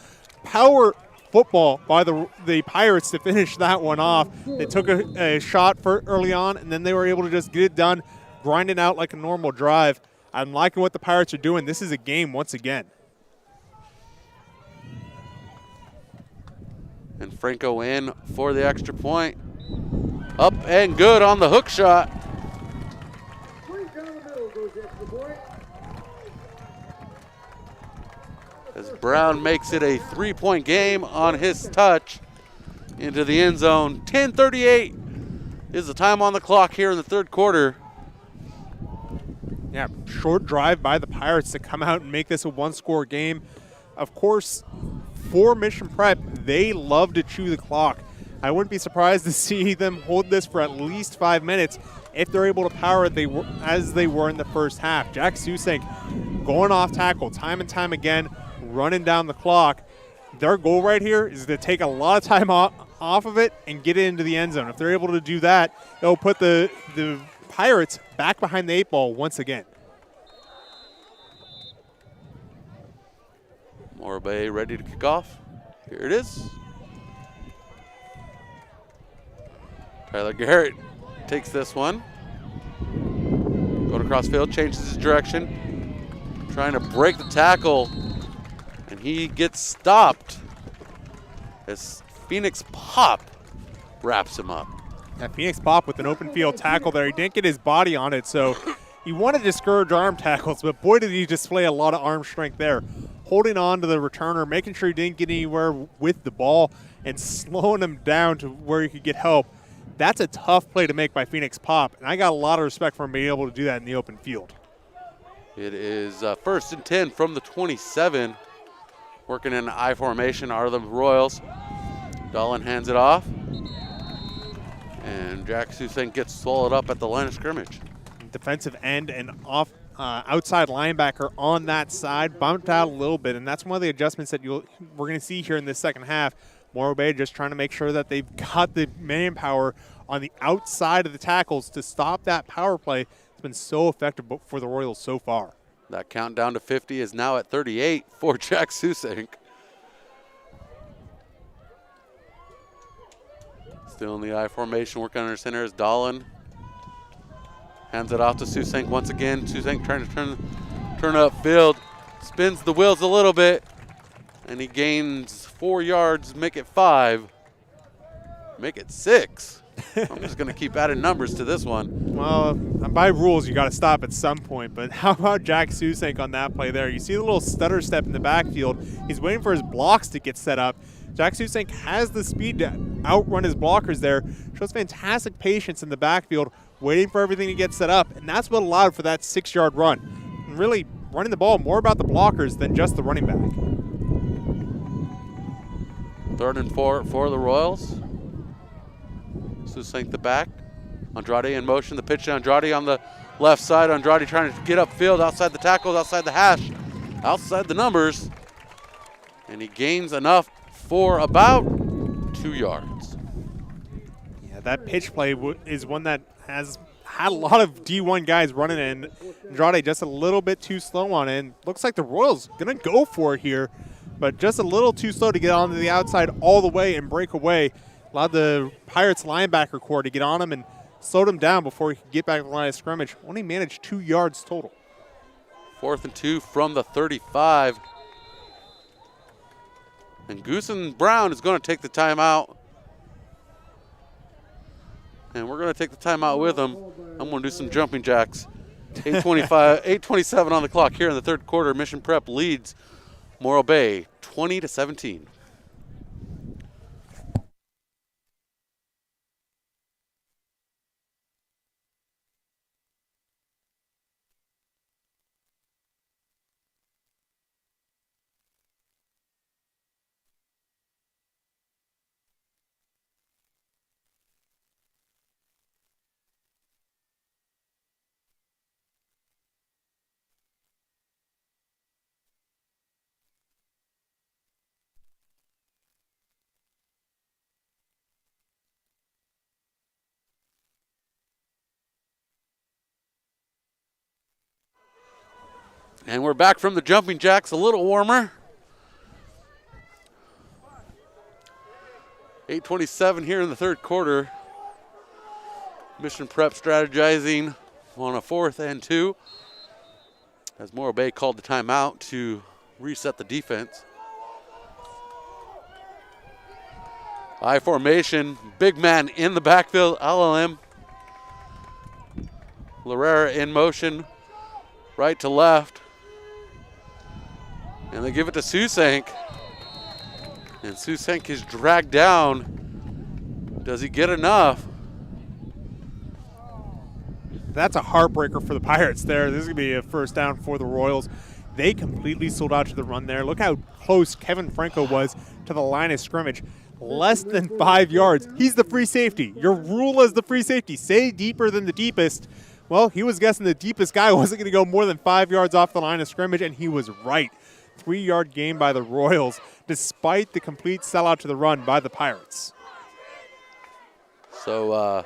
Power football by the Pirates to finish that one off. They took a shot for early on, and then they were able to just get it done, grind it out like a normal drive. I'm liking what the Pirates are doing. This is a game once again. And Franco in for the extra point. Up and good on the hook shot. As Brown makes it a 3-point game on his touch into the end zone. 10:38 is the time on the clock here in the 3rd quarter. Yeah, short drive by the Pirates to come out and make this a 1-score game. Of course, for Mission Prep, they love to chew the clock. I wouldn't be surprised to see them hold this for at least 5 minutes if they're able to power it as they were in the first half. Jack Susank going off tackle time and time again, running down the clock. Their goal right here is to take a lot of time off of it and get it into the end zone. If they're able to do that, it'll put the Pirates back behind the 8 ball once again. Morro Bay ready to kick off. Here it is. Tyler Garrett takes this one. Going across field, changes his direction. Trying to break the tackle. And he gets stopped as Phoenix Pop wraps him up. Yeah, Phoenix Pop with an open field tackle there. He didn't get his body on it, so he wanted to discourage arm tackles, but boy did he display a lot of arm strength there. Holding on to the returner, making sure he didn't get anywhere with the ball, and slowing him down to where he could get help. That's a tough play to make by Phoenix Pop, and I got a lot of respect for him being able to do that in the open field. It is 1st and 10 from the 27. Working in an I formation are the Royals. Dolan hands it off. And Jack Susank gets swallowed up at the line of scrimmage. Defensive end and outside linebacker on that side bumped out a little bit, and that's one of the adjustments that we're going to see here in this second half. Morro Bay just trying to make sure that they've got the manpower on the outside of the tackles to stop that power play. It's been so effective for the Royals so far. That countdown to 50 is now at 38 for Jack Susank. Still in the I formation, working under center is Dolan. Hands it off to Susank once again. Susank trying to turn upfield. Spins the wheels a little bit. And he gains 4 yards, make it 5. Make it 6. I'm just going to keep adding numbers to this one. Well, by rules, you got to stop at some point. But how about Jack Susank on that play there? You see the little stutter step in the backfield. He's waiting for his blocks to get set up. Jack Susank has the speed to outrun his blockers there. Shows fantastic patience in the backfield, waiting for everything to get set up. And that's what allowed for that 6-yard run. And really running the ball more about the blockers than just the running back. 3rd and 4 for the Royals. Susank the back. Andrade in motion. The pitch to Andrade on the left side. Andrade trying to get upfield, outside the tackles, outside the hash, outside the numbers. And he gains enough for about 2 yards. Yeah, that pitch play is one that has had a lot of D1 guys running in. Andrade just a little bit too slow on it. And looks like the Royals going to go for it here, but just a little too slow to get onto the outside all the way and break away. Allowed the Pirates linebacker core to get on him and slowed him down before he could get back to the line of scrimmage. Only managed 2 yards total. 4th and 2 from the 35. And Goosen Brown is going to take the timeout. And we're going to take the timeout with him. I'm going to do some jumping jacks. 8:27 on the clock here in the 3rd quarter. Mission Prep leads Morro Bay 20-17. And we're back from the jumping jacks, a little warmer. 8:27 here in the third quarter. Mission Prep strategizing on a 4th and 2. As Morro Bay called the timeout to reset the defense. I formation, big man in the backfield, LLM. Larrera in motion, right to left. And they give it to Susank. And Susank is dragged down. Does he get enough? That's a heartbreaker for the Pirates there. This is going to be a first down for the Royals. They completely sold out to the run there. Look how close Kevin Franco was to the line of scrimmage. Less than 5 yards. He's the free safety. Your rule is the free safety. Say deeper than the deepest. Well, he was guessing the deepest guy wasn't going to go more than 5 yards off the line of scrimmage, and he was right. 3-yard gain by the Royals, despite the complete sellout to the run by the Pirates. So,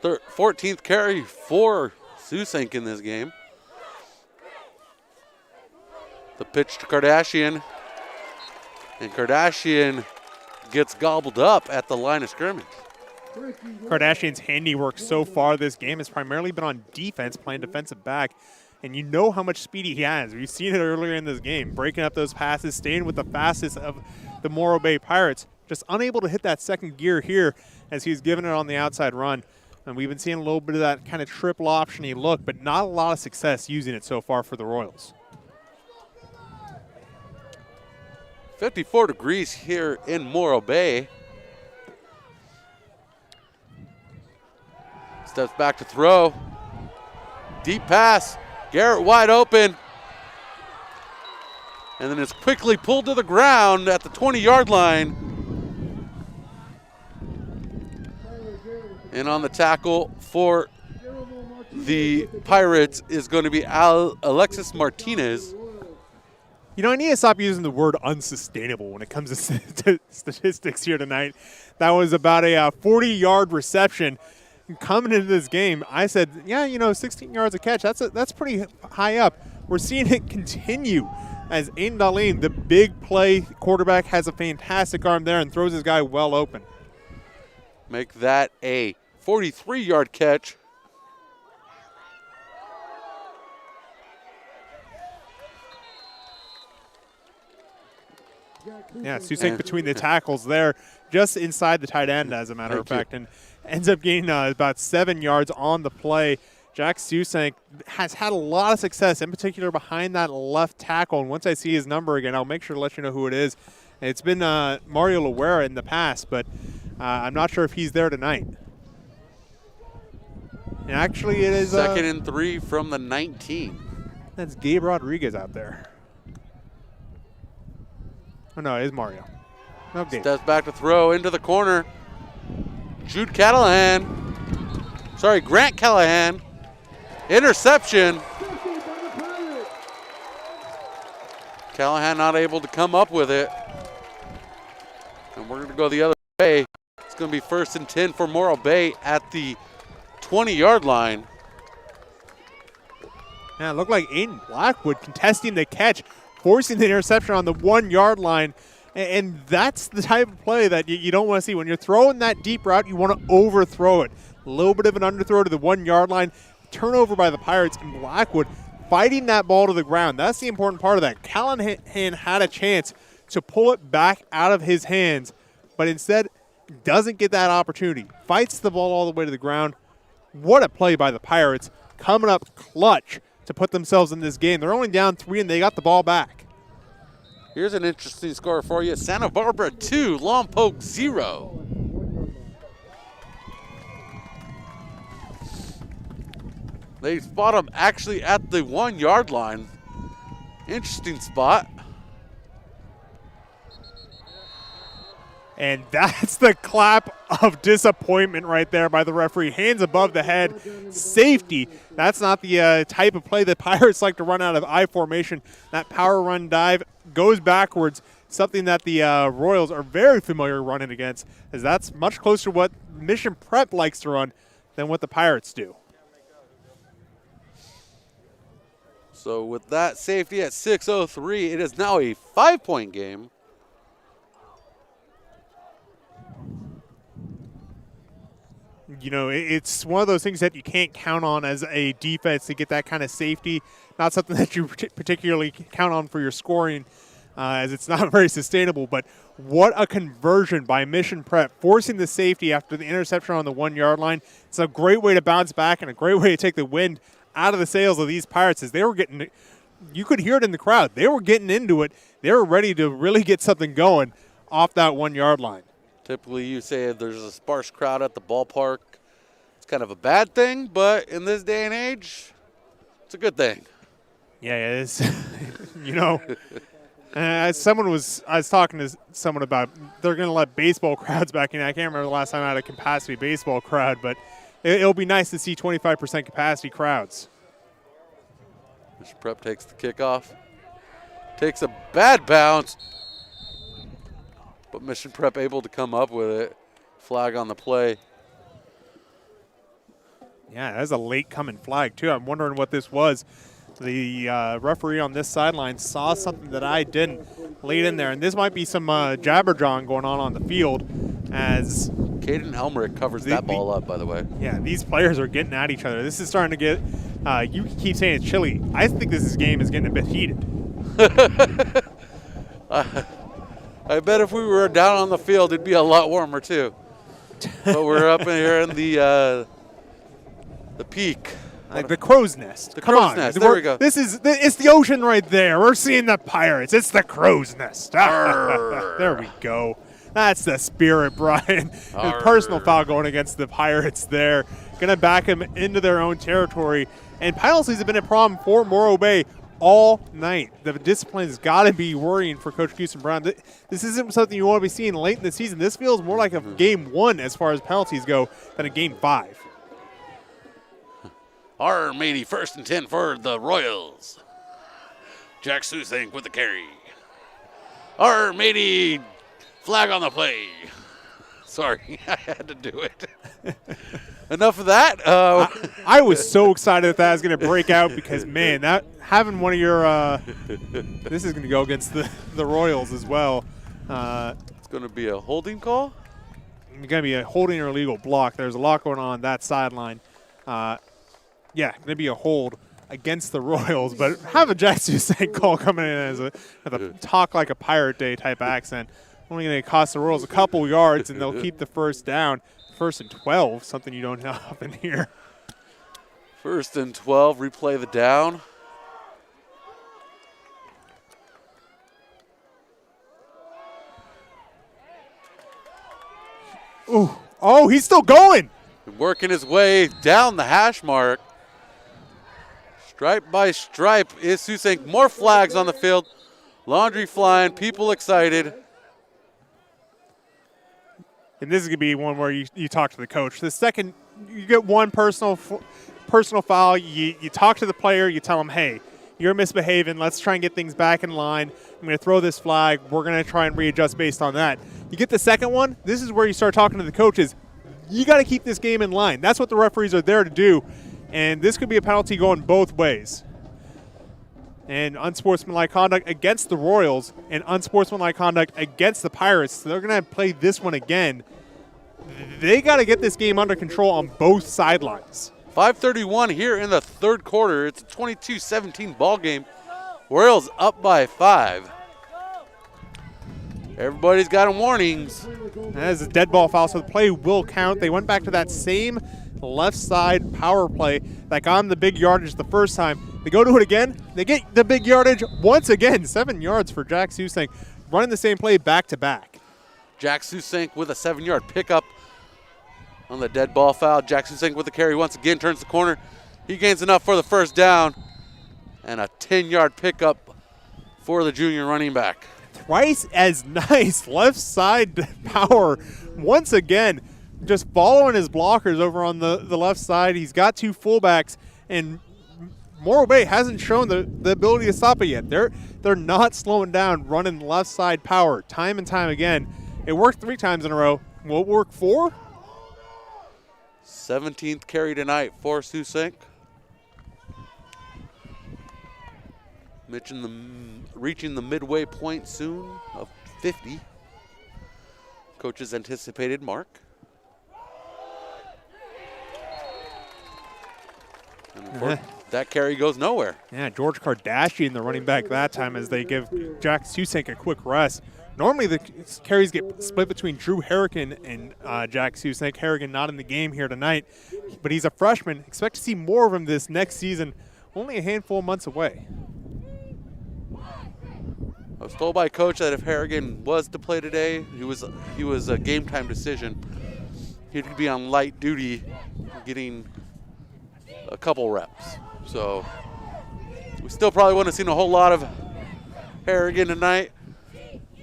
14th carry for Susank in this game. The pitch to Kardashian. And Kardashian gets gobbled up at the line of scrimmage. Kardashian's handiwork so far this game has primarily been on defense, playing defensive back. And you know how much speed he has. We've seen it earlier in this game, breaking up those passes, staying with the fastest of the Morro Bay Pirates. Just unable to hit that second gear here as he's giving it on the outside run. And we've been seeing a little bit of that kind of triple option-y look, but not a lot of success using it so far for the Royals. 54 degrees here in Morro Bay. Steps back to throw. Deep pass. Garrett wide open. And then it's quickly pulled to the ground at the 20-yard line. And on the tackle for the Pirates is going to be Alexis Martinez. You know, I need to stop using the word unsustainable when it comes to statistics here tonight. That was about a 40-yard reception. Coming into this game, I said, yeah, 16 yards a catch, that's pretty high up. We're seeing it continue as Aiden Dahlin, the big play quarterback, has a fantastic arm there and throws his guy well open. Make that a 43-yard catch. Yeah, Susank between the tackles there, just inside the tight end, as a matter of fact, and ends up gaining about 7 yards on the play. Jack Susank has had a lot of success, in particular behind that left tackle. And once I see his number again, I'll make sure to let you know who it is. It's been Mario Loera in the past, but I'm not sure if he's there tonight. And actually, it is 2nd and 3 from the 19. That's Gabe Rodriguez out there. Oh, no, it is Mario. No, Gabe. Steps back to throw into the corner. Jude Callahan. Sorry, Grant Callahan. Interception. Callahan not able to come up with it. And we're going to go the other way. It's going to be 1st and 10 for Morro Bay at the 20-yard line. Yeah, it looked like Aiden Blackwood contesting the catch, forcing the interception on the 1-yard line. And that's the type of play that you don't want to see. When you're throwing that deep route, you want to overthrow it. A little bit of an underthrow to the 1-yard line. Turnover by the Pirates, and Blackwood fighting that ball to the ground. That's the important part of that. Callahan had a chance to pull it back out of his hands, but instead doesn't get that opportunity. Fights the ball all the way to the ground. What a play by the Pirates, coming up clutch to put themselves in this game. They're only down 3, and they got the ball back. Here's an interesting score for you. Santa Barbara 2, Lompoc 0. They spot him actually at the 1-yard line. Interesting spot. And that's the clap of disappointment right there by the referee. Hands above the head. Safety. That's not the type of play that Pirates like to run out of I formation. That power run dive goes backwards, something that the Royals are very familiar running against, as that's much closer to what Mission Prep likes to run than what the Pirates do. So with that safety at 6:03, it is now a 5-point game. You know, it's one of those things that you can't count on as a defense to get that kind of safety. Not something that you particularly count on for your scoring, as it's not very sustainable. But what a conversion by Mission Prep, forcing the safety after the interception on the 1-yard line. It's a great way to bounce back and a great way to take the wind out of the sails of these Pirates, as they were getting, you could hear it in the crowd. They were getting into it. They were ready to really get something going off that 1-yard line. Typically, you say there's a sparse crowd at the ballpark. It's kind of a bad thing, but in this day and age, it's a good thing. Yeah, it is. You know, I was talking to someone about they're going to let baseball crowds back in. I can't remember the last time I had a capacity baseball crowd, but it'll be nice to see 25% capacity crowds. Mission Prep takes the kickoff. Takes a bad bounce. But Mission Prep able to come up with it. Flag on the play. Yeah, that's a late coming flag, too. I'm wondering what this was. The referee on this sideline saw something that I didn't late in there. And this might be some jabberjawing going on the field as Caden Elmerick covers that ball up, by the way. Yeah, these players are getting at each other. This is starting to get, you keep saying it's chilly. I think this game is getting a bit heated. I bet if we were down on the field, it'd be a lot warmer too. But we're up in here in the peak. The crow's nest. The crow's nest. There we go. It's the ocean right there. We're seeing the Pirates. It's the crow's nest. There we go. That's the spirit, Brian. Personal foul going against the Pirates there. Going to back them into their own territory. And penalties have been a problem for Morro Bay all night. The discipline's got to be worrying for Coach Houston Brown. This isn't something you want to be seeing late in the season. This feels more like a game 1 as far as penalties go than a game 5. Our matey 1st and 10 for the Royals. Jack Susink with the carry. Our matey flag on the play. Sorry, I had to do it. Enough of that. I was so excited that was going to break out because, man, that having one of your this is going to go against the Royals as well. It's going to be a holding call? It's going to be a holding or illegal block. There's a lot going on that sideline. Yeah, going to be a hold against the Royals, but have a Jack Susek call coming in as a talk like a Pirate Day type accent. Only going to cost the Royals a couple yards, and they'll keep the first down. 1st and 12, something you don't often hear. 1st and 12, replay the down. Ooh. Oh, he's still going. Working his way down the hash mark. Stripe by stripe is Susink. More flags on the field. Laundry flying, people excited. And this is going to be one where you talk to the coach. The second you get one personal foul, you talk to the player, you tell him, hey, you're misbehaving. Let's try and get things back in line. I'm going to throw this flag. We're going to try and readjust based on that. You get the second one, this is where you start talking to the coaches. You got to keep this game in line. That's what the referees are there to do. And this could be a penalty going both ways. And unsportsmanlike conduct against the Royals and unsportsmanlike conduct against the Pirates. So they're going to play this one again. They got to get this game under control on both sidelines. 5:31 here in the 3rd quarter. It's a 22-17 ball game. Royals up by 5. Everybody's got warnings. That is a dead ball foul, so the play will count. They went back to that same left side power play that got them the big yardage the first time. They go to it again. They get the big yardage once again. 7 yards for Jack Susink, running the same play back to back. Jack Susink with a 7-yard pickup on the dead ball foul. Jack Susink with the carry once again, turns the corner. He gains enough for the first down and a 10-yard pickup for the junior running back. Twice as nice left side power once again, just following his blockers over on the left side. He's got 2 fullbacks, and Morro Bay hasn't shown the ability to stop it yet. They're not slowing down, running left side power time and time again. It worked 3 times in a row. Will it work 4? 17th carry tonight for Susink. reaching the midway point soon of 50. Coach's anticipated mark. And of course, that carry goes nowhere. Yeah, George Kardashian, the running back that time, as they give Jack Susank a quick rest. Normally the carries get split between Drew Harrigan and Jack Susank. Harrigan not in the game here tonight, but he's a freshman. Expect to see more of him this next season, only a handful of months away. I was told by Coach that if Harrigan was to play today, he was a game time decision. He'd be on light duty, getting a couple reps. So we still probably wouldn't have seen a whole lot of Harrigan tonight,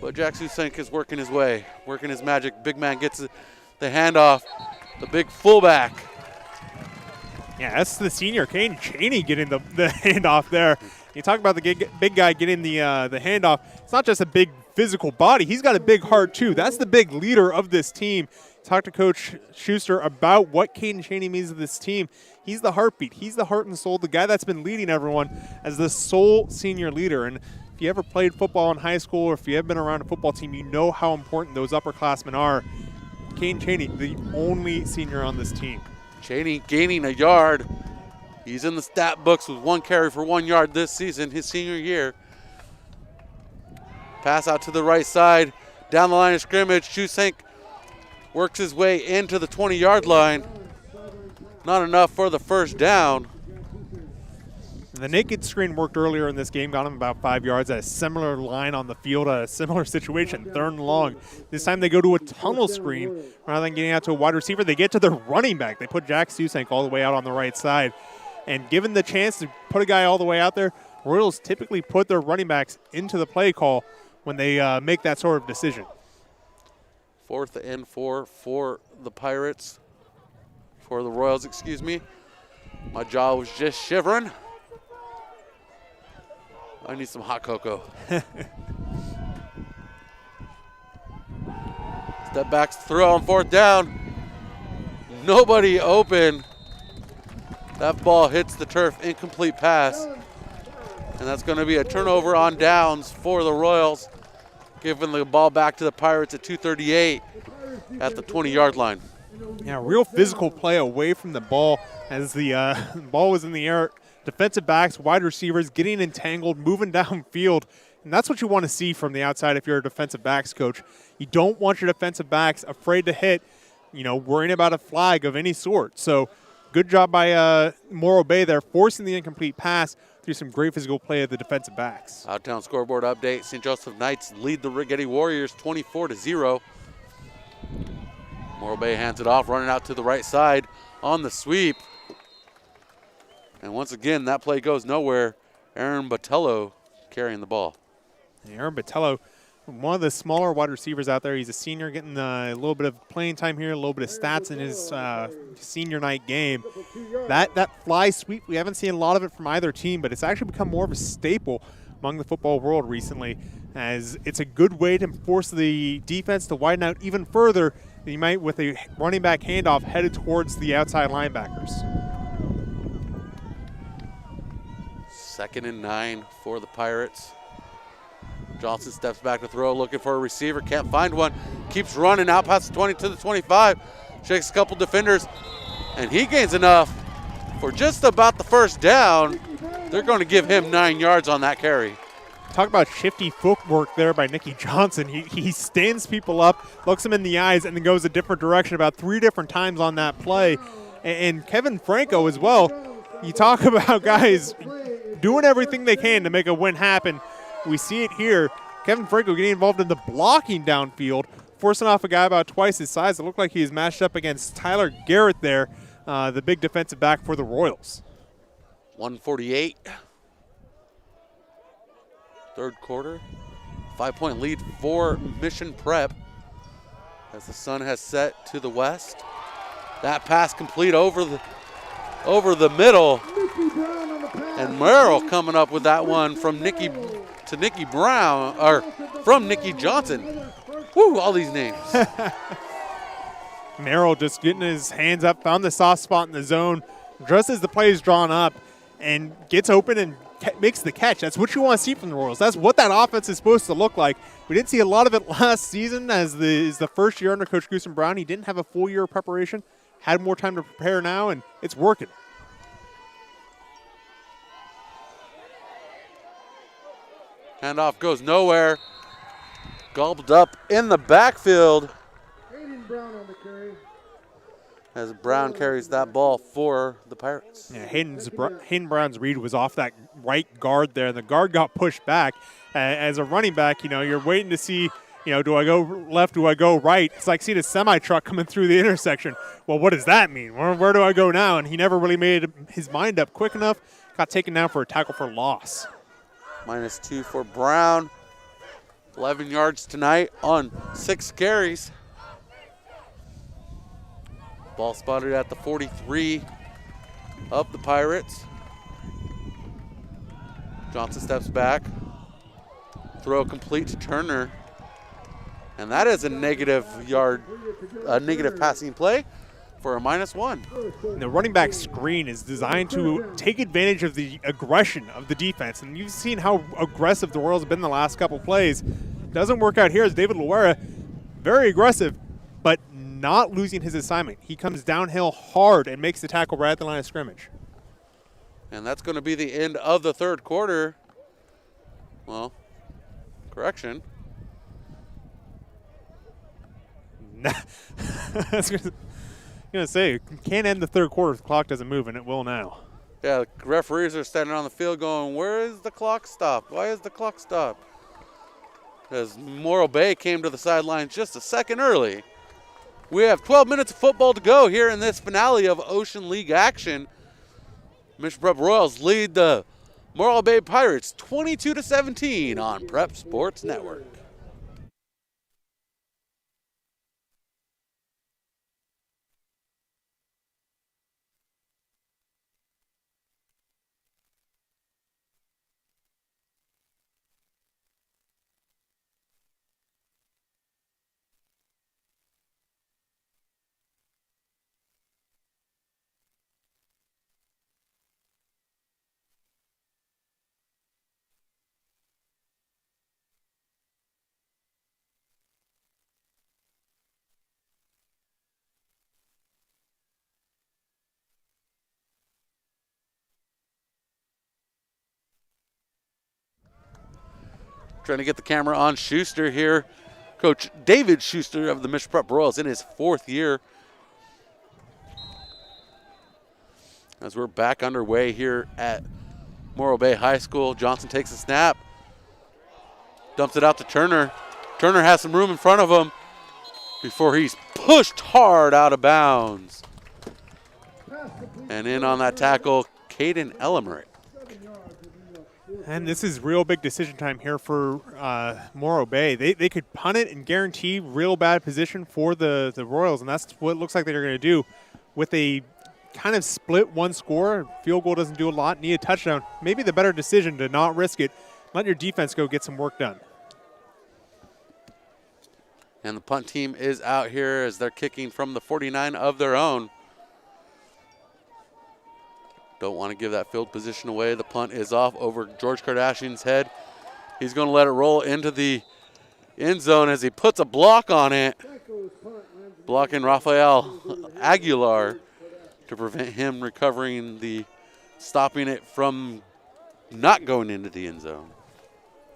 but Jack Susank is working his way, working his magic. Big man gets the handoff, the big fullback. Yeah, that's the senior, Caden Cheney, getting the handoff there. You talk about the big guy getting the handoff. It's not just a big physical body. He's got a big heart, too. That's the big leader of this team. Talk to Coach Schuster about what Caden Cheney means to this team. He's the heartbeat. He's the heart and soul, the guy that's been leading everyone as the sole senior leader. And if you ever played football in high school or if you have been around a football team, you know how important those upperclassmen are. Caden Cheney, the only senior on this team. Cheney gaining a yard. He's in the stat books with 1 carry for 1 yard this season, his senior year. Pass out to the right side, down the line of scrimmage. Susank works his way into the 20-yard line. Not enough for the first down. The naked screen worked earlier in this game, got him about 5 yards at a similar line on the field, a similar situation, 3rd and long. This time they go to a tunnel screen. Rather than getting out to a wide receiver, they get to their running back. They put Jack Susank all the way out on the right side. And given the chance to put a guy all the way out there, Royals typically put their running backs into the play call when they make that sort of decision. 4th and 4 for the Pirates. For the Royals, excuse me. My jaw was just shivering. I need some hot cocoa. Step back throw on 4th down. Nobody open. That ball hits the turf, incomplete pass. And that's going to be a turnover on downs for the Royals, giving the ball back to the Pirates at 2:38 at the 20-yard line. Yeah, real physical play away from the ball as the ball was in the air. Defensive backs, wide receivers getting entangled, moving downfield. And that's what you want to see from the outside if you're a defensive backs coach. You don't want your defensive backs afraid to hit, worrying about a flag of any sort. So good job by Morro Bay there, forcing the incomplete pass through some great physical play of the defensive backs. Out-of-town scoreboard update. St. Joseph Knights lead the Rigetti Warriors 24-0. Morro Bay hands it off, running out to the right side on the sweep. And once again, that play goes nowhere. Aaron Botello carrying the ball. Aaron Botello, one of the smaller wide receivers out there. He's a senior, getting a little bit of playing time here, a little bit of stats in his senior night game. That fly sweep, we haven't seen a lot of it from either team, but it's actually become more of a staple among the football world recently, as it's a good way to force the defense to widen out even further than you might with a running back handoff headed towards the outside linebackers. 2nd and 9 for the Pirates. Johnson steps back to throw, looking for a receiver, can't find one. Keeps running out past the 20 to the 25. Shakes a couple defenders, and he gains enough for just about the first down. They're going to give him 9 yards on that carry. Talk about shifty footwork there by Nicky Johnson. He stands people up, looks them in the eyes, and then goes a different direction about 3 different times on that play. And Kevin Franco as well. You talk about guys doing everything they can to make a win happen. We see it here. Kevin Franco getting involved in the blocking downfield, forcing off a guy about twice his size. It looked like he was matched up against Tyler Garrett there, the big defensive back for the Royals. 1:48. 3rd quarter. 5-point lead for Mission Prep as the sun has set to the west. That pass complete over the middle. And Merrill coming up with that one from Nicky Brown, or from Nicky Johnson. Woo, all these names. Merrill just getting his hands up, found the soft spot in the zone, just as the play is drawn up, and gets open and makes the catch. That's what you want to see from the Royals. That's what that offense is supposed to look like. We didn't see a lot of it last season as the first year under Coach Goosen Brown. He didn't have a full year of preparation, had more time to prepare now, and it's working. Handoff goes nowhere. Gobbled up in the backfield Brown on the carry. as Brown carries that ball for the Pirates. Yeah, Hayden Brown's read was off that right guard there. The guard got pushed back. As a running back, you're waiting to see, do I go left, do I go right? It's like seeing a semi-truck coming through the intersection. Well, what does that mean? Where do I go now? And he never really made his mind up quick enough. Got taken down for a tackle for loss. -2 for Brown. 11 yards tonight on 6 carries. Ball spotted at the 43 of the Pirates. Johnson steps back. Throw complete to Turner. And that is a negative passing play for a -1. The running back screen is designed to take advantage of the aggression of the defense. And you've seen how aggressive the Royals have been the last couple plays. Doesn't work out here as David Loera, very aggressive, but not losing his assignment. He comes downhill hard and makes the tackle right at the line of scrimmage. And that's going to be the end of the third quarter. Well, correction. I was going to say, can't end the third quarter if the clock doesn't move, and it will now. Yeah, the referees are standing on the field going, where is the clock stopped? Why is the clock stopped? As Morro Bay came to the sideline just a second early. We have 12 minutes of football to go here in this finale of Ocean League action. Mission Prep Royals lead the Morro Bay Pirates 22-17 on Prep Sports Network. Trying to get the camera on Schuster here. Coach David Schuster of the Mission Prep Royals in his 4th year. As we're back underway here at Morro Bay High School. Johnson takes a snap. Dumps it out to Turner. Turner has some room in front of him before he's pushed hard out of bounds. And in on that tackle, Caden Ellemer. And this is real big decision time here for Morro Bay. They could punt it and guarantee real bad position for the Royals, and that's what it looks like they're going to do. With a kind of split one score, field goal doesn't do a lot, need a touchdown. Maybe the better decision to not risk it. Let your defense go get some work done. And the punt team is out here as they're kicking from the 49 of their own. Don't want to give that field position away. The punt is off over George Kardashian's head. He's going to let it roll into the end zone as he puts a block on it, blocking Rafael Aguilar to prevent him stopping it from not going into the end zone.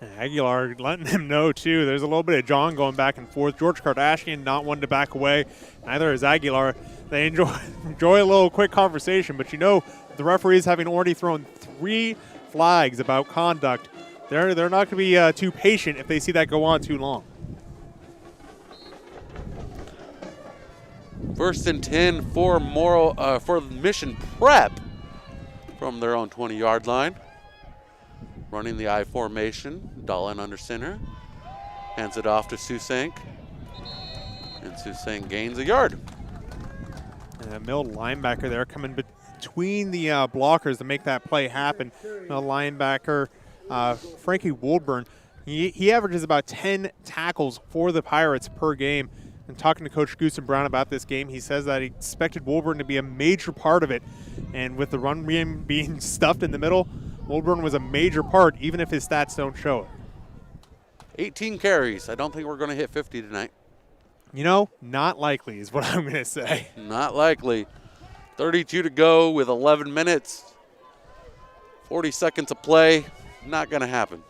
Aguilar letting him know, too. There's a little bit of John going back and forth. George Kardashian not one to back away. Neither is Aguilar. They enjoy a little quick conversation, but the referees having already thrown 3 flags about conduct, they're not going to be too patient if they see that go on too long. 1st and 10 for for Mission Prep from their own 20-yard line. Running the I formation, Dahlin under center, hands it off to Susank, and Susank gains a yard. And a middle linebacker there coming between the blockers to make that play happen. Middle linebacker Frankie Woldburn, he averages about 10 tackles for the Pirates per game. And talking to Coach Goosen Brown about this game, he says that he expected Woldburn to be a major part of it. And with the run game being stuffed in the middle, Oldburn was a major part, even if his stats don't show it. 18 carries. I don't think we're going to hit 50 tonight. You know, not likely is what I'm going to say. Not likely. 32 to go with 11 minutes. 40 seconds of play. Not going to happen.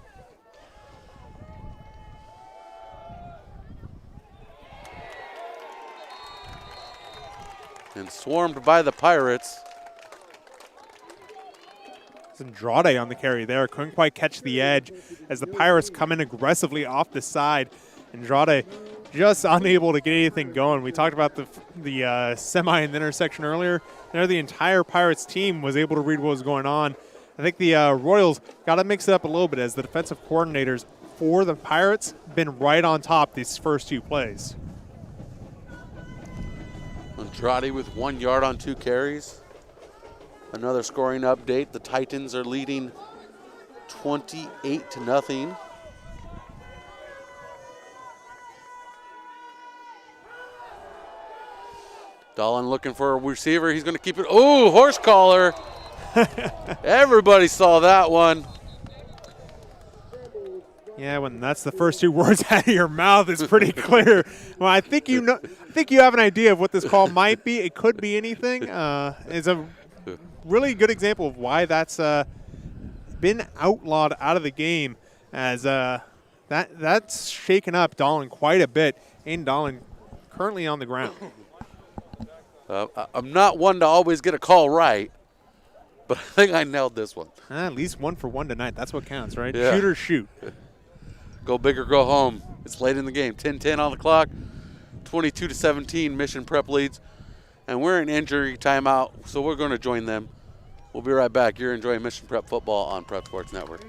And swarmed by the Pirates. Andrade on the carry there. Couldn't quite catch the edge as the Pirates come in aggressively off the side. Andrade just unable to get anything going. We talked about the semi and the intersection earlier. There, the entire Pirates team was able to read what was going on. I think the Royals got to mix it up a little bit as the defensive coordinators for the Pirates been right on top these first 2 plays. Andrade with 1 yard on 2 carries. Another scoring update. The Titans are leading 28-0. Dolan looking for a receiver. He's going to keep it. Oh, horse collar. Everybody saw that one. Yeah, when that's the first 2 words out of your mouth, it's pretty clear. Well, I think you know. I think you have an idea of what this call might be. It could be anything. It's a really good example of why that's been outlawed out of the game, as that's shaken up Dolan quite a bit. Aiden Dolan currently on the ground. I'm not one to always get a call right, but I think I nailed this one. At least 1 for 1 tonight. That's what counts, right? Yeah. Shoot or shoot. Go big or go home. It's late in the game. 10-10 on the clock. 22-17 Mission Prep leads. And we're in injury timeout, so we're going to join them. We'll be right back. You're enjoying Mission Prep football on Prep Sports Network.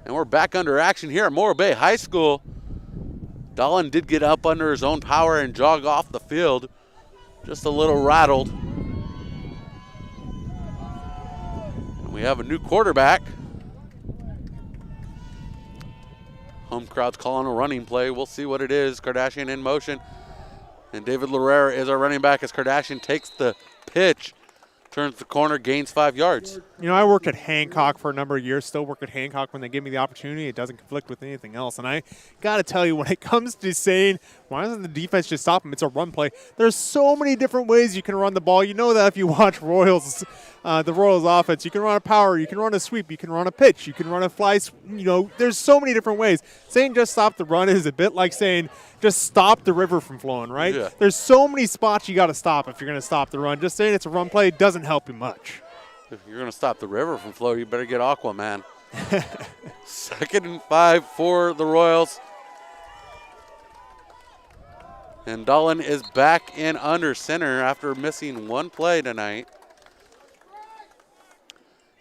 And we're back under action here at Morro Bay High School. Dolan did get up under his own power and jog off the field. Just a little rattled. And we have a new quarterback. Home crowd's calling a running play. We'll see what it is. Kardashian in motion. And David Larrera is our running back as Kardashian takes the pitch. Turns the corner, gains 5 yards. You know, I worked at Hancock for a number of years, still work at Hancock when they give me the opportunity. It doesn't conflict with anything else. And I got to tell you, when it comes to saying, why doesn't the defense just stop them? It's a run play. There's so many different ways you can run the ball. You know that if you watch the Royals offense. You can run a power, you can run a sweep, you can run a pitch, you can run a fly. You know, there's so many different ways. Saying just stop the run is a bit like saying just stop the river from flowing, right? Yeah. There's so many spots you got to stop if you're going to stop the run. Just saying it's a run play doesn't help you much. If you're going to stop the river from flowing, you better get Aquaman. 2nd and 5 for the Royals. And Dolan is back in under center after missing 1 play tonight.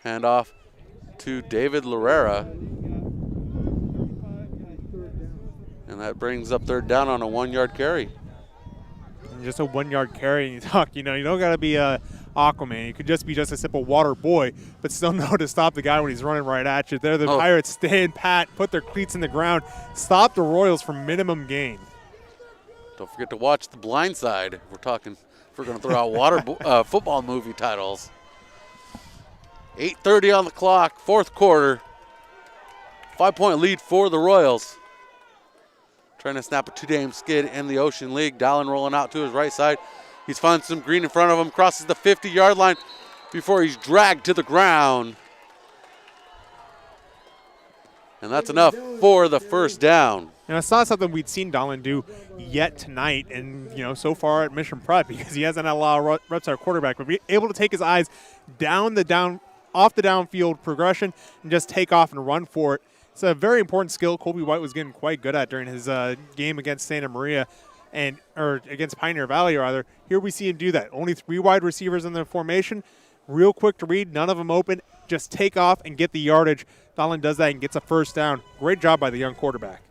Hand off to David Larrera. And that brings up 3rd down on a 1-yard carry. And just a 1-yard carry, and you talk, you don't got to be a Aquaman. You could just be just a simple water boy, but still know to stop the guy when he's running right at you. They're the Pirates stand pat, put their cleats in the ground, stop the Royals for minimum gain. Don't forget to watch The Blind Side. If we're going to throw out football movie titles. 8:30 on the clock, 4th quarter. 5-point lead for the Royals. Trying to snap a 2-game skid in the Ocean League. Dallin rolling out to his right side. He's found some green in front of him, crosses the 50-yard line before he's dragged to the ground. And that's enough for the 1st down. It's not something we'd seen Dallin do yet tonight and, so far at Mission Prep, because he hasn't had a lot of reps at our quarterback, but be able to take his eyes off the downfield progression and just take off and run for it. It's a very important skill Colby White was getting quite good at during his game against Santa Maria or against Pioneer Valley, rather. Here we see him do that. Only 3 wide receivers in the formation. Real quick to read, none of them open. Just take off and get the yardage. Dallin does that and gets a 1st down. Great job by the young quarterback.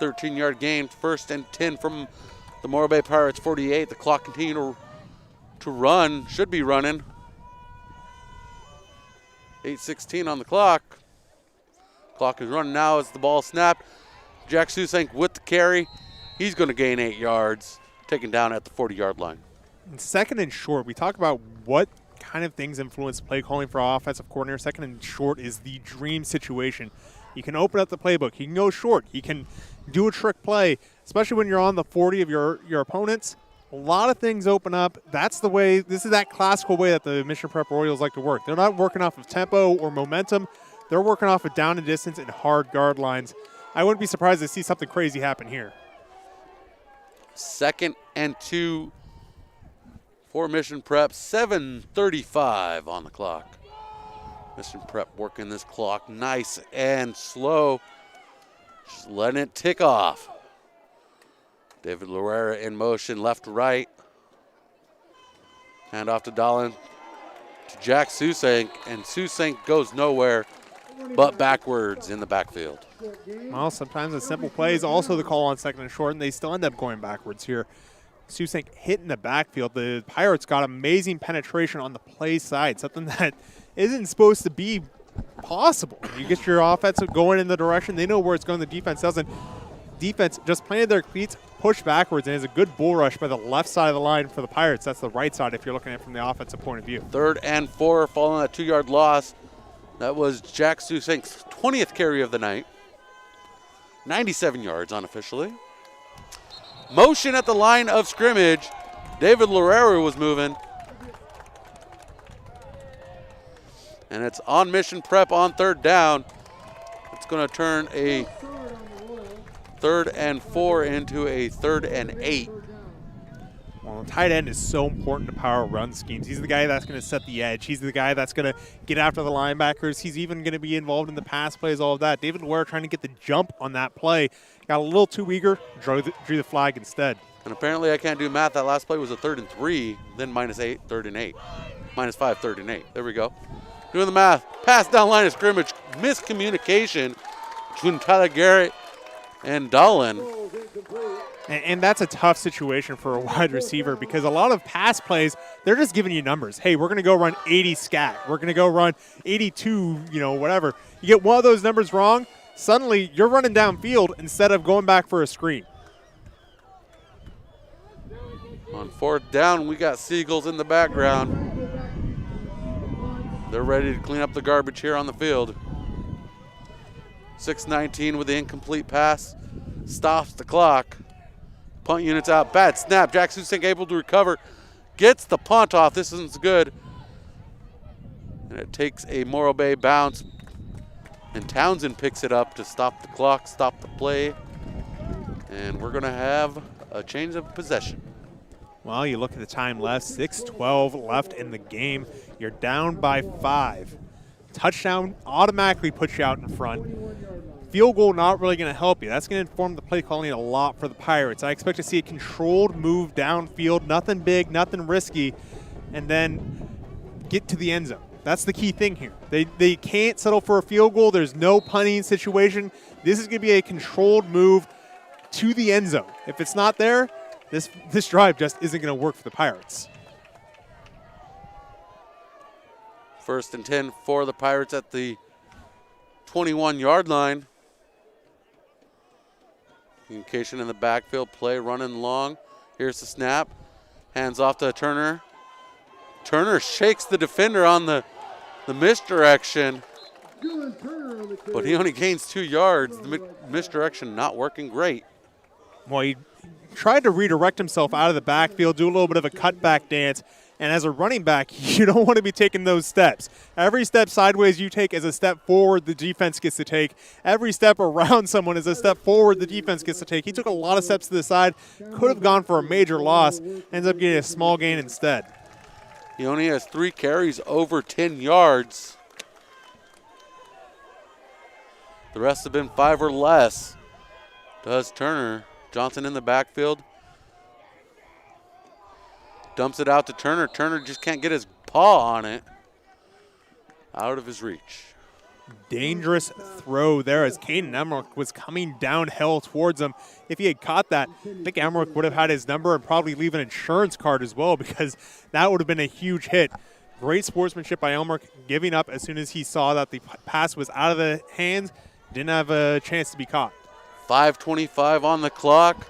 13-yard gain, 1st and 10 from the Morro Bay Pirates 48. The clock continued to run, should be running. 8:16 on the clock. Clock is running now as the ball snapped. Jack Susank with the carry. He's going to gain 8 yards, taken down at the 40-yard line. And second and short, we talk about what kind of things influence play calling for offensive coordinator. Second and short is the dream situation. You can open up the playbook. He can go short. He can do a trick play, especially when you're on the 40 of your opponents. A lot of things open up. That's the way, this is that classical way that the Mission Prep Orioles like to work. They're not working off of tempo or momentum. They're working off of down and distance and hard guard lines. I wouldn't be surprised to see something crazy happen here. 2nd and 2 for Mission Prep. 7:35 on the clock. Mission Prep working this clock nice and slow. Just letting it tick off. David Lorera in motion, left to right. Hand off to Dahlin to Jack Susank, and Susank goes nowhere but backwards in the backfield. Well, sometimes a simple play is also the call on second and short, and they still end up going backwards here. Susank hit in the backfield. The Pirates got amazing penetration on the play side, something that isn't supposed to be possible. You get your offense going in the direction, they know where it's going, the defense doesn't. Defense just planted their cleats, pushed backwards, and is a good bull rush by the left side of the line for the Pirates. That's the right side if you're looking at it from the offensive point of view. 3rd and 4 following a 2-yard loss. That was Jack Susank's 20th carry of the night. 97 yards unofficially. Motion at the line of scrimmage. David Lorera was moving. And it's on Mission Prep on 3rd down. It's going to turn a 3rd and 4 into a 3rd and 8. Well, tight end is so important to power run schemes. He's the guy that's going to set the edge. He's the guy that's going to get after the linebackers. He's even going to be involved in the pass plays, all of that. David Lorera trying to get the jump on that play. Got a little too eager, drew the flag instead. And apparently I can't do math. That last play was a 3rd and 3, then -8, 3rd and 8. -5, 3rd and 8. There we go. Doing the math. Pass down line of scrimmage. Miscommunication between Tyler Garrett and Dahlin. And that's a tough situation for a wide receiver because a lot of pass plays, they're just giving you numbers. Hey, we're going to go run 80 scat. We're going to go run 82, whatever. You get one of those numbers wrong, suddenly you're running downfield instead of going back for a screen. On 4th down, we got Seagulls in the background. They're ready to clean up the garbage here on the field. 6:19 with the incomplete pass. Stops the clock. Punt units out. Bad snap. Jack Susank able to recover. Gets the punt off. This isn't good. And it takes a Morro Bay bounce. And Townsend picks it up to stop the clock, stop the play. And we're going to have a change of possession. Well, you look at the time left, 6:12 left in the game. You're down by 5. Touchdown automatically puts you out in front. Field goal not really going to help you. That's going to inform the play calling a lot for the Pirates. I expect to see a controlled move downfield, nothing big, nothing risky, and then get to the end zone. That's the key thing here. They can't settle for a field goal. There's no punting situation. This is going to be a controlled move to the end zone. If it's not there, this drive just isn't going to work for the Pirates. 1st and 10 for the Pirates at the 21-yard line. Communication in the backfield, play running long. Here's the snap. Hands off to Turner. Turner shakes the defender on the misdirection, but he only gains 2 yards. The misdirection not working great. Well, he tried to redirect himself out of the backfield, do a little bit of a cutback dance, and as a running back, you don't want to be taking those steps. Every step sideways you take is a step forward the defense gets to take. Every step around someone is a step forward the defense gets to take. He took a lot of steps to the side, could have gone for a major loss, ends up getting a small gain instead. He only has 3 carries over 10 yards. The rest have been 5 or less. Does Turner. Johnson in the backfield. Dumps it out to Turner. Turner just can't get his paw on it. Out of his reach. Dangerous throw there as Caden Emmerich was coming downhill towards him. If he had caught that, I think Emmerich would have had his number and probably leave an insurance card as well because that would have been a huge hit. Great sportsmanship by Elmer, giving up as soon as he saw that the pass was out of the hands. Didn't have a chance to be caught. 5:25 on the clock.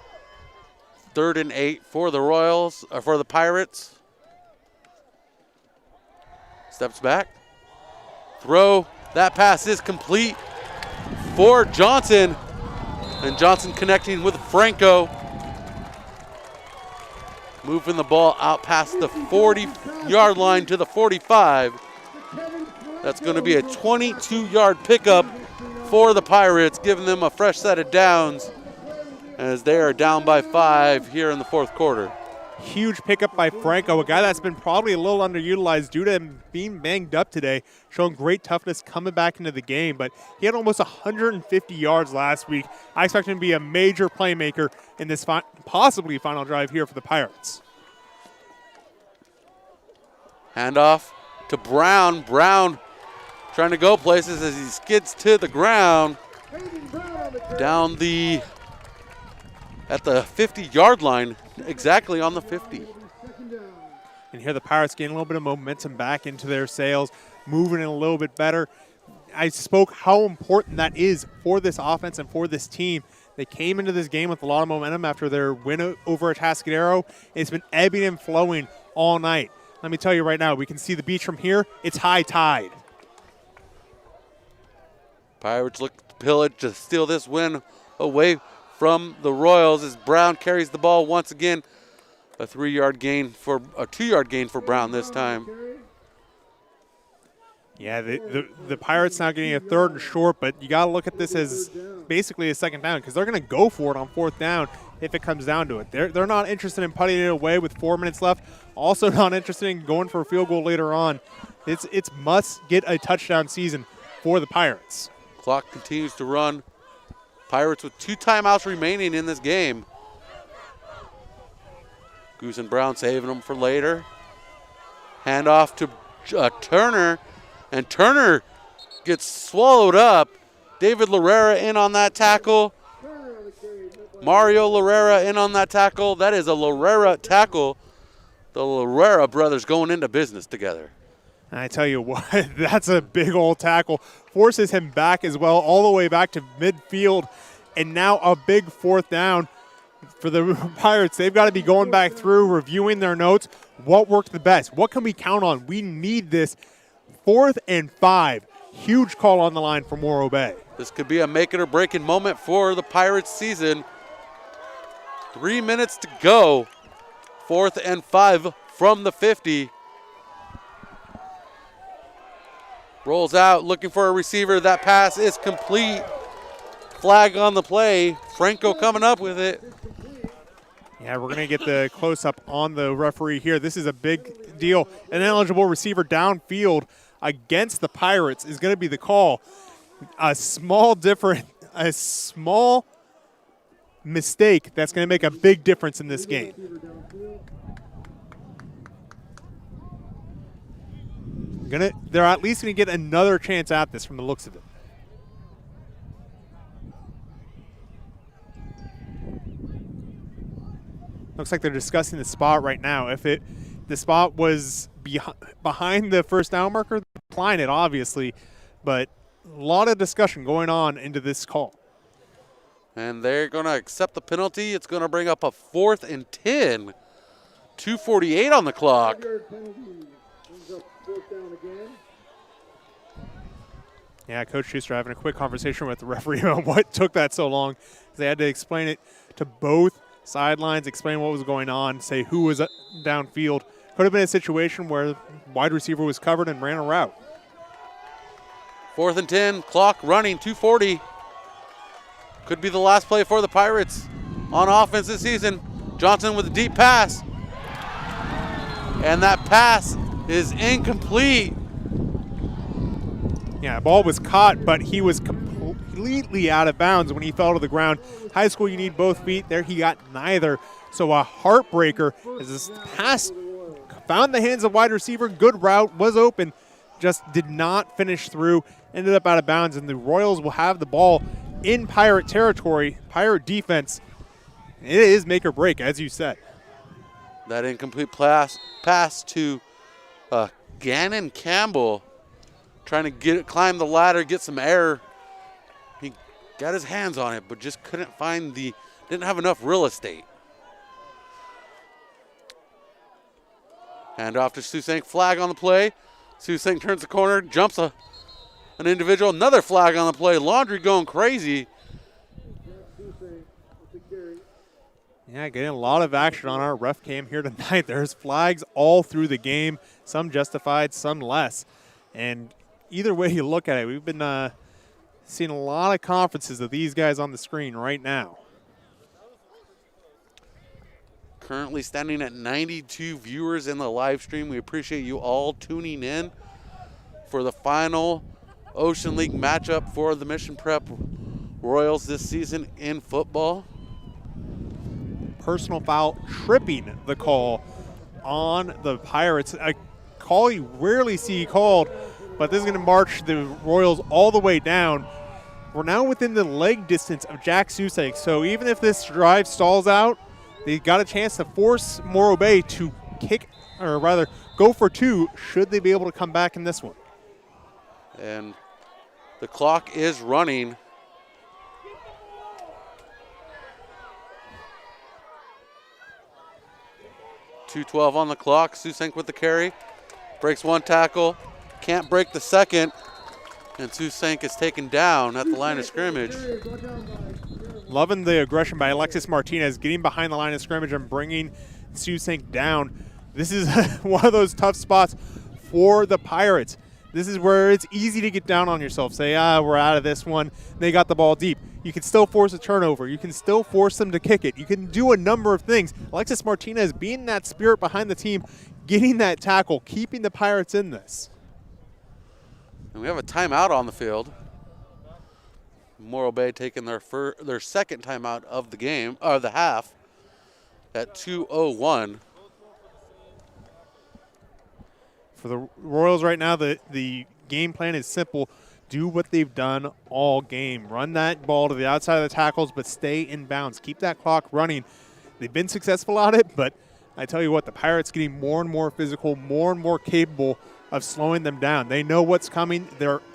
3rd and 8 for the Royals, or for the Pirates. Steps back. Throw. That pass is complete for Johnson. And Johnson connecting with Franco. Moving the ball out past the 40-yard line to the 45. That's going to be a 22-yard pickup for the Pirates, giving them a fresh set of downs as they are down by 5 here in the 4th quarter. Huge pickup by Franco, a guy that's been probably a little underutilized due to him being banged up today, showing great toughness coming back into the game. But he had almost 150 yards last week. I expect him to be a major playmaker in this possibly final drive here for the Pirates. Handoff to Brown. Brown trying to go places as he skids to the ground. Down at the 50-yard line, exactly on the 50. And here the Pirates getting a little bit of momentum back into their sails, moving it a little bit better. I spoke how important that is for this offense and for this team. They came into this game with a lot of momentum after their win over Atascadero. It's been ebbing and flowing all night. Let me tell you right now, we can see the beach from here. It's high tide. Pirates look to pillage to steal this win away from the Royals as Brown carries the ball once again. A 2-yard gain for Brown this time. Yeah, the Pirates now getting a 3rd and short, but you got to look at this as basically a 2nd down because they're going to go for it on 4th down if it comes down to it. They're not interested in putting it away with 4 minutes left. Also not interested in going for a field goal later on. It's must get a touchdown season for the Pirates. Clock continues to run. Pirates with 2 timeouts remaining in this game. Goose and Brown saving them for later. Handoff to Turner, and Turner gets swallowed up. David Larrera in on that tackle. Mario Larrera in on that tackle. That is a Larrera tackle. The Larrera brothers going into business together. And I tell you what, that's a big old tackle. Forces him back as well, all the way back to midfield. And now a big 4th down for the Pirates. They've got to be going back through, reviewing their notes. What worked the best? What can we count on? We need this. 4th and 5. Huge call on the line for Morro Bay. This could be a make it or break it moment for the Pirates season. 3 minutes to go. 4th and 5 from the 50. Rolls out, looking for a receiver. That pass is complete. Flag on the play. Franco coming up with it. Yeah, we're going to get the close-up on the referee here. This is a big deal. An ineligible receiver downfield against the Pirates is going to be the call. A small mistake that's going to make a big difference in this game. They're at least going to get another chance at this from the looks of it. Looks like they're discussing the spot right now. If the spot was behind the 1st down marker, they're applying it obviously, but a lot of discussion going on into this call. And they're going to accept the penalty. It's going to bring up a 4th and 10. 2:48 on the clock. Yeah, Coach Schuster having a quick conversation with the referee about what took that so long. They had to explain it to both sidelines, explain what was going on, say who was downfield. Could have been a situation where wide receiver was covered and ran a route. 4th and 10, clock running, 2:40. Could be the last play for the Pirates on offense this season. Johnson with a deep pass. And that pass is incomplete. Yeah, ball was caught, but he was completely out of bounds when he fell to the ground. High school, you need both feet. There he got neither. So a heartbreaker as this pass found the hands of wide receiver. Good route, was open, just did not finish through. Ended up out of bounds, and the Royals will have the ball in Pirate territory. Pirate defense, it is make or break, as you said. That incomplete pass to Gannon Campbell trying to climb the ladder, get some air. He got his hands on it, but just couldn't find didn't have enough real estate. Hand off to Susank, flag on the play. Susank turns the corner, jumps an individual, another flag on the play. Laundry going crazy. Yeah, getting a lot of action on our ref cam here tonight. There's flags all through the game, some justified, some less. And either way you look at it, we've been seeing a lot of conferences of these guys on the screen right now. Currently standing at 92 viewers in the live stream. We appreciate you all tuning in for the final Ocean League matchup for the Mission Prep Royals this season in football. Personal foul, tripping the call on the Pirates. A call you rarely see called, but this is going to march the Royals all the way down. We're now within the leg distance of Jack Susek, so even if this drive stalls out, they got a chance to force Morro Bay to kick, or rather go for two, should they be able to come back in this one. And the clock is running. .212 on the clock. Susank with the carry. Breaks one tackle. Can't break the second. And Susank is taken down at the line of scrimmage. Loving the aggression by Alexis Martinez, getting behind the line of scrimmage and bringing Susank down. This is one of those tough spots for the Pirates. This is where it's easy to get down on yourself. Say, we're out of this one. They got the ball deep. You can still force a turnover. You can still force them to kick it. You can do a number of things. Alexis Martinez being that spirit behind the team, getting that tackle, keeping the Pirates in this. And we have a timeout on the field. Morro Bay taking their second timeout of the game, or the half, at 2:01. For the Royals right now, the game plan is simple. Do what they've done all game. Run that ball to the outside of the tackles, but stay in bounds. Keep that clock running. They've been successful at it, but I tell you what, the Pirates getting more and more physical, more and more capable of slowing them down. They know what's coming.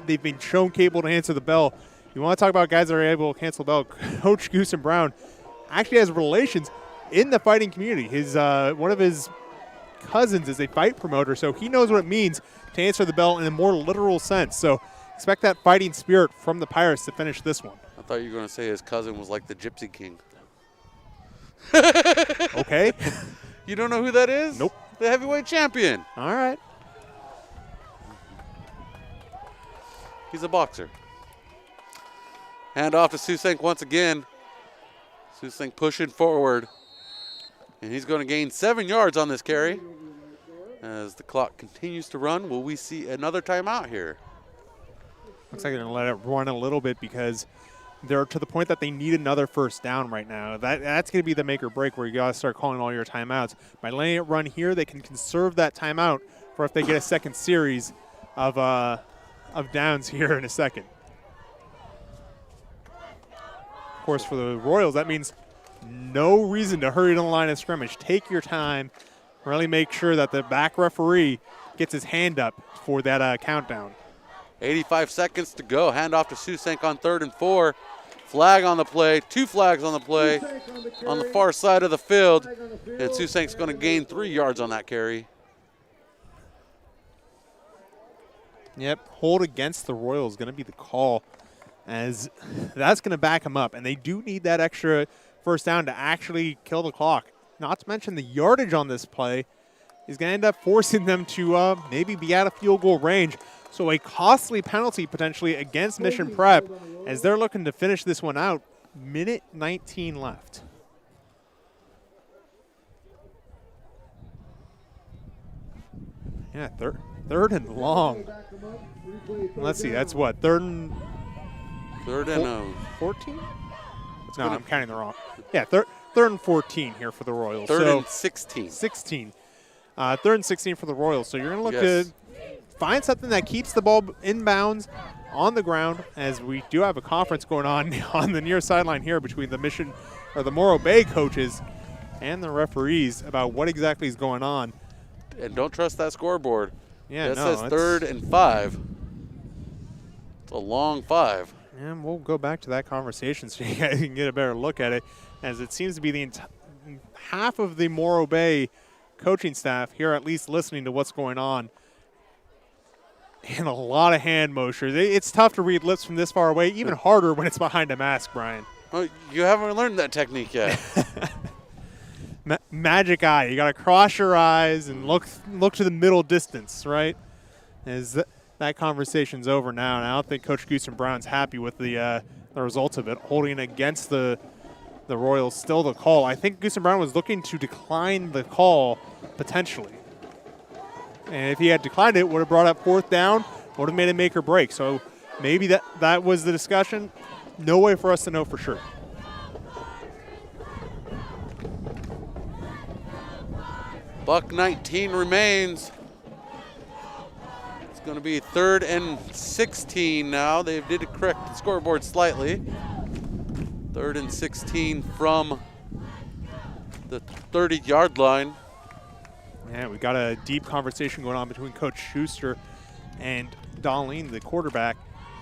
They've been shown capable to answer the bell. You want to talk about guys that are able to cancel the bell? Coach Goose and Brown actually has relations in the fighting community. One of his cousins is a fight promoter, so he knows what it means to answer the bell in a more literal sense. So expect that fighting spirit from the Pirates to finish this one. I thought you were going to say his cousin was like the Gypsy King. Okay. You don't know who that is? Nope. The heavyweight champion. All right. He's a boxer. Hand off to Susank once again. Susank pushing forward. And he's going to gain 7 yards on this carry. As the clock continues to run, will we see another timeout here? Looks like they're going to let it run a little bit because they're to the point that they need another first down right now. That's going to be the make or break where you got to start calling all your timeouts. By letting it run here, they can conserve that timeout for if they get a second series of downs here in a second. Of course, for the Royals, that means no reason to hurry to the line of scrimmage. Take your time. Really make sure that the back referee gets his hand up for that countdown. 85 seconds to go. Hand off to Susank on 3rd and 4. Flag on the play. 2 flags on the play on the far side of the field. And Susank's going to gain 3 yards on that carry. Yep, hold against the Royals going to be the call, as that's going to back them up. And they do need that extra first down to actually kill the clock. Not to mention the yardage on this play is going to end up forcing them to maybe be out of field goal range. So a costly penalty potentially against Mission Prep as they're looking to finish this one out. Minute 19 left. Yeah, third and long. Let's see, that's what, third and 14? No, I'm counting the wrong. Yeah, third and 14 here for the Royals. Third and 16. 16. Third and 16 for the Royals. So you're going to look to find something that keeps the ball in bounds on the ground, as we do have a conference going on the near sideline here between the Morro Bay coaches and the referees about what exactly is going on. And don't trust that scoreboard. Yeah, it no, says 3rd and 5. It's a long 5. And we'll go back to that conversation so you guys can get a better look at it, as it seems to be the half of the Morro Bay coaching staff here at least listening to what's going on. And a lot of hand motions. It's tough to read lips from this far away, even harder when it's behind a mask, Brian. Well, you haven't learned that technique yet. Magic eye. You got to cross your eyes and look to the middle distance, right? As that conversation's over now, and I don't think Coach Goosen Brown's happy with the results of it, holding against the Royals still the call. I think Goosen Brown was looking to decline the call potentially. And if he had declined it, would have brought up 4th down, would have made it make or break. So maybe that was the discussion. No way for us to know for sure. Buck 19 remains. It's going to be 3rd and 16 now. They did correct the scoreboard slightly. 3rd and 16 from the 30-yard line. Yeah, we got a deep conversation going on between Coach Schuster and Darlene, the quarterback,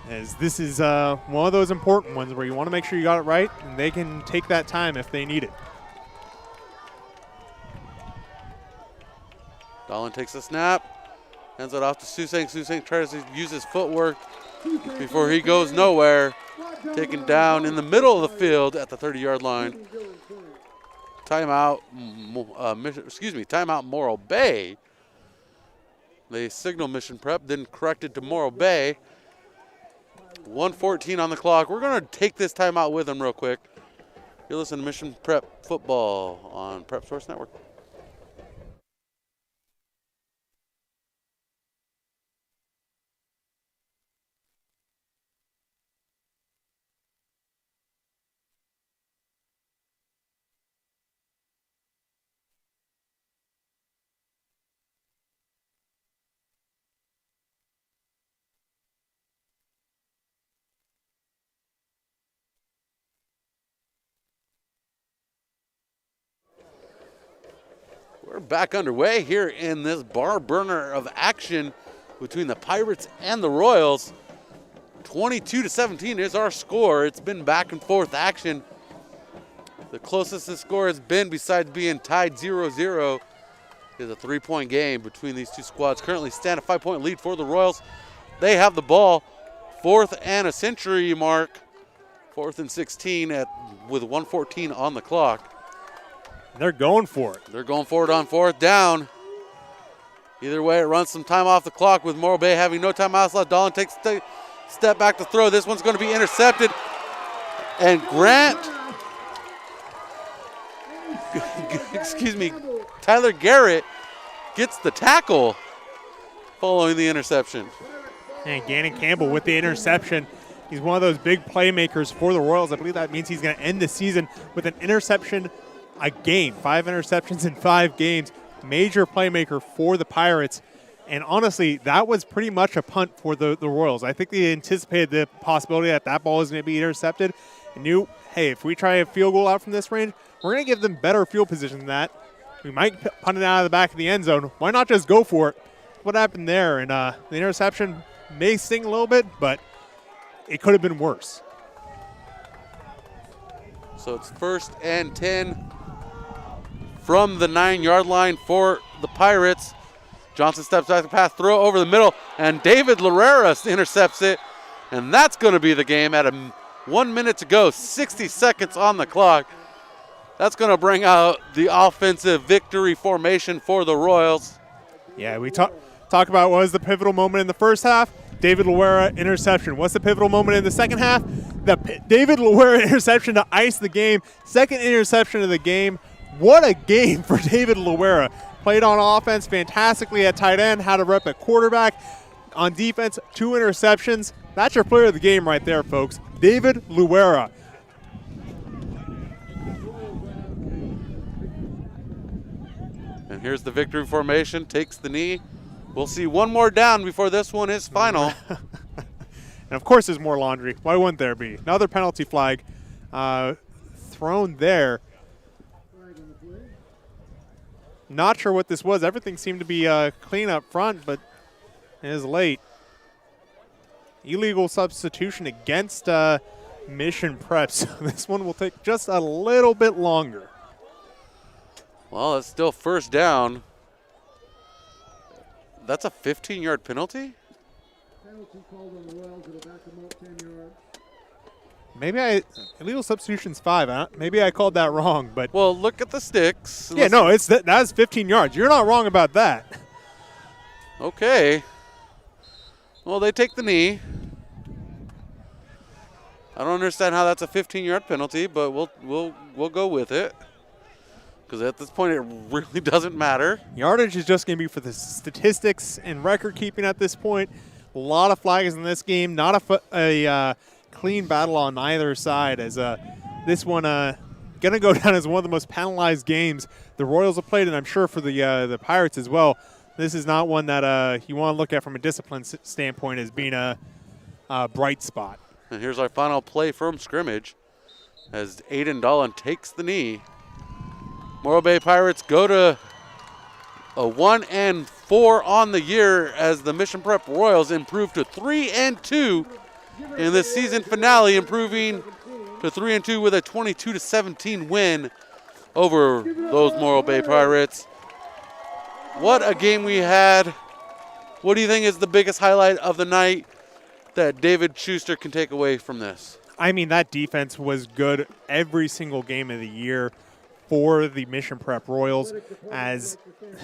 as this is one of those important ones where you want to make sure you got it right, and they can take that time if they need it. Darlene takes a snap, hands it off to Susang. Susang tries to use his footwork before he goes nowhere. Taken down in the middle of the field at the 30-yard line. Timeout, timeout Morro Bay. They signal Mission Prep, then corrected to Morro Bay. 1:14 on the clock. We're going to take this timeout with them real quick. You're listening to Mission Prep Football on Prep Source Network. We're back underway here in this bar burner of action between the Pirates and the Royals. 22-17 is our score. It's been back and forth action. The closest the score has been, besides being tied 0-0, is a 3-point game between these two squads. Currently stand a 5-point lead for the Royals. They have the ball. 4th and a century mark. 4th and 16 with 1:14 on the clock. They're going for it. They're going for it on 4th down. Either way, it runs some time off the clock with Morro Bay having no timeouts left. Dolan takes a step back to throw. This one's going to be intercepted. And Grant, Tyler Garrett gets the tackle following the interception. And Gannon Campbell with the interception. He's one of those big playmakers for the Royals. I believe that means he's going to end the season with an interception a game. 5 interceptions in 5 games. Major playmaker for the Pirates. And honestly, that was pretty much a punt for the Royals. I think they anticipated the possibility that ball was going to be intercepted and knew, hey, if we try a field goal out from this range, we're going to give them better field position than that. We might punt it out of the back of the end zone. Why not just go for it? What happened there? And the interception may sting a little bit, but it could have been worse. So it's 1st and 10 from the 9-yard line for the Pirates. Johnson steps back to pass, throw over the middle, and David Larrera intercepts it. And that's going to be the game at 1 minute to go, 60 seconds on the clock. That's going to bring out the offensive victory formation for the Royals. Yeah, we talk about what was the pivotal moment in the first half. David Larrera interception. What's the pivotal moment in the second half? The David Larrera interception to ice the game. Second interception of the game. What a game for David Larrera. Played on offense fantastically at tight end, had a rep at quarterback. On defense, 2 interceptions. That's your player of the game right there, folks. David Larrera. And here's the victory formation, takes the knee. We'll see one more down before this one is final. And of course there's more laundry. Why wouldn't there be? Another penalty flag thrown there. Not sure what this was. Everything seemed to be clean up front, but is late. Illegal substitution against Mission Prep, so this one will take just a little bit longer. Well, it's still first down. That's a 15-yard penalty? Penalty called on the Royals. It'll back them up 10 yards. Maybe illegal substitution's 5. Huh? Maybe I called that wrong, but Well, look at the sticks. yeah, no, that's 15 yards. You're not wrong about that. Okay. Well, they take the knee. I don't understand how that's a 15-yard penalty, but we'll go with it. Because at this point, it really doesn't matter. Yardage is just going to be for the statistics and record keeping at this point. A lot of flags in this game. Not a clean battle on either side. As this one going to go down as one of the most penalized games the Royals have played, and I'm sure for the Pirates as well. This is not one that you want to look at from a discipline standpoint as being a bright spot. And here's our final play from scrimmage as Aiden Dolan takes the knee. Morro Bay Pirates go to a 1-4 on the year as the Mission Prep Royals improve to 3-2 in this season finale, improving to 3-2 with a 22-17 win over those Morro Bay Pirates. What a game we had. What do you think is the biggest highlight of the night that David Schuster can take away from this? I mean, that defense was good every single game of the year for the Mission Prep Royals, as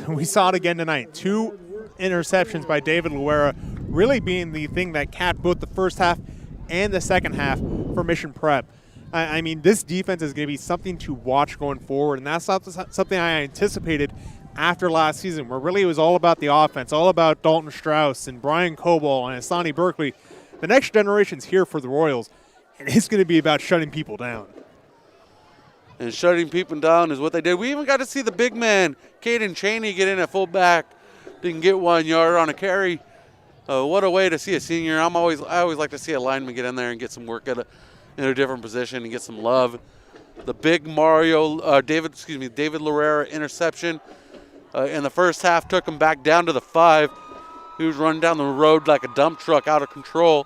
we saw it again tonight. 2 interceptions by David Luera really being the thing that capped both the first half and the second half for Mission Prep. I mean, this defense is going to be something to watch going forward, and that's not something I anticipated after last season, where really it was all about the offense, all about Dalton Strauss and Brian Coble and Asani Berkeley. The next generation's here for the Royals, and it's going to be about shutting people down. And shutting people down is what they did. We even got to see the big man, Caden Cheney, get in at fullback. Didn't get 1 yard on a carry. What a way to see a senior. I always like to see a lineman get in there and get some work in a different position and get some love. The big David Lorera interception in the first half took him back down to the 5. He was running down the road like a dump truck out of control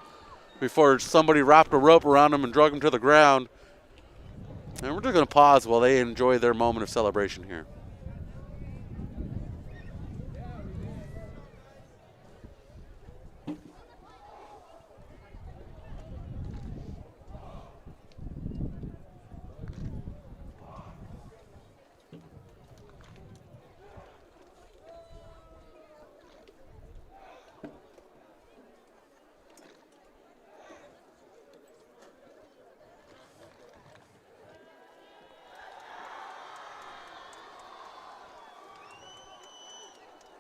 before somebody wrapped a rope around him and drug him to the ground. And we're just going to pause while they enjoy their moment of celebration here.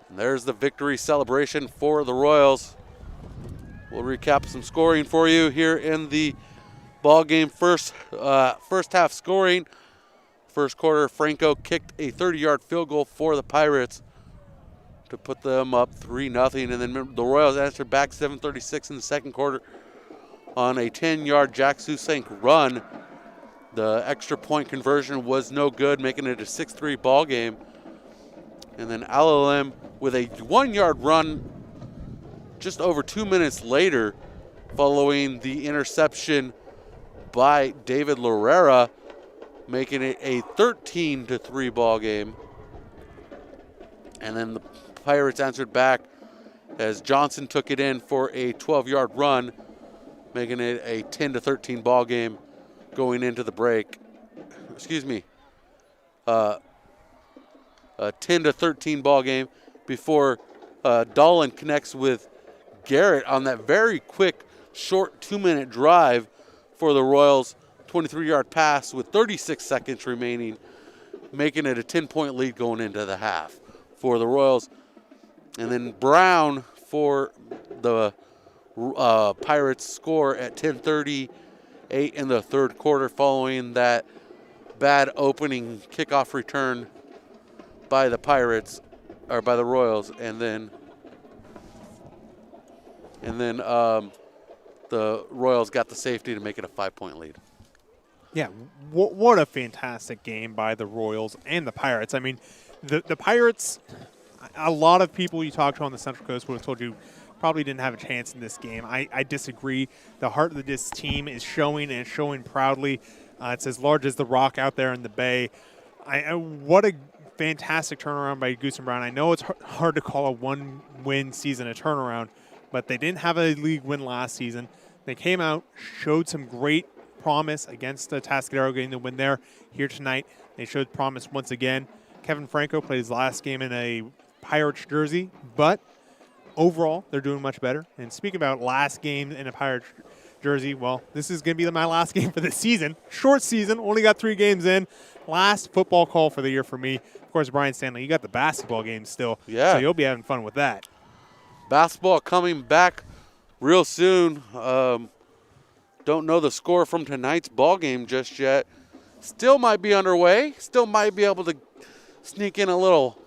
And there's the victory celebration for the Royals. We'll recap some scoring for you here in the ball game. First half scoring. First quarter, Franco kicked a 30-yard field goal for the Pirates to put them up 3-0. And then the Royals answered back 7:36 in the second quarter on a 10-yard Jack Susank run. The extra point conversion was no good, making it a 6-3 ball game. And then Alalim with a 1-yard run just over 2 minutes later, following the interception by David Lorera, making it a 13-3 ball game. And then the Pirates answered back as Johnson took it in for a 12-yard run, making it a 10-13 ball game going into the break. Excuse me. A 10-13 ball game before Dolan connects with Garrett on that very quick, short 2-minute drive for the Royals. 23-yard pass with 36 seconds remaining, making it a 10-point lead going into the half for the Royals. And then Brown for the Pirates score at 10:38 in the third quarter, following that bad opening kickoff return by the Pirates, or by the Royals, and then the Royals got the safety to make it a 5-point lead. Yeah, what a fantastic game by the Royals and the Pirates. I mean, the Pirates, a lot of people you talk to on the Central Coast would have told you probably didn't have a chance in this game. I disagree. The heart of this team is showing, and showing proudly. It's as large as the rock out there in the Bay. What a fantastic turnaround by Goose and Brown. I know it's hard to call a one-win season a turnaround, but they didn't have a league win last season. They came out, showed some great promise against Tascadero, getting the win there. Here tonight, they showed promise once again. Kevin Franco played his last game in a Pirates jersey, but overall, they're doing much better. And speaking about last game in a Pirates jersey, well, this is going to be my last game for the season. Short season, only got 3 games in. Last football call for the year for me. Of course, Brian Stanley, you got the basketball game still, so you'll be having fun with that. Basketball coming back real soon. Don't know the score from tonight's ball game just yet. Still might be underway. Still might be able to sneak in a little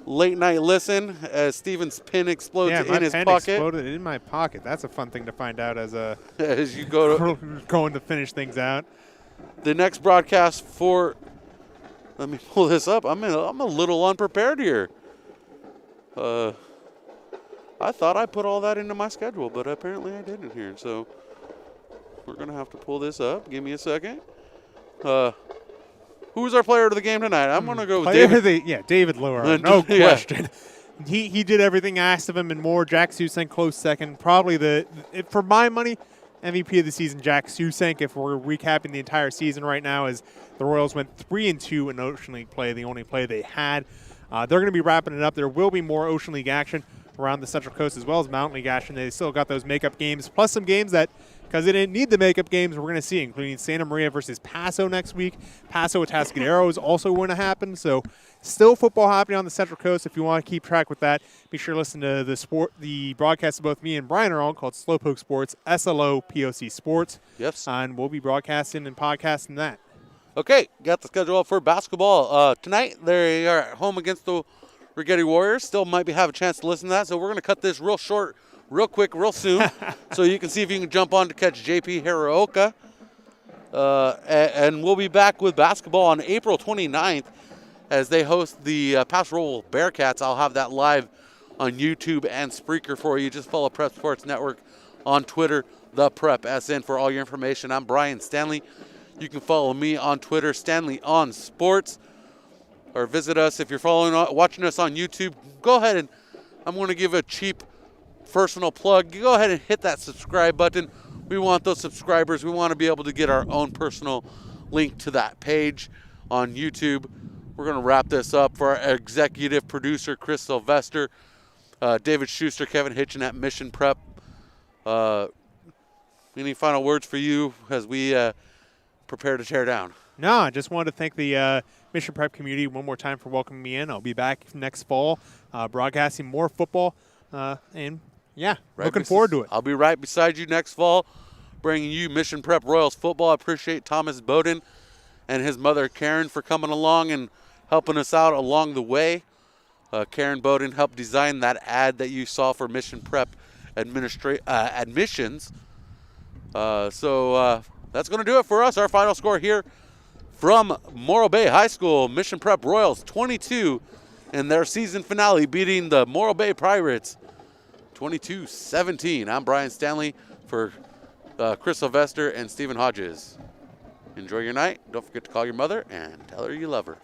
late night listen as Stephen's pin explodes in his pen pocket. Exploded in my pocket. That's a fun thing to find out as as you go to going to finish things out. The next broadcast for. Let me pull this up. I'm a little unprepared here. I thought I put all that into my schedule, but apparently I didn't here. So we're gonna have to pull this up. Give me a second. Who's our player of the game tonight? I'm gonna go with David. David Lure, no question. He did everything asked of him and more. Jack Susank close second. Probably for my money, MVP of the season, Jack Susank. If we're recapping the entire season right now, as the Royals went 3-2 in Ocean League play, the only play they had. They're going to be wrapping it up. There will be more Ocean League action around the Central Coast as well as Mountain League action. They still got those makeup games, plus some games that, because they didn't need the makeup games, we're going to see, including Santa Maria versus Paso next week. Paso at Tascadero is also going to happen. So still football happening on the Central Coast. If you want to keep track with that, be sure to listen to the broadcast that both me and Brian are on called Slowpoke Sports, SLOPOC Sports. Yes. And we'll be broadcasting and podcasting that. Okay, got the schedule up for basketball. Tonight, they are at home against the Rigetti Warriors. Still might have a chance to listen to that, so we're going to cut this real short, real quick, real soon, so you can see if you can jump on to catch JP Hiraoka. And we'll be back with basketball on April 29th as they host the Pastoral Bearcats. I'll have that live on YouTube and Spreaker for you. Just follow Prep Sports Network on Twitter, the Prep SN, for all your information. I'm Brian Stanley. You can follow me on Twitter, Stanley on Sports, or visit us if you're watching us on YouTube. Go ahead and I'm going to give a cheap personal plug. Go ahead and hit that subscribe button. We want those subscribers. We want to be able to get our own personal link to that page on YouTube. We're going to wrap this up for our executive producer, Chris Sylvester, David Schuster, Kevin Hitchen at Mission Prep. Any final words for you as we prepare to tear down? No, I just wanted to thank the Mission Prep community one more time for welcoming me in. I'll be back next fall broadcasting more football. Looking forward to it. I'll be right beside you next fall, bringing you Mission Prep Royals football. I appreciate Thomas Bowden and his mother Karen for coming along and helping us out along the way. Karen Bowden helped design that ad that you saw for Mission Prep admissions. So that's going to do it for us. Our final score here from Morro Bay High School, Mission Prep Royals 22 in their season finale, beating the Morro Bay Pirates 22-17. I'm Brian Stanley for Chris Sylvester and Stephen Hodges. Enjoy your night. Don't forget to call your mother and tell her you love her.